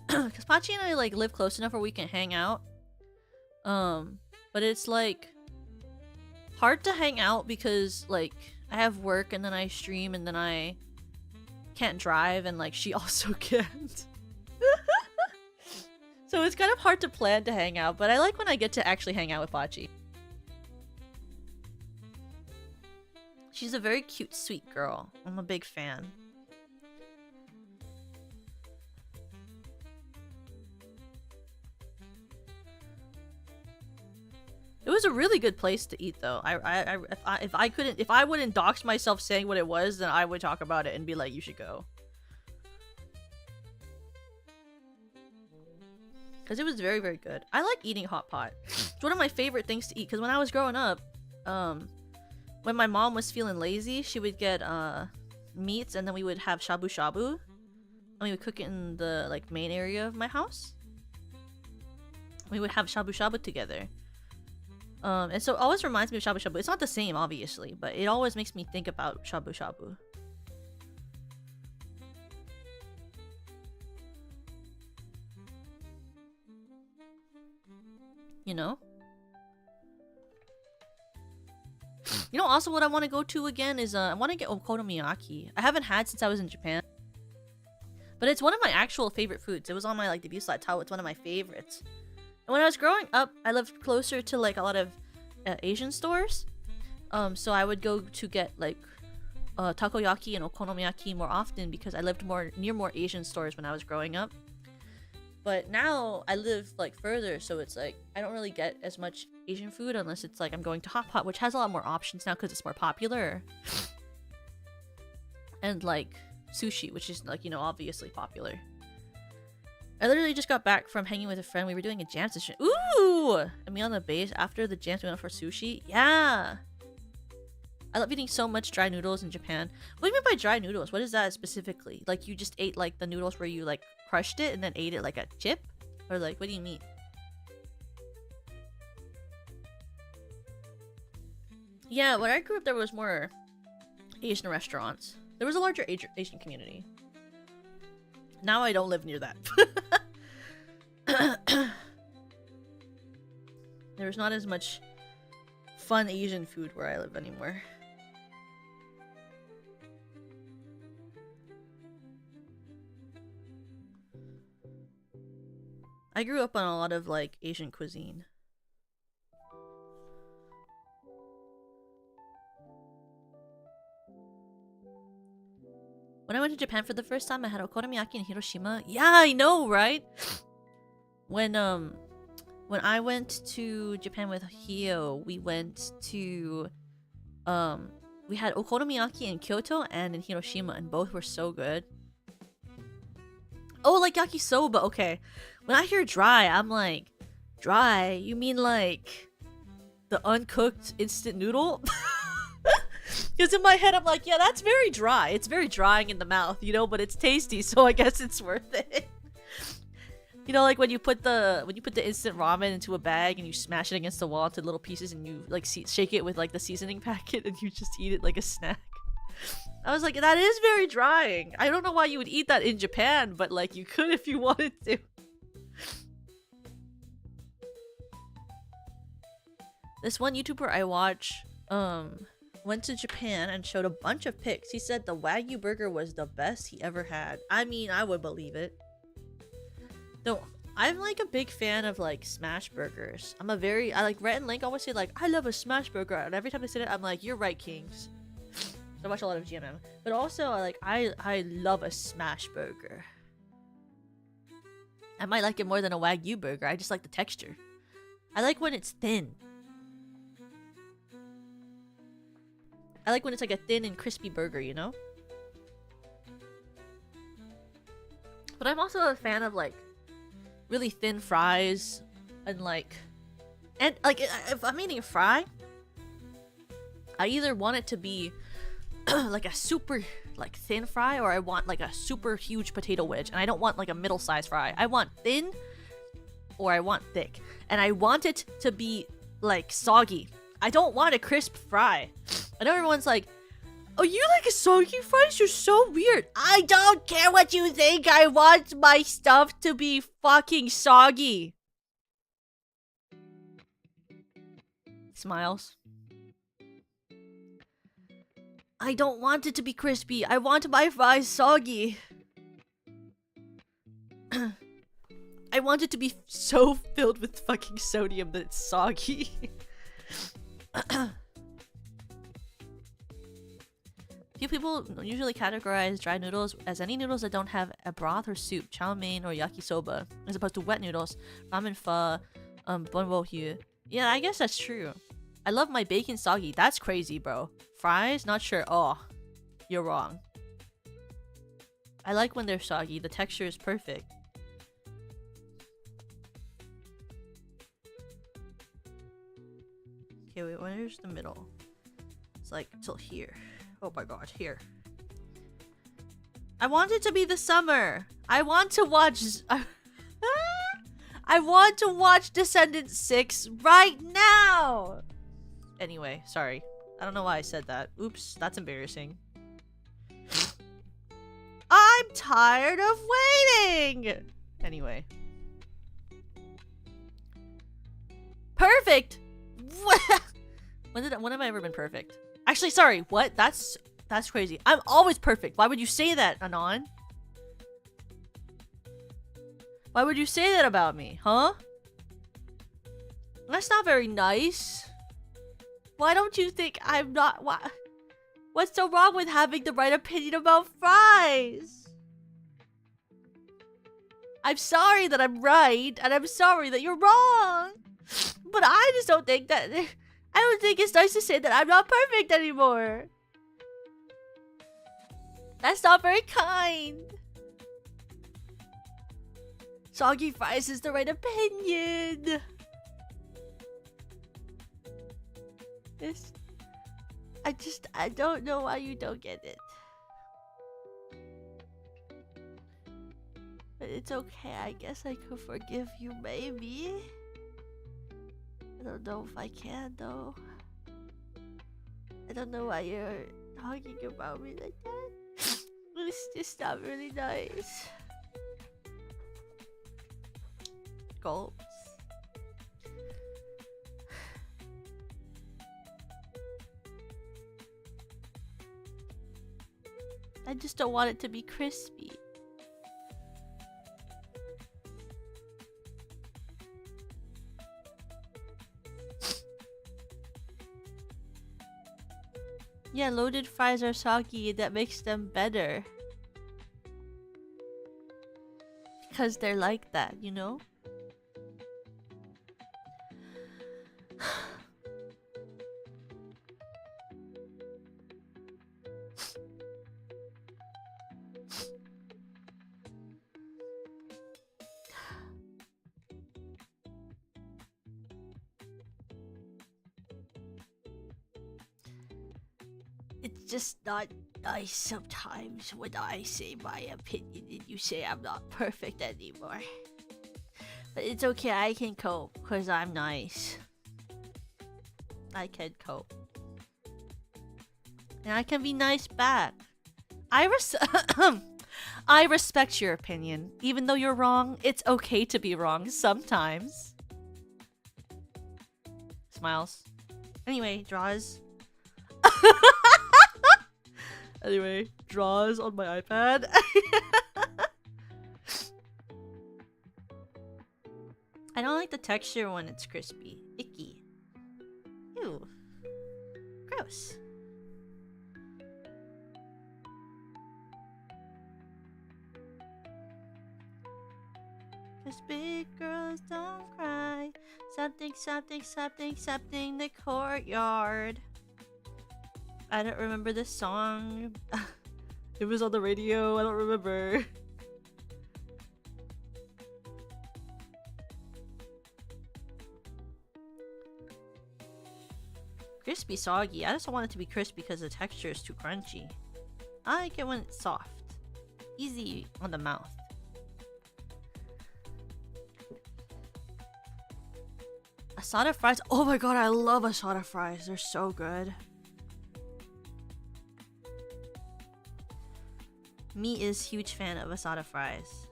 Because Pachi and I like live close enough where we can hang out. But it's like hard to hang out because like I have work and then I stream and then I can't drive and like she also can't. So it's kind of hard to plan to hang out, but I like when I get to actually hang out with Pachi. She's a very cute, sweet girl. I'm a big fan. It was a really good place to eat, though. If I wouldn't dox myself saying what it was, then I would talk about it and be like, you should go. Because it was very, very good. I like eating hot pot. It's one of my favorite things to eat. Because when I was growing up, when my mom was feeling lazy, she would get meats and then we would have shabu shabu. And we would cook it in the like main area of my house. We would have shabu shabu together. And so it always reminds me of shabu shabu. It's not the same, obviously, but it always makes me think about shabu shabu. You know? You know, also what I want to go to again is, I want to get okonomiyaki. I haven't had since I was in Japan. But it's one of my actual favorite foods. It was on my, like, debut slide towel. It's one of my favorites. And when I was growing up, I lived closer to, like, a lot of Asian stores. So I would go to get, like, takoyaki and okonomiyaki more often because I lived near more Asian stores when I was growing up. But now I live like further, so it's like I don't really get as much Asian food unless it's like I'm going to Hot Pot, which has a lot more options now because it's more popular. And like sushi, which is like, you know, obviously popular. I literally just got back from hanging with a friend. We were doing a jam session. Ooh! And me on the base after the jams we went for sushi. Yeah! I love eating so much dry noodles in Japan. What do you mean by dry noodles? What is that specifically? Like you just ate like the noodles where you like crushed it and then ate it like a chip? Or like, what do you mean? Yeah, when I grew up there was more Asian restaurants. There was a larger Asian community. Now I don't live near that. There's not as much fun Asian food where I live anymore. I grew up on a lot of like Asian cuisine. When I went to Japan for the first time, I had okonomiyaki in Hiroshima. Yeah, I know, right? When I went to Japan with Hio, we went to we had okonomiyaki in Kyoto and in Hiroshima, and both were so good. Oh, like yakisoba. Okay. When I hear dry, I'm like, dry? You mean like the uncooked instant noodle? Because in my head, I'm like, yeah, that's very dry. It's very drying in the mouth, you know, but it's tasty, so I guess it's worth it. You know, like when you put the instant ramen into a bag and you smash it against the wall into little pieces and you like shake it with like the seasoning packet and you just eat it like a snack. I was like, that is very drying. I don't know why you would eat that in Japan, but like you could if you wanted to. This one YouTuber I watch, went to Japan and showed a bunch of pics. He said the Wagyu burger was the best he ever had. I mean, I would believe it. Though, I'm like a big fan of like smash burgers. I like Rhett and Link always say like, I love a smash burger. And every time they say it, I'm like, you're right, kings. So I watch a lot of GMM. But also, I love a smash burger. I might like it more than a Wagyu burger. I just like the texture. I like when it's thin. I like when it's like a thin and crispy burger, you know? But I'm also a fan of like really thin fries and like if I'm eating a fry, I either want it to be like a super like thin fry, or I want like a super huge potato wedge, and I don't want like a middle-sized fry. I want thin or I want thick, and I want it to be like soggy. I don't want a crisp fry. I know everyone's like, oh, you like a soggy fries? You're so weird. I don't care what you think. I want my stuff to be fucking soggy. Smiles. I don't want it to be crispy. I want my fries soggy. I want it to be so filled with fucking sodium that it's soggy. Few people usually categorize dry noodles as any noodles that don't have a broth or soup, chow mein or yakisoba, as opposed to wet noodles, ramen pho, bonbohyu. Yeah, I guess that's true. I love my bacon soggy. That's crazy, bro. Fries? Not sure. Oh, you're wrong. I like when they're soggy. The texture is perfect. Okay, wait, where's the middle? It's like till here. Oh my god, here. I want it to be the summer. I want to watch... I want to watch Descendants 6 right now! Anyway, sorry. I don't know why I said that. Oops, that's embarrassing. I'm tired of waiting! Anyway. Perfect! When have I ever been perfect? Actually, sorry, what? That's crazy. I'm always perfect. Why would you say that, Anon? Why would you say that about me, huh? That's not very nice. Why don't you think I'm not... What's so wrong with having the right opinion about fries? I'm sorry that I'm right, and I'm sorry that you're wrong. But I just don't think that... I don't think it's nice to say that I'm not perfect anymore. That's not very kind. Soggy fries is the right opinion. I don't know why you don't get it. But it's okay, I guess I could forgive you, maybe. I don't know if I can, though. I don't know why you're talking about me like that. It's just not really nice. Gulps. I just don't want it to be crispy. Yeah, loaded fries are soggy. That makes them better. Because they're like that, you know? It's just not nice sometimes when I say my opinion and you say I'm not perfect anymore. But it's okay, I can cope because I'm nice. I can cope. And I can be nice back. I respect your opinion. Even though you're wrong, it's okay to be wrong sometimes. Smiles. Anyway, draws. Anyway, draws on my iPad. I don't like the texture when it's crispy. Icky. Ew. Gross. 'Cause big girls don't cry. Something, something, something, something, the courtyard. I don't remember this song. It was on the radio, I don't remember. Crispy soggy. I just don't want it to be crispy because the texture is too crunchy. I like it when it's soft. Easy on the mouth. Asada fries. Oh my god, I love asada fries. They're so good. Me is huge fan of asada fries.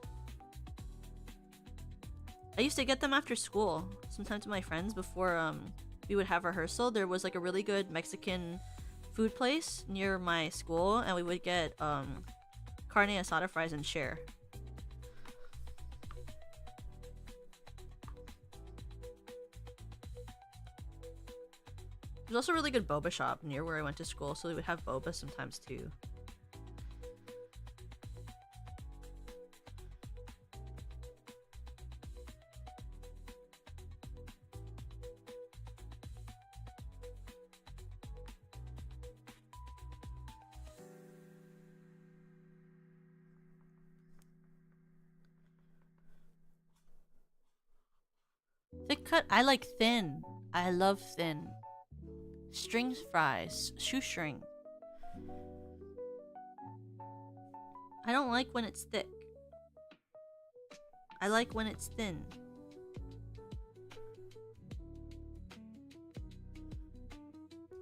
I used to get them after school. Sometimes with my friends before we would have rehearsal. There was like a really good Mexican food place near my school, and we would get carne asada fries and share. There's also a really good boba shop near where I went to school, so we would have boba sometimes too. Thick cut? I like thin. I love thin. Strings fries. Shoestring. I don't like when it's thick. I like when it's thin.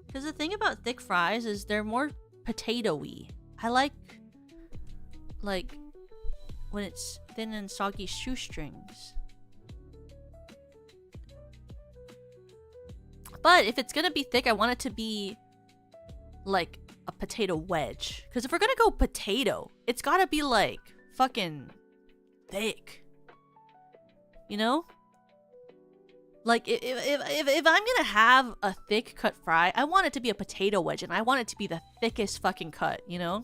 Because the thing about thick fries is they're more potato-y. I like when it's thin and soggy shoestrings. But if it's gonna be thick, I want it to be like a potato wedge. Because if we're gonna go potato, it's gotta be like fucking thick. You know? Like if I'm gonna have a thick cut fry, I want it to be a potato wedge, and I want it to be the thickest fucking cut, you know?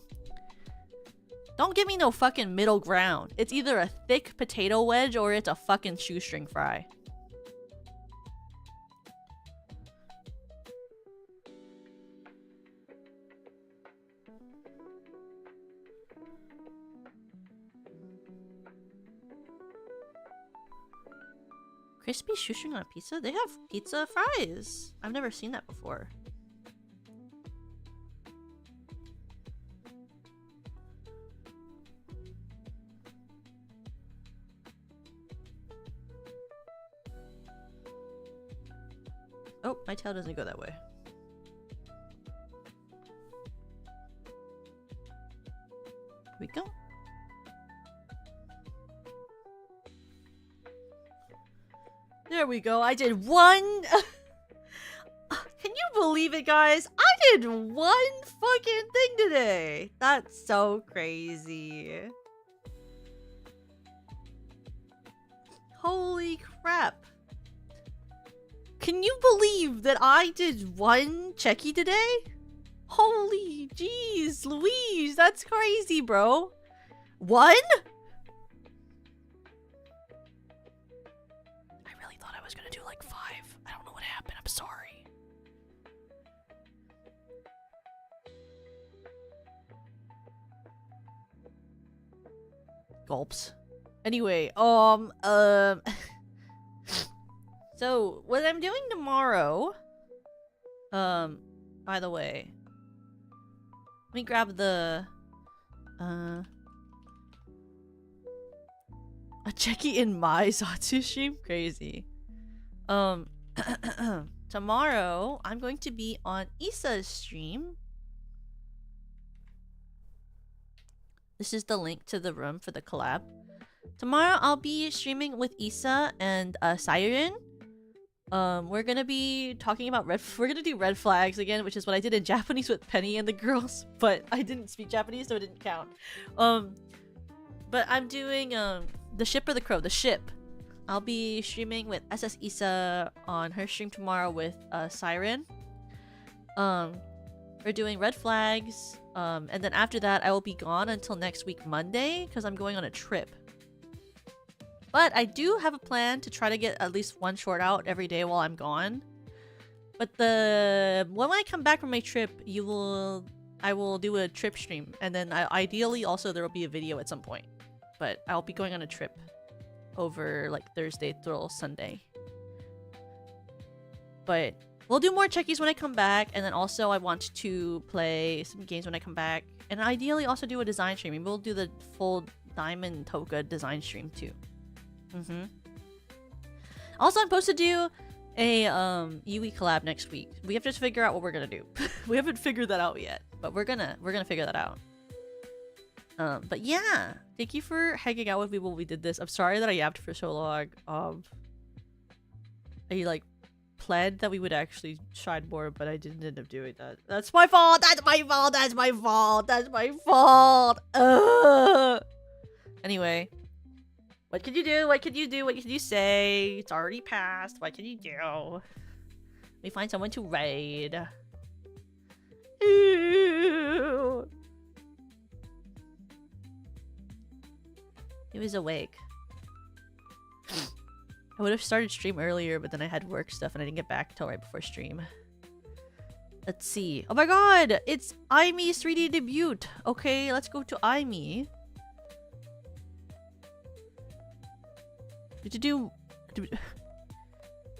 Don't give me no fucking middle ground. It's either a thick potato wedge or it's a fucking shoestring fry. Crispy shoestring on a pizza? They have pizza fries. I've never seen that before. Oh, my tail doesn't go that way. Here we go. There we go. I did one. Can you believe it, guys? I did one fucking thing today. That's so crazy. Holy crap. Can you believe that I did one cheki today? Holy jeez, Louise, that's crazy, bro. One? Sorry. Gulps. Anyway, so what I'm doing tomorrow, by the way, let me grab the, a cheki in my Zatsu stream? Crazy. Tomorrow, I'm going to be on Issa's stream. This is the link to the room for the collab. Tomorrow, I'll be streaming with Issa and Siren. We're gonna be talking about we're gonna do red flags again, which is what I did in Japanese with Penny and the girls, but I didn't speak Japanese, so it didn't count. But I'm doing the ship or the crow, the ship. I'll be streaming with SS Issa on her stream tomorrow with Siren. We're doing red flags. And then after that, I will be gone until next week Monday because I'm going on a trip. But I do have a plan to try to get at least one short out every day while I'm gone. But when I come back from my trip, I will do a trip stream, and then ideally also there will be a video at some point. But I'll be going on a trip over like Thursday till Sunday. But we'll do more checkies when I come back, and then also I want to play some games when I come back, and ideally also do a design stream. Maybe we'll do the full Diamond Toka design stream too. Also, I'm supposed to do a Yui collab next week. We have to just figure out what we're gonna do. We haven't figured that out yet, but we're gonna figure that out. But yeah, thank you for hanging out with me while we did this. I'm sorry that I yapped for so long. I like planned that we would actually shine more, but I didn't end up doing that. That's my fault. That's my fault. That's my fault. That's my fault. Anyway, what can you do? What can you do? What can you say? It's already passed. What can you do? Let me find someone to raid. Ew. He was awake. I would have started stream earlier, but then I had work stuff and I didn't get back till right before stream. Let's see. Oh my god! It's Aimee's 3D debut! Okay, let's go to Aimee. Did you do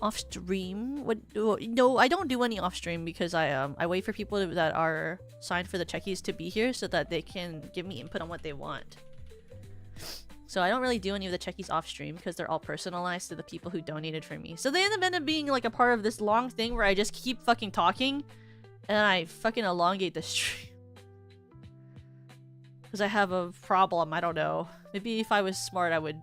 off stream? What? No, I don't do any off stream because I wait for people that are signed for the checkies to be here so that they can give me input on what they want. So I don't really do any of the checkies off stream because they're all personalized to the people who donated for me. So they end up being like a part of this long thing where I just keep fucking talking and I fucking elongate the stream. Because I have a problem, I don't know. Maybe if I was smart I would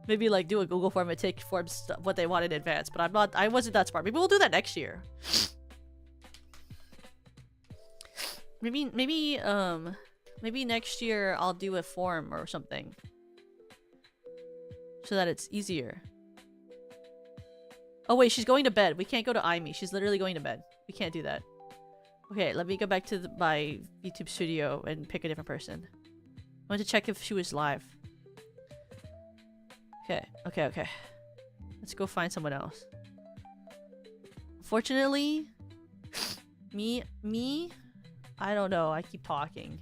maybe like do a Google form and take forms what they want in advance, but I wasn't that smart. Maybe we'll do that next year. Maybe next year I'll do a form or something. So that it's easier. Oh wait, she's going to bed. We can't go to Aimee. She's literally going to bed. We can't do that. Okay, let me go back to my YouTube studio and pick a different person. I want to check if she was live. Okay. Let's go find someone else. Fortunately, me, I don't know. I keep talking.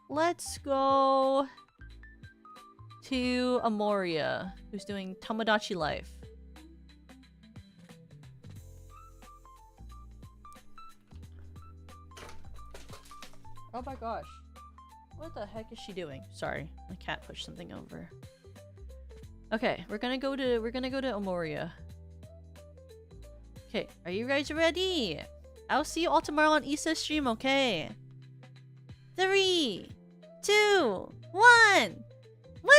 Let's go to Amoria, who's doing Tomodachi Life. Oh my gosh. What the heck is she doing? Sorry, my cat pushed something over. Okay, we're gonna go to Amoria. Okay, are you guys ready? I'll see you all tomorrow on Issa's stream, okay? 3, 2, 1. Wah!